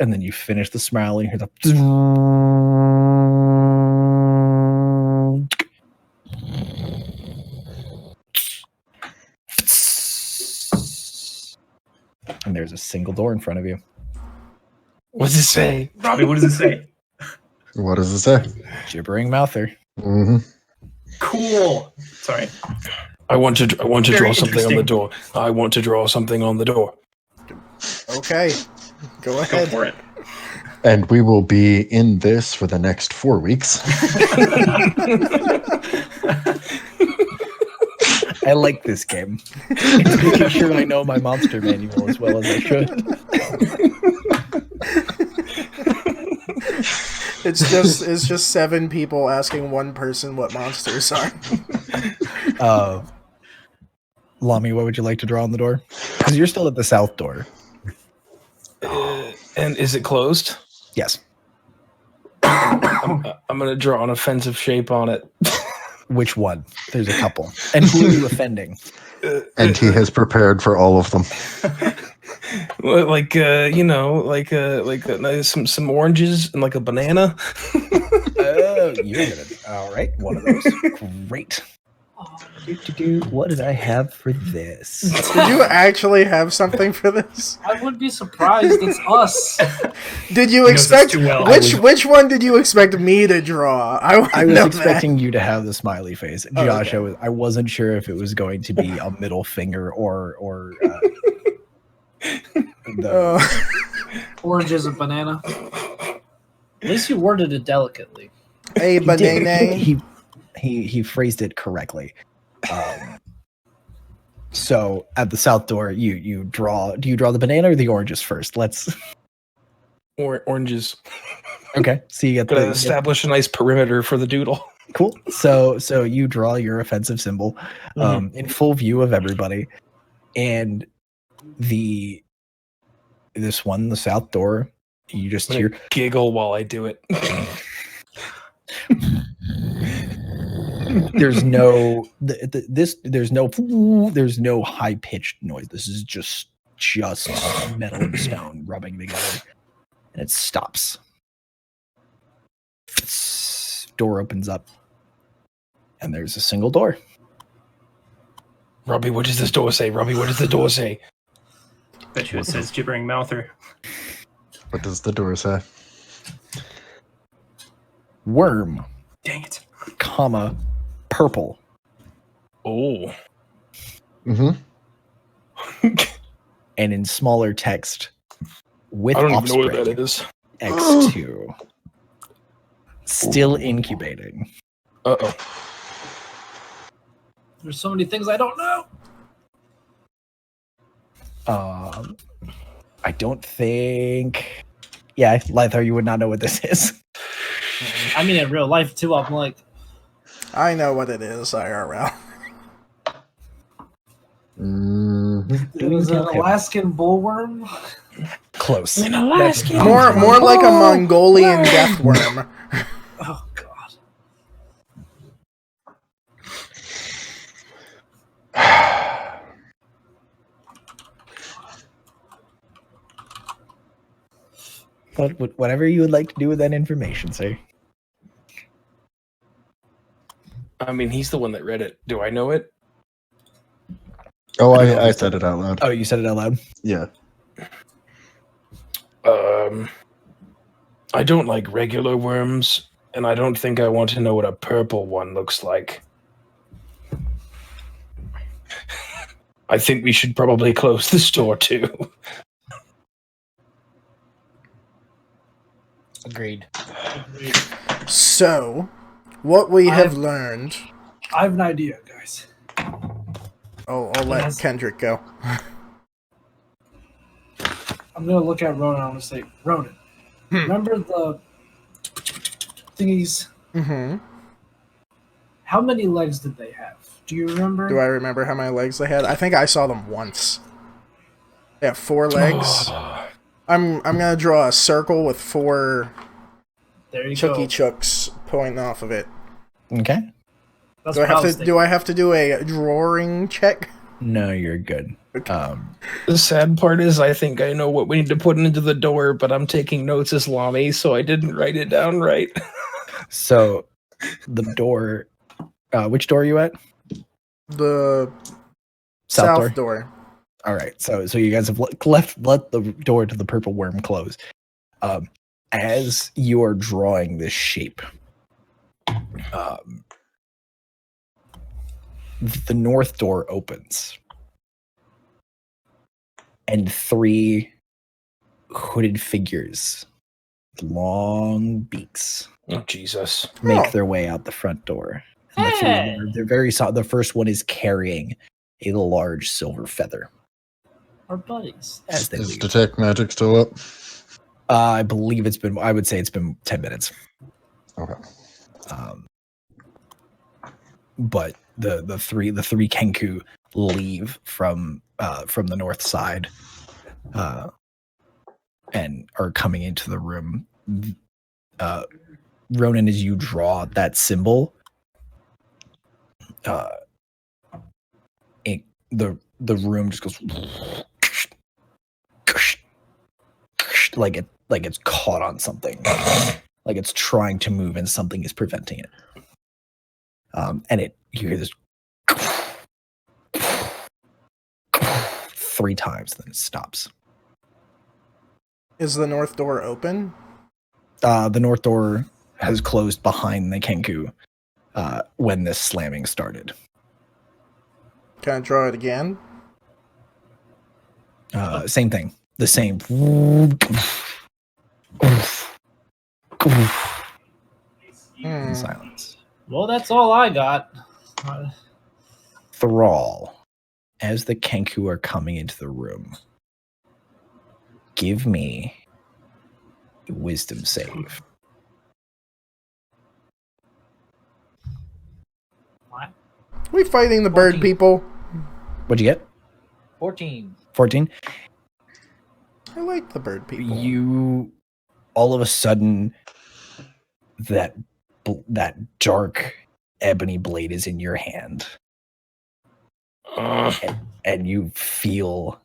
And then you finish the smile, and you hear the. And there's a single door in front of you. What does it say? Robbie, what does it say? What does it say? Gibbering mouther. Mm-hmm. Cool. Sorry. I want to Very draw something on the interesting. door. I want to draw something on the door. Okay. Go Go ahead. for it. And we will be in this for the next 4 weeks. I like this game. It's making sure I know my monster manual as well as I should. It's just 7 people asking one person what monsters are. Lami, what would you like to draw on the door? Because you're still at the south door. And is it closed? Yes. I'm gonna draw an offensive shape on it. Which one? There's a couple. And who are you offending? And he has prepared for all of them. Well, like some oranges and like a banana. Oh, you're gonna. All right, one of those. Great. What did I have for this? Did you actually have something for this? I would be surprised. It's us. Did you He knows us expect too well. which one did you expect me to draw? I I was know expecting you to have the smiley face, Oh, Josh. okay. I wasn't sure if it was going to be a middle finger or That. Oranges and banana. At least you worded it delicately. A He did. banana. He phrased it correctly. So at the south door, you draw. Do you draw the banana or the oranges first? Let's. Oranges. Okay. So you get Gotta the establish a nice perimeter for the doodle. cool. So you draw your offensive symbol in full view of everybody, and the south door. You just I'm hear. gonna giggle while I do it. There's no there's no high pitched noise. This is just metal and stone rubbing together, and it stops. Door opens up, and there's a single door. Robbie, what does this door say? Robbie, what does the door say? Bet you it says gibbering mouther. What does the door say? Worm, Dang it. comma, purple. Oh. Mm-hmm. And in smaller text, with I don't even know offspring, what that is. X2. Still incubating. Uh-oh. There's so many things I don't know. I don't think. Yeah, Lythar, you would not know what this is. I mean, in real life too. I'm like, I know what it is, IRL. Mm-hmm. it was an Alaskan bullworm. Close. More like a Mongolian death worm. Oh god. But whatever you would like to do with that information, sir. I mean, he's the one that read it. Do I know it? Oh, I said it out loud. Oh, you said it out loud? Yeah. I don't like regular worms, and I don't think I want to know what a purple one looks like. I think we should probably close the store too. Agreed. So, what we have learned. I have an idea, guys. Oh, I'll let Yes. Kendrick go. I'm gonna look at Ronan. I'm gonna say, Ronan, remember the thingies? Mm-hmm. How many legs did they have? Do you remember? Do I remember how many legs they had? I think I saw them once. They have 4 legs. I'm gonna draw a circle with 4 There you Chucky go. Chucks pointing off of it. Okay. That's Do I what I was have to? thinking. Do I have to do a drawing check? No, you're good. The sad part is I think I know what we need to put into the door, but I'm taking notes as Lami, so I didn't write it down right. So the door. Which door are you at? The South south door. All right. So you guys have let the door to the purple worm close. As you are drawing this shape, the north door opens, and 3 hooded figures, with long beaks, Oh, Jesus. make Oh. their way out the front door. And the 3 of them they're very solid. The first one is carrying a large silver feather. Our buddies. As they Is leave. detect magic still up? I believe it's been. I would say it's been 10 minutes. Okay. But the three Kenku leave from the north side, and are coming into the room. Ronan, as you draw that symbol, the room just goes like it's caught on something, like it's trying to move and something is preventing it. And you hear this 3 times, then it stops. Is the north door open? The north door has closed behind the Kenku when this slamming started. Can I draw it again? Same thing. The same. Silence. Well, that's all I got. Thrall, as the Kenku are coming into the room, give me a wisdom save. What? We fighting the bird 14. people. What'd you get? 14. 14? I like the bird people. You, all of a sudden, that dark ebony blade is in your hand, and you feel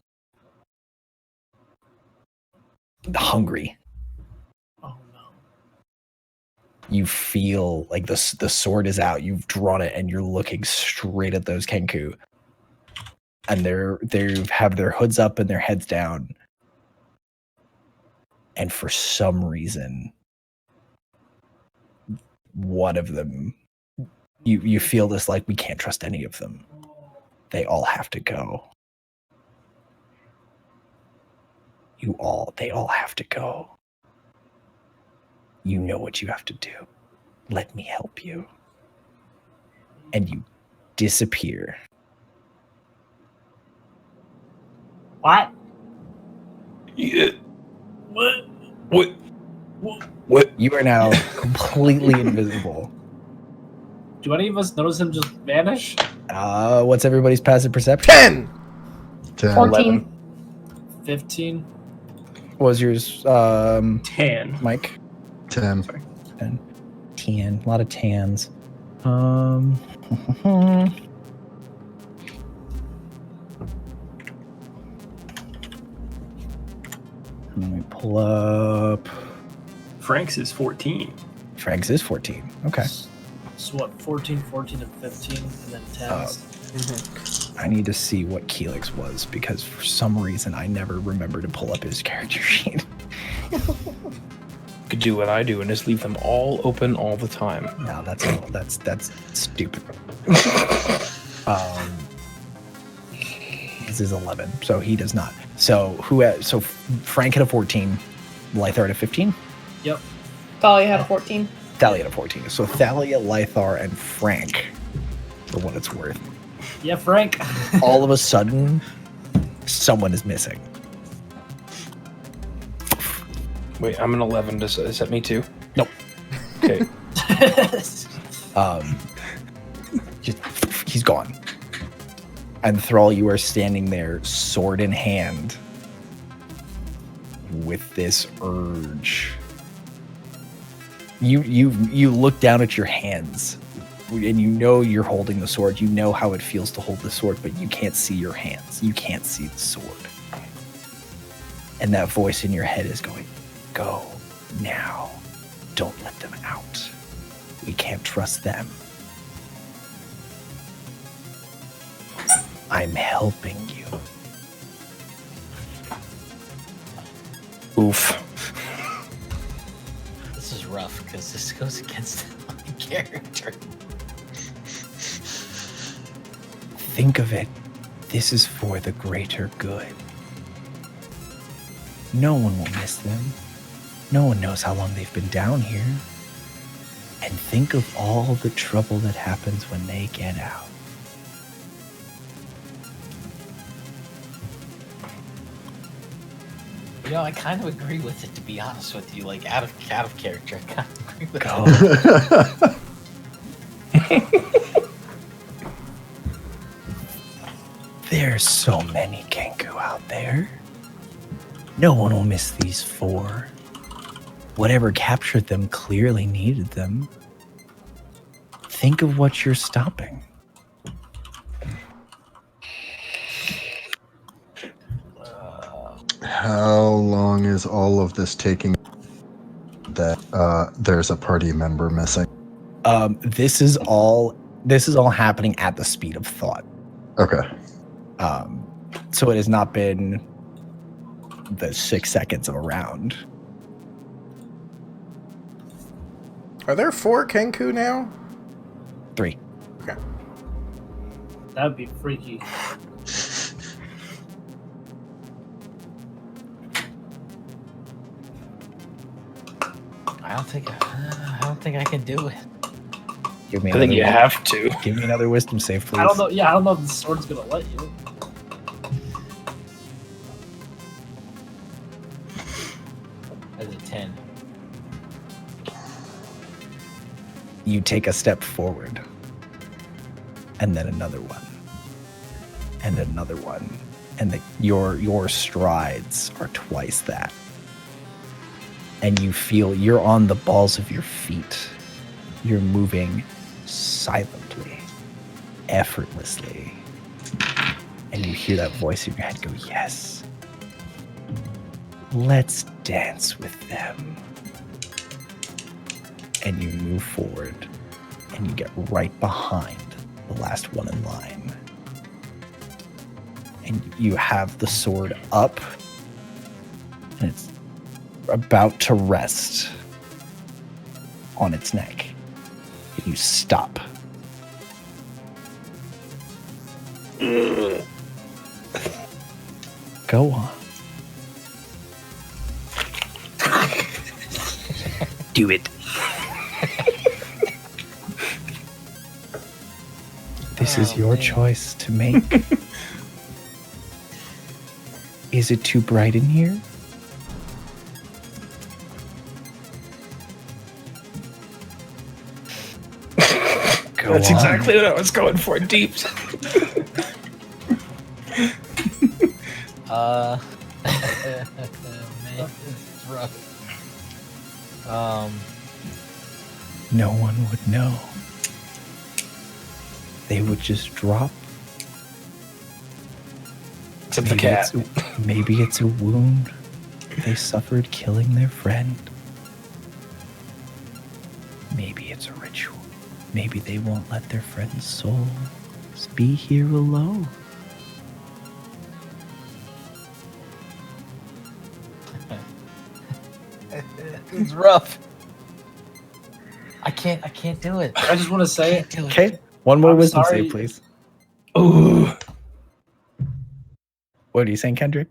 hungry. Oh no. You feel like the sword is out. You've drawn it, and you're looking straight at those Kenku, and they have their hoods up and their heads down, and for some reason, one of them, you feel this like, we can't trust any of them. They all have to go. They all have to go. You know what you have to do. Let me help you. And you disappear. What? Yeah. What? What? You are now completely invisible. Do any of us notice him just vanish? What's everybody's passive perception? 10! 10. 14. 15. What was yours, 10. Mike? 10. 10. A lot of tans. Let me pull up. Frank's is 14. Frank's is 14. Okay. So what, 14, 14, and 15, and then 10. I need to see what Keelix was, because for some reason I never remember to pull up his character sheet. Could do what I do and just leave them all open all the time. No, that's stupid. This is 11, so he does not. So so Frank had a 14, Lythar had a 15, Yep. Thalia had a 14. Thalia had a 14. So Thalia, Lythar, and Frank, for what it's worth, Yeah, Frank. all of a sudden, someone is missing. Wait, I'm an 11. Is that me too? Nope. Okay. He's gone. And Thrall, you are standing there, sword in hand, with this urge. You look down at your hands, and you know you're holding the sword. You know how it feels to hold the sword, but you can't see your hands. You can't see the sword. And that voice in your head is going, "Go now. Don't let them out. We can't trust them. I'm helping you." Oof. This is rough because this goes against my character. Think of it. This is for the greater good. No one will miss them. No one knows how long they've been down here. And think of all the trouble that happens when they get out. You know, I kind of agree with it, to be honest with you. Like, out of character, I kind of agree with Go. There's so many Kenku out there. No one will miss these 4. Whatever captured them clearly needed them. Think of what you're stopping. How long is all of this taking that there's a party member missing? This is all happening at the speed of thought. Okay. So it has not been the 6 seconds of a round. Are there 4 Kenku now? 3. Okay. That'd be freaky. I don't think I can do it. Give me I think another you one. have to. Give me another wisdom save, please. I don't know. Yeah, I don't know if the sword's gonna let you. As a 10. You take a step forward, and then another one, and another one, and your strides are twice that. And you feel you're on the balls of your feet. You're moving silently, effortlessly. And you hear that voice in your head go, yes. Let's dance with them. And you move forward, and you get right behind the last one in line. And you have the sword up, and it's about to rest on its neck. And you stop. Go on. Do it. This is your choice to make. Is it too bright in here? Go That's on. exactly what I was going for, deep. Man, this is rough. No one would know. They would just drop. Except the cat. Maybe it's a wound they suffered killing their friend. Maybe it's a ritual. Maybe they won't let their friend's soul be here alone. It's rough. I can't do it. I just want to say, Can't do it. Okay, one more I'm wisdom sorry. save, please. Ooh. What are you saying, Kendrick?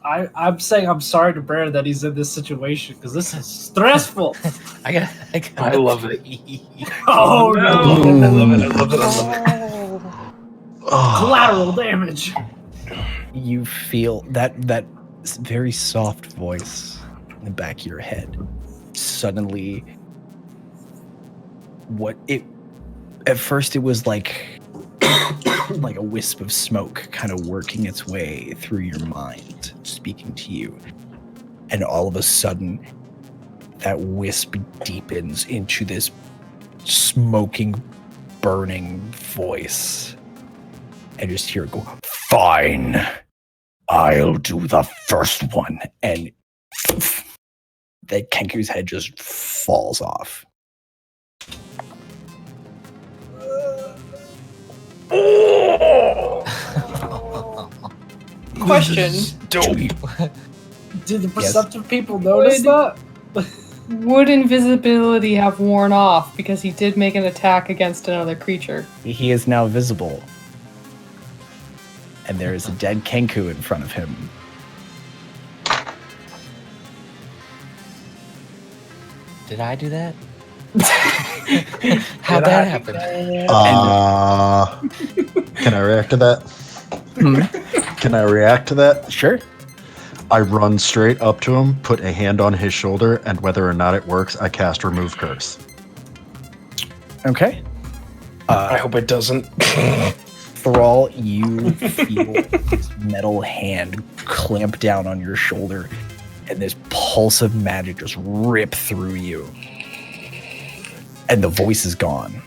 I'm saying I'm sorry to Brandon that he's in this situation because this is stressful. I got. I love it. Oh no! I love it. I love it. I love it. Collateral damage. You feel that very soft voice in the back of your head. Suddenly, at first it was like a wisp of smoke kind of working its way through your mind, speaking to you. And all of a sudden, that wisp deepens into this smoking, burning voice. And just hear it go, fine, I'll do the first one. And that Kenku's head just falls off. Question. Dope. Did the perceptive people notice that? Would invisibility have worn off because he did make an attack against another creature? He is now visible. And there is a dead Kenku in front of him. Did I do that? How'd that happen? Can I react to that? Can I react to that? Sure. I run straight up to him, put a hand on his shoulder, and whether or not it works, I cast Remove Curse. Okay. I hope it doesn't. Thrall, you feel this metal hand clamp down on your shoulder, and this pulse of magic just rip through you. And the voice is gone.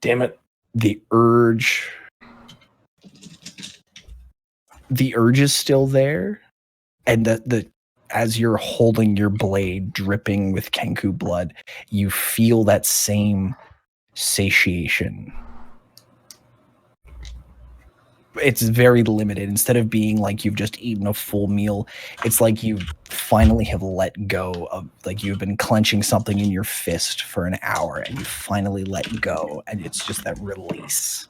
Damn it. The urge is still there, and the as you're holding your blade dripping with Kenku blood, you feel that same satiation. It's very limited. Instead of being like you've just eaten a full meal, it's like you finally have let go of, like you've been clenching something in your fist for an hour and you finally let go, and it's just that release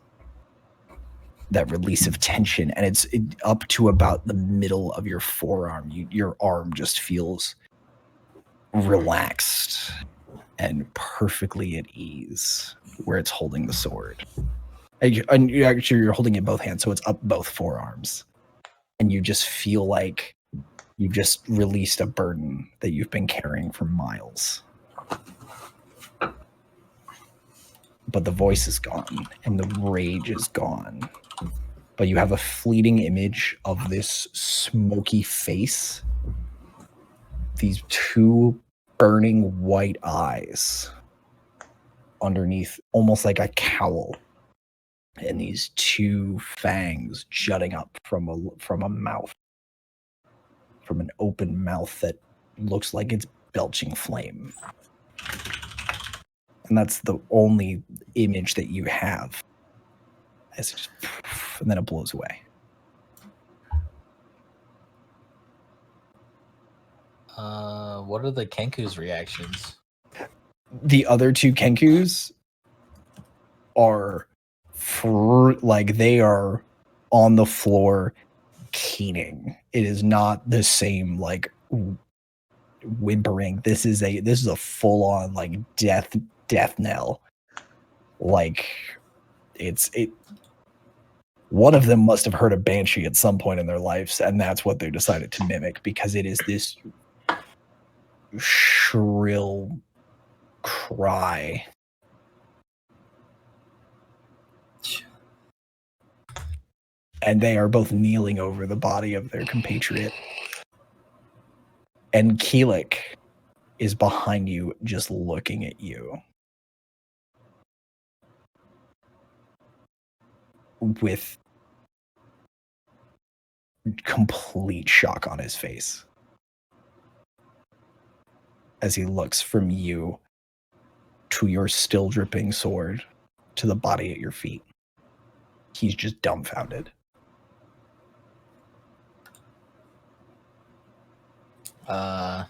of tension, and it's up to about the middle of your forearm. Your arm just feels relaxed and perfectly at ease where it's holding the sword. And you're holding it in both hands, so it's up both forearms. And you just feel like you've just released a burden that you've been carrying for miles. But the voice is gone, and the rage is gone. But you have a fleeting image of this smoky face, these two burning white eyes underneath, almost like a cowl, and these two fangs jutting up from a mouth, from an open mouth that looks like it's belching flame. And that's the only image that you have. It's just, and then it blows away. What are the Kenku's reactions? The other two Kenkus are like they are on the floor keening. It is not the same like whimpering. This is a full on like death knell. Like one of them must have heard a banshee at some point in their lives, and that's what they decided to mimic, because it is this shrill cry. And they are both kneeling over the body of their compatriot. And Keelik is behind you, just looking at you with complete shock on his face as he looks from you to your still dripping sword to the body at your feet. He's just dumbfounded. I'm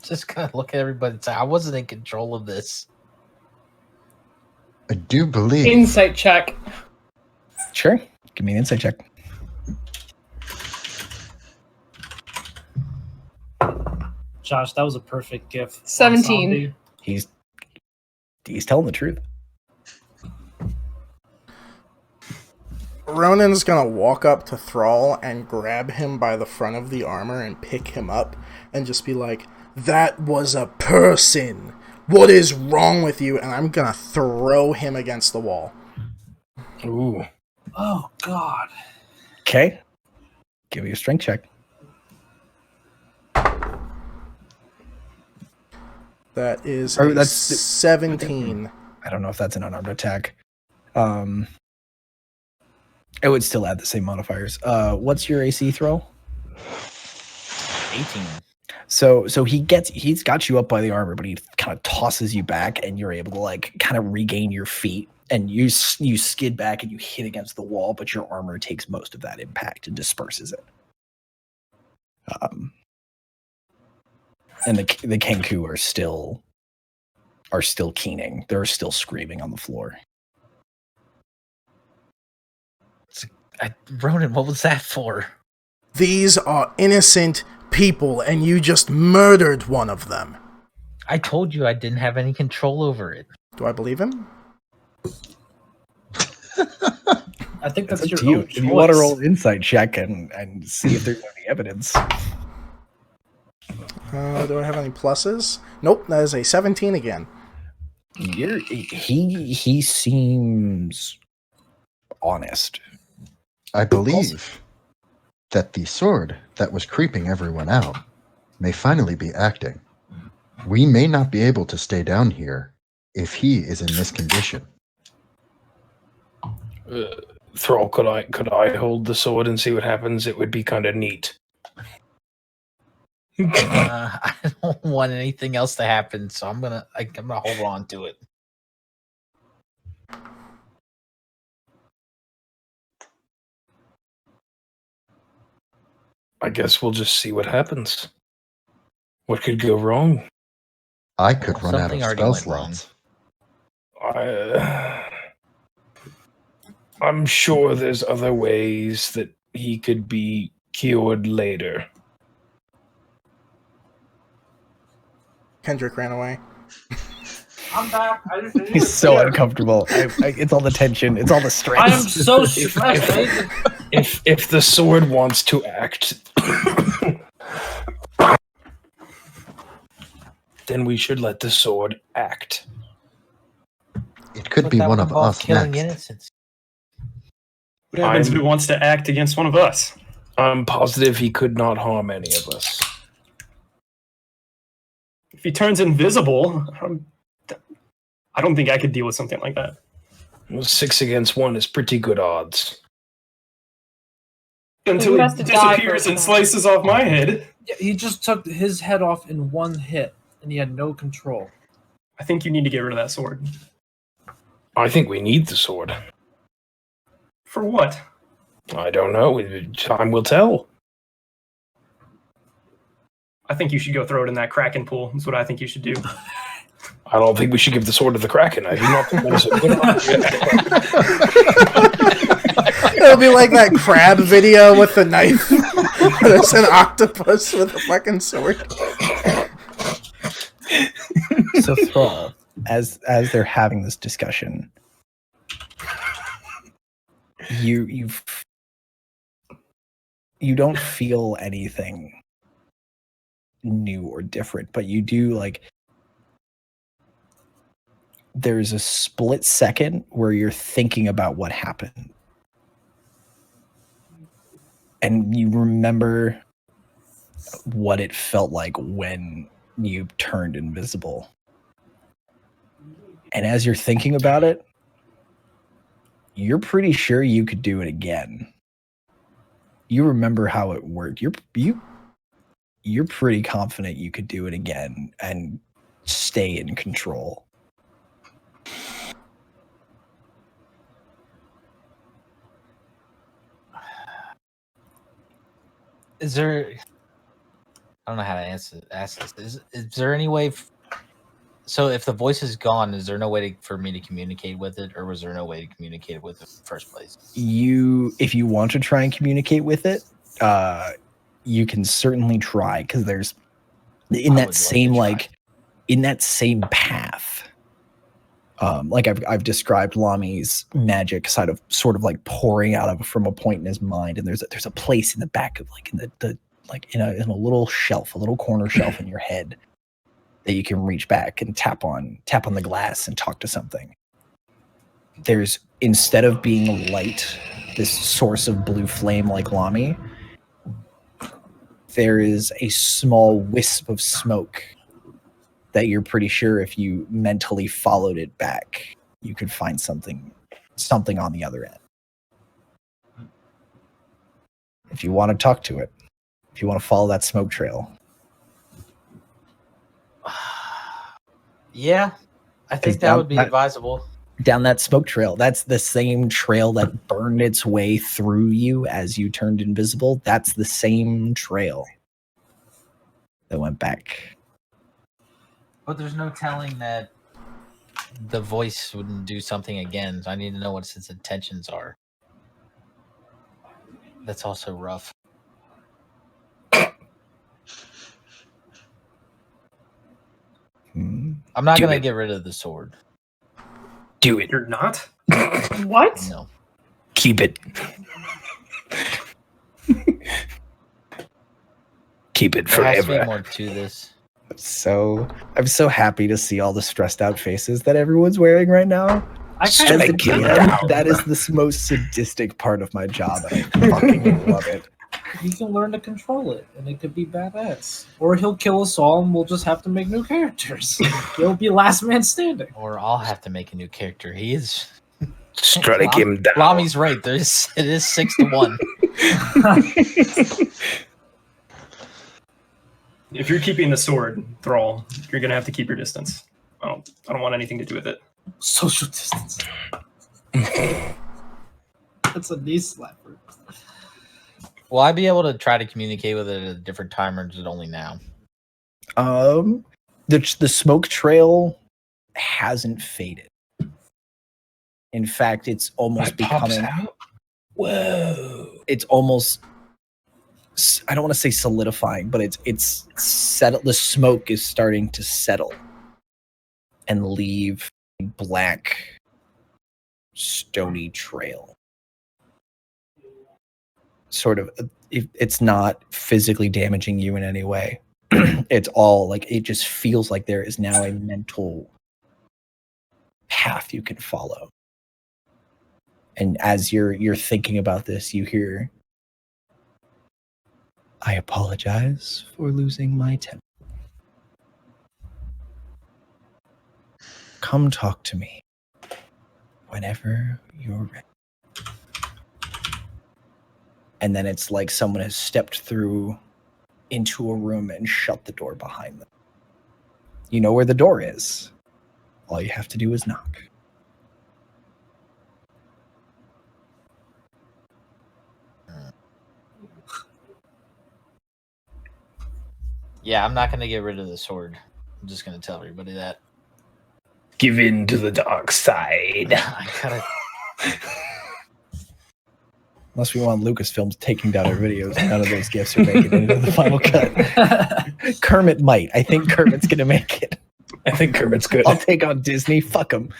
just gonna look at everybody and say I wasn't in control of this. I do believe. Insight check. Sure. Give me an insight check. Josh, that was a perfect gift. on 17. Zombie. He's telling the truth. Ronan's gonna walk up to Thrall and grab him by the front of the armor and pick him up and just be like, "That was a person! What is wrong with you?" And I'm gonna throw him against the wall. Ooh. Oh, God. Okay. Give me a strength check. That is Or a that's 17. I don't know if that's an unarmed attack. It would still add the same modifiers. What's your AC throw? 18. So he's got you up by the armor, but he kind of tosses you back, and you're able to like kind of regain your feet, and you skid back and you hit against the wall, but your armor takes most of that impact and disperses it. And the Kenku are still keening. They're still screaming on the floor. Ronan, what was that for? These are innocent people, and you just murdered one of them. I told you I didn't have any control over it. Do I believe him? I think that's It's your up to you. own If you want to choice. roll an insight check and see if there's any evidence. Do I have any pluses? Nope, that is a 17 again. He seems honest. I believe that the sword that was creeping everyone out may finally be acting. We may not be able to stay down here if he is in this condition. Thrall, could I hold the sword and see what happens? It would be kind of neat. I don't want anything else to happen, so I'm gonna hold on to it. I guess we'll just see what happens. What could go wrong? I could run out Something of already spell went wrong. slots. I'm sure there's other ways that he could be cured later. Kendrick ran away. I'm back. I just He's so uncomfortable. It's all the tension. It's all the stress. I am so stressed. If the sword wants to act, then we should let the sword act. It could be That one would of involve us killing next. innocents. What happens if it wants to act against one of us? I'm positive he could not harm any of us. If he turns invisible, I don't think I could deal with something like that. Well, 6 against 1 is pretty good odds. Until He he has to die disappears first. and slices off my head. Yeah, he just took his head off in one hit, and he had no control. I think you need to get rid of that sword. I think we need the sword. For what? I don't know. Time will tell. I think you should go throw it in that Kraken pool. That's what I think you should do. I don't think we should give the sword to the Kraken. I do not think that is a good idea. It'll be like that crab video with the knife. There's an octopus with a fucking sword. So Thrall, as they're having this discussion, you don't feel anything new or different, but you do like there's a split second where you're thinking about what happened. And you remember what it felt like when you turned invisible. And as you're thinking about it, you're pretty sure you could do it again. You remember how it worked. You're pretty confident you could do it again and stay in control. Is there? I don't know how to ask this. Is there any way? So if the voice is gone, is there no way for me to communicate with it, or was there no way to communicate with it in the first place? If you want to try and communicate with it, you can certainly try, because there's in that same path. Like I've described Lami's magic sort of like pouring out from a point in his mind, and there's a place in the back of in a little shelf, a little corner shelf in your head that you can reach back and tap on the glass and talk to something. There's, instead of being light, this source of blue flame like Lami, there is a small wisp of smoke that you're pretty sure if you mentally followed it back, you could find something on the other end. If you want to talk to it, if you want to follow that smoke trail. Yeah, I think that would be advisable. Down that smoke trail, that's the same trail that burned its way through you as you turned invisible. That's the same trail that went back. But there's no telling that the voice wouldn't do something again. So I need to know what its intentions are. That's also rough. I'm not going to get rid of the sword. Do it. You're not? What? No. Keep it. Keep it There has to be forever. more to this. So I'm so happy to see all the stressed out faces that everyone's wearing right now. I As kind a of Get DM, out. that is the most sadistic part of my job, and I fucking love it. he can learn to control it, and it could be badass. Or he'll kill us all, and we'll just have to make new characters. He'll be last man standing. Or I'll have to make a new character. He is. Strike him down. Lami's right. It is 6-1. If you're keeping the sword, Thrall, you're gonna have to keep your distance. I don't want anything to do with it. Social distance. That's a knee slapper. Will I be able to try to communicate with it at a different time, or is it only now? The smoke trail hasn't faded. In fact, it's almost It pops becoming. out? Whoa. It's almost. I don't want to say solidifying, but it's settled. The smoke is starting to settle and leave a black, stony trail. Sort of, it's not physically damaging you in any way. It's all like, it just feels like there is now a mental path you can follow. And as you're thinking about this, you hear, I apologize for losing my temper. Come talk to me whenever you're ready. And then it's like someone has stepped through into a room and shut the door behind them. You know where the door is. All you have to do is knock. Yeah, I'm not going to get rid of the sword. I'm just going to tell everybody that. Give in to the dark side. I gotta. Unless we want Lucasfilms taking down our videos, none of those gifts are making it into the final cut. Kermit might. I think Kermit's going to make it. I think Kermit's good. I'll take on Disney. Fuck them.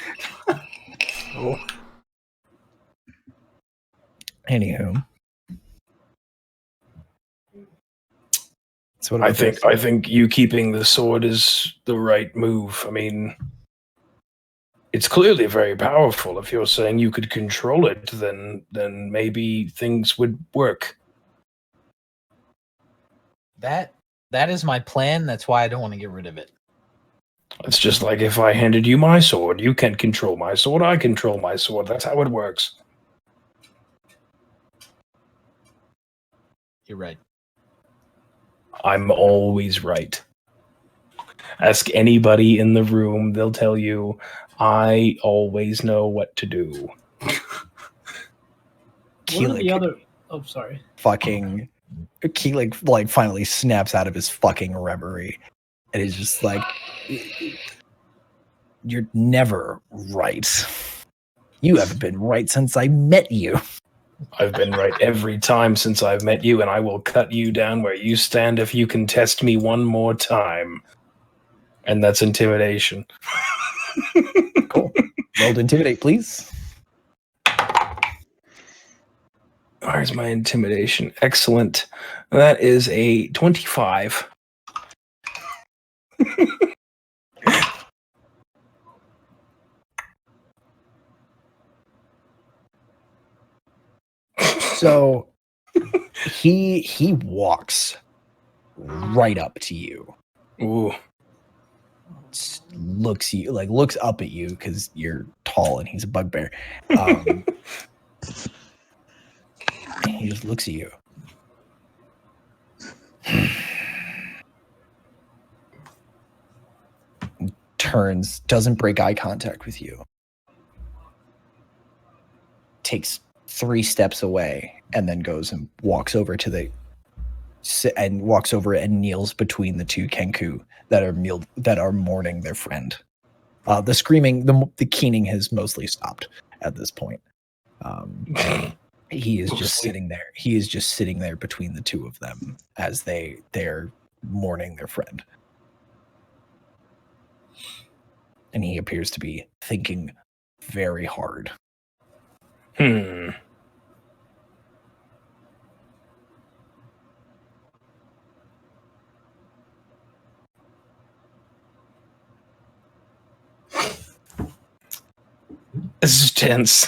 Oh. Anywho. So what I about think you keeping the sword is the right move. I mean, it's clearly very powerful. If you're saying you could control it, then maybe things would work. That is my plan. That's why I don't want to get rid of it. It's just like if I handed you my sword, you can't control my sword, I control my sword. That's how it works. You're right. I'm always right. Ask anybody in the room, they'll tell you, I always know what to do. What are the Keelik other? Oh, sorry. fucking Keelik like finally snaps out of his fucking reverie and is just like, you're never right. You haven't been right since I met you. I've been right every time since I've met you, and I will cut you down where you stand if you can test me one more time. And that's intimidation. Cool. Roll to intimidate, please. Where's my intimidation? Excellent. That is a 25. So he walks right up to you. Ooh. Looks up at you because you're tall and he's a bugbear. He just looks at you. Turns, doesn't break eye contact with you. Takes 3 steps away and then goes and walks over and kneels between the 2 Kenku that are mourning their friend. The screaming, the keening has mostly stopped at this point. He is just sitting there. He is just sitting there between the 2 of them as they're mourning their friend. And he appears to be thinking very hard. This is tense.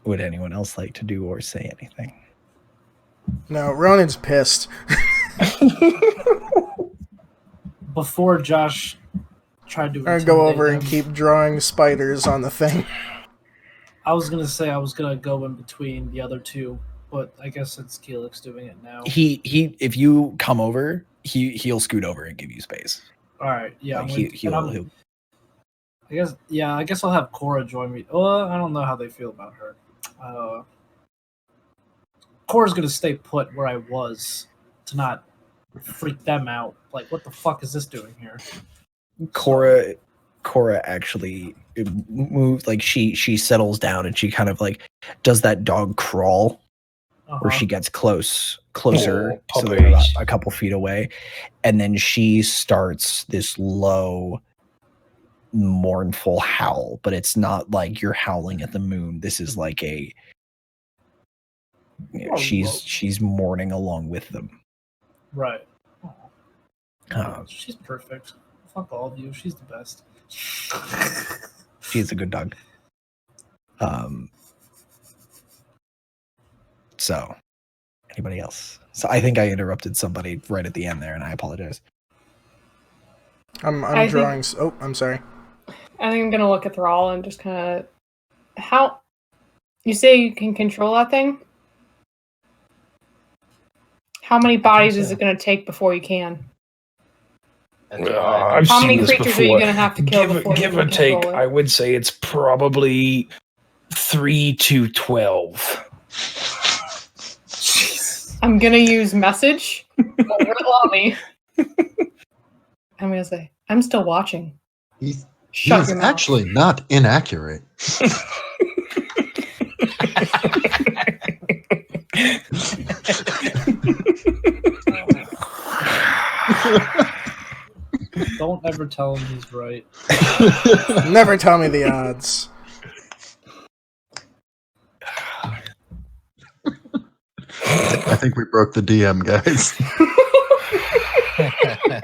Would anyone else like to do or say anything? No, Ronan's pissed. Before Josh tried to I go intimidate over and him, keep drawing spiders on the thing. I was gonna say I was gonna go in between the other two, but I guess it's Keelix doing it now. He if you come over, he'll scoot over and give you space. All right, yeah. Like, he'll, I guess I'll have Cora join me. I don't know how they feel about her. Cora's gonna stay put where I was to not freak them out. Like, what the fuck is this doing here? Cora actually moves, like she settles down and she kind of like does that dog crawl where she gets closer so they're about a couple feet away, and then she starts this low mournful howl, but it's not like you're howling at the moon. This is like a she's mourning along with them. Right. Uh, She's perfect. Fuck all of you. She's the best. She's a good dog. So anybody else? So I think I interrupted somebody right at the end there, and I apologize. I'm drawing. I'm sorry. I think I'm gonna look at Thrall and just kind of how you say you can control that thing. How many bodies is it gonna take before you can? I've How seen many this creatures are you before. gonna have to kill before Give you or can take, control it? I would say it's probably 3 to 12. I'm gonna use message over to Lobby. I'm gonna say, I'm still watching. He's Shut your mouth. actually not inaccurate. Don't ever tell him he's right. Never tell me the odds. I think we broke the DM, guys.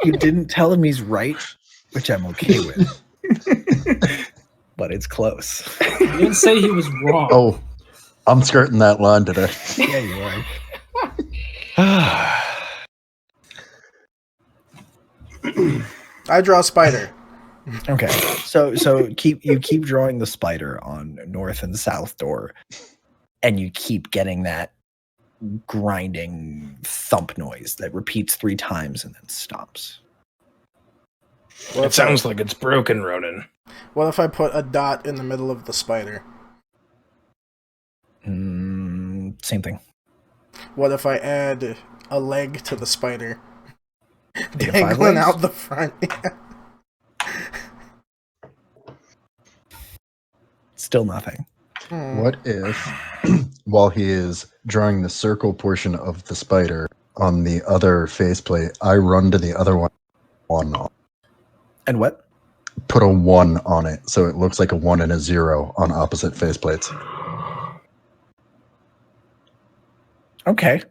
You didn't tell him he's right, which I'm okay with. But it's close. You didn't say he was wrong. Oh, I'm skirting that line today. Yeah, you are. I draw a spider. Okay, so keep drawing the spider on north and south door, and you keep getting that grinding thump noise that repeats 3 times and then stops. What It if sounds like it's broken, Ronan. What if I put a dot in the middle of the spider? Same thing. What if I add a leg to the spider? Make it 5 Dangling legs? out the front. Still nothing. What if, while he is drawing the circle portion of the spider on the other faceplate, I run to the other one on, And what? put a 1 on it, so it looks like a 1 and a 0 on opposite faceplates. Okay.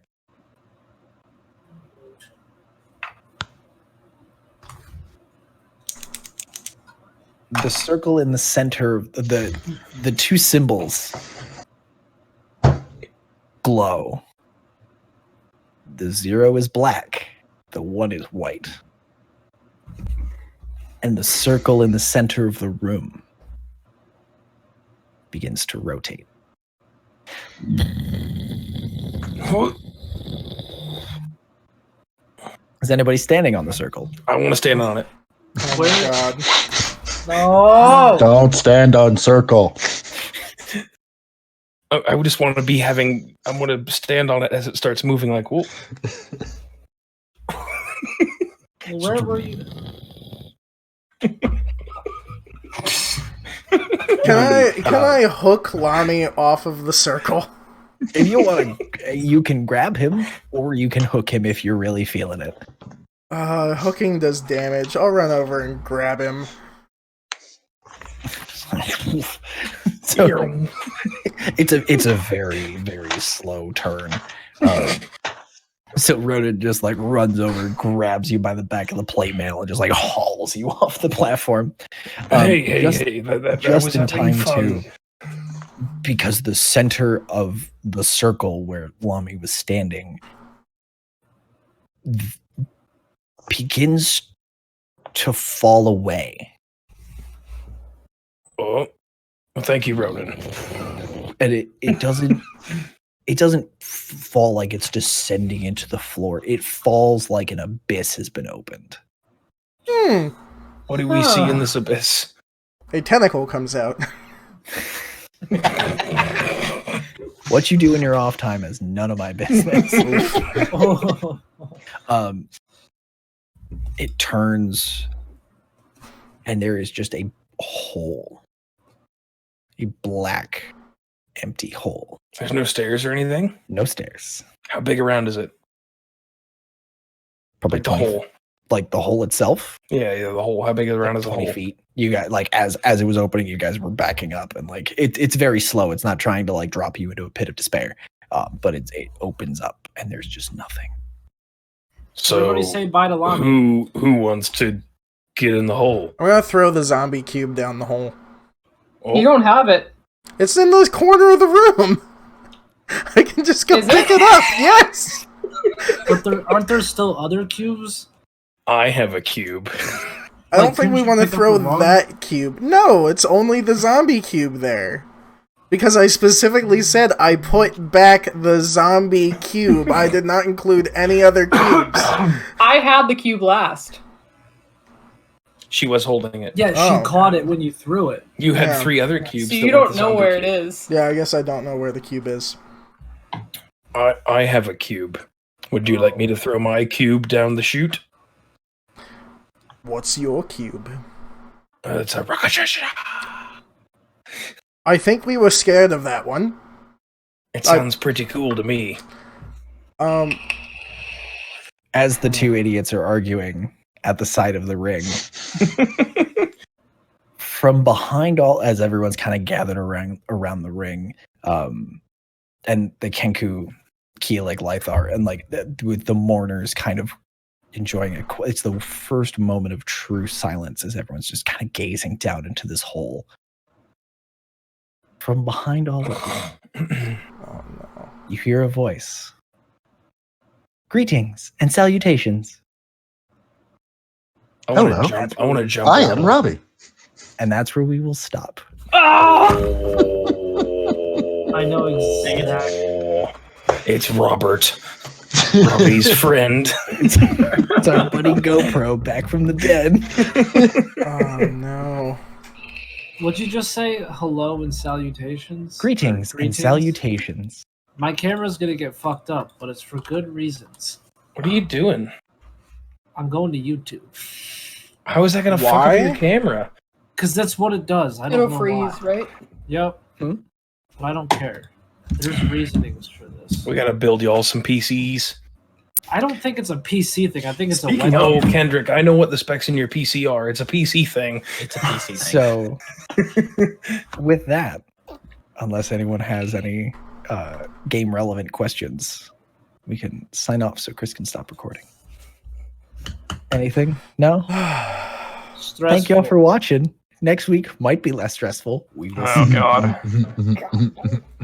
The circle in the center, the 2 symbols glow. The 0 is black, the 1 is white. And the circle in the center of the room begins to rotate. Is anybody standing on the circle? I want to stand on it. Oh my god. No! Don't stand on circle. I would just want to be having. I want to stand on it as it starts moving. Like, whoa. Where were you? Can I hook Lami off of the circle? If you want to, you can grab him, or you can hook him if you're really feeling it. Hooking does damage. I'll run over and grab him. So it's a very, very slow turn. So Ronan just like runs over, grabs you by the back of the plate mail, and just like hauls you off the platform. Hey, just that just was in having time fun. because the center of the circle where Lami was standing begins to fall away. Oh, well, thank you, Ronan. And it doesn't fall like it's descending into the floor. It falls like an abyss has been opened. What do we see in this abyss? A tentacle comes out. What you do in your off time is none of my business. It turns, and there is just a hole. A black, empty hole. There's no stairs or anything? No stairs. How big around is it? Probably Like the 20 hole. Like the hole itself? Yeah, the hole. How big around is the 20 hole? feet. You guys, like, as it was opening, you guys were backing up, and like it's very slow. It's not trying to like drop you into a pit of despair, but it opens up, and there's just nothing. So Everybody say bye to Lami. who wants to get in the hole? I'm gonna throw the zombie cube down the hole. Oh, You don't have it. It's in the corner of the room. I can just go Is pick it? it up. Yes. But aren't there still other cubes? I have a cube. I don't Like, think we didn't you want to pick up throw the wrong- that cube. No, it's only the zombie cube there. Because I specifically said I put back the zombie cube. I did not include any other cubes. I had the cube last. She was holding it. Yeah, she Oh. caught it when you threw it. You had Yeah. 3 other cubes. So that you were don't the know zombie where it cube. is. Yeah, I guess I don't know where the cube is. I have a cube. Would you like me to throw my cube down the chute? What's your cube? It's a rocket. I think we were scared of that one. It sounds pretty cool to me. As the two idiots are arguing at the side of the ring, from behind as everyone's kind of gathered around the ring, and the Kenku, Keelik, Lythar, and like with the mourners kind of enjoying it. It's the first moment of true silence as everyone's just kind of gazing down into this hole. From behind all of them, Oh no. you hear a voice. Greetings and salutations. I want Hello. to jump. I want to jump. I over. am Robbie. And that's where we will stop. I know exactly. Oh, it's Robert, Robbie's friend. It's our buddy GoPro back from the dead. Oh no. Would you just say hello and salutations? Greetings Or and salutations. My camera's gonna get fucked up, but it's for good reasons. What are you doing? I'm going to YouTube. How is that gonna fuck Why? up your camera? Because that's what it does. I don't It'll know freeze, why. right? Yep. Hmm? But I don't care. There's reasonings for this. We gotta build y'all some PCs. I don't think it's a PC thing. I think it's Speaking a web. of Kendrick, I know what the specs in your PC are. It's a PC thing. It's a PC thing. So, with that, unless anyone has any game relevant questions, we can sign off so Chris can stop recording. Anything? No? Stressful. Thank y'all for watching. Next week might be less stressful. We will Oh see. god.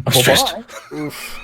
I'm stressed. Oof.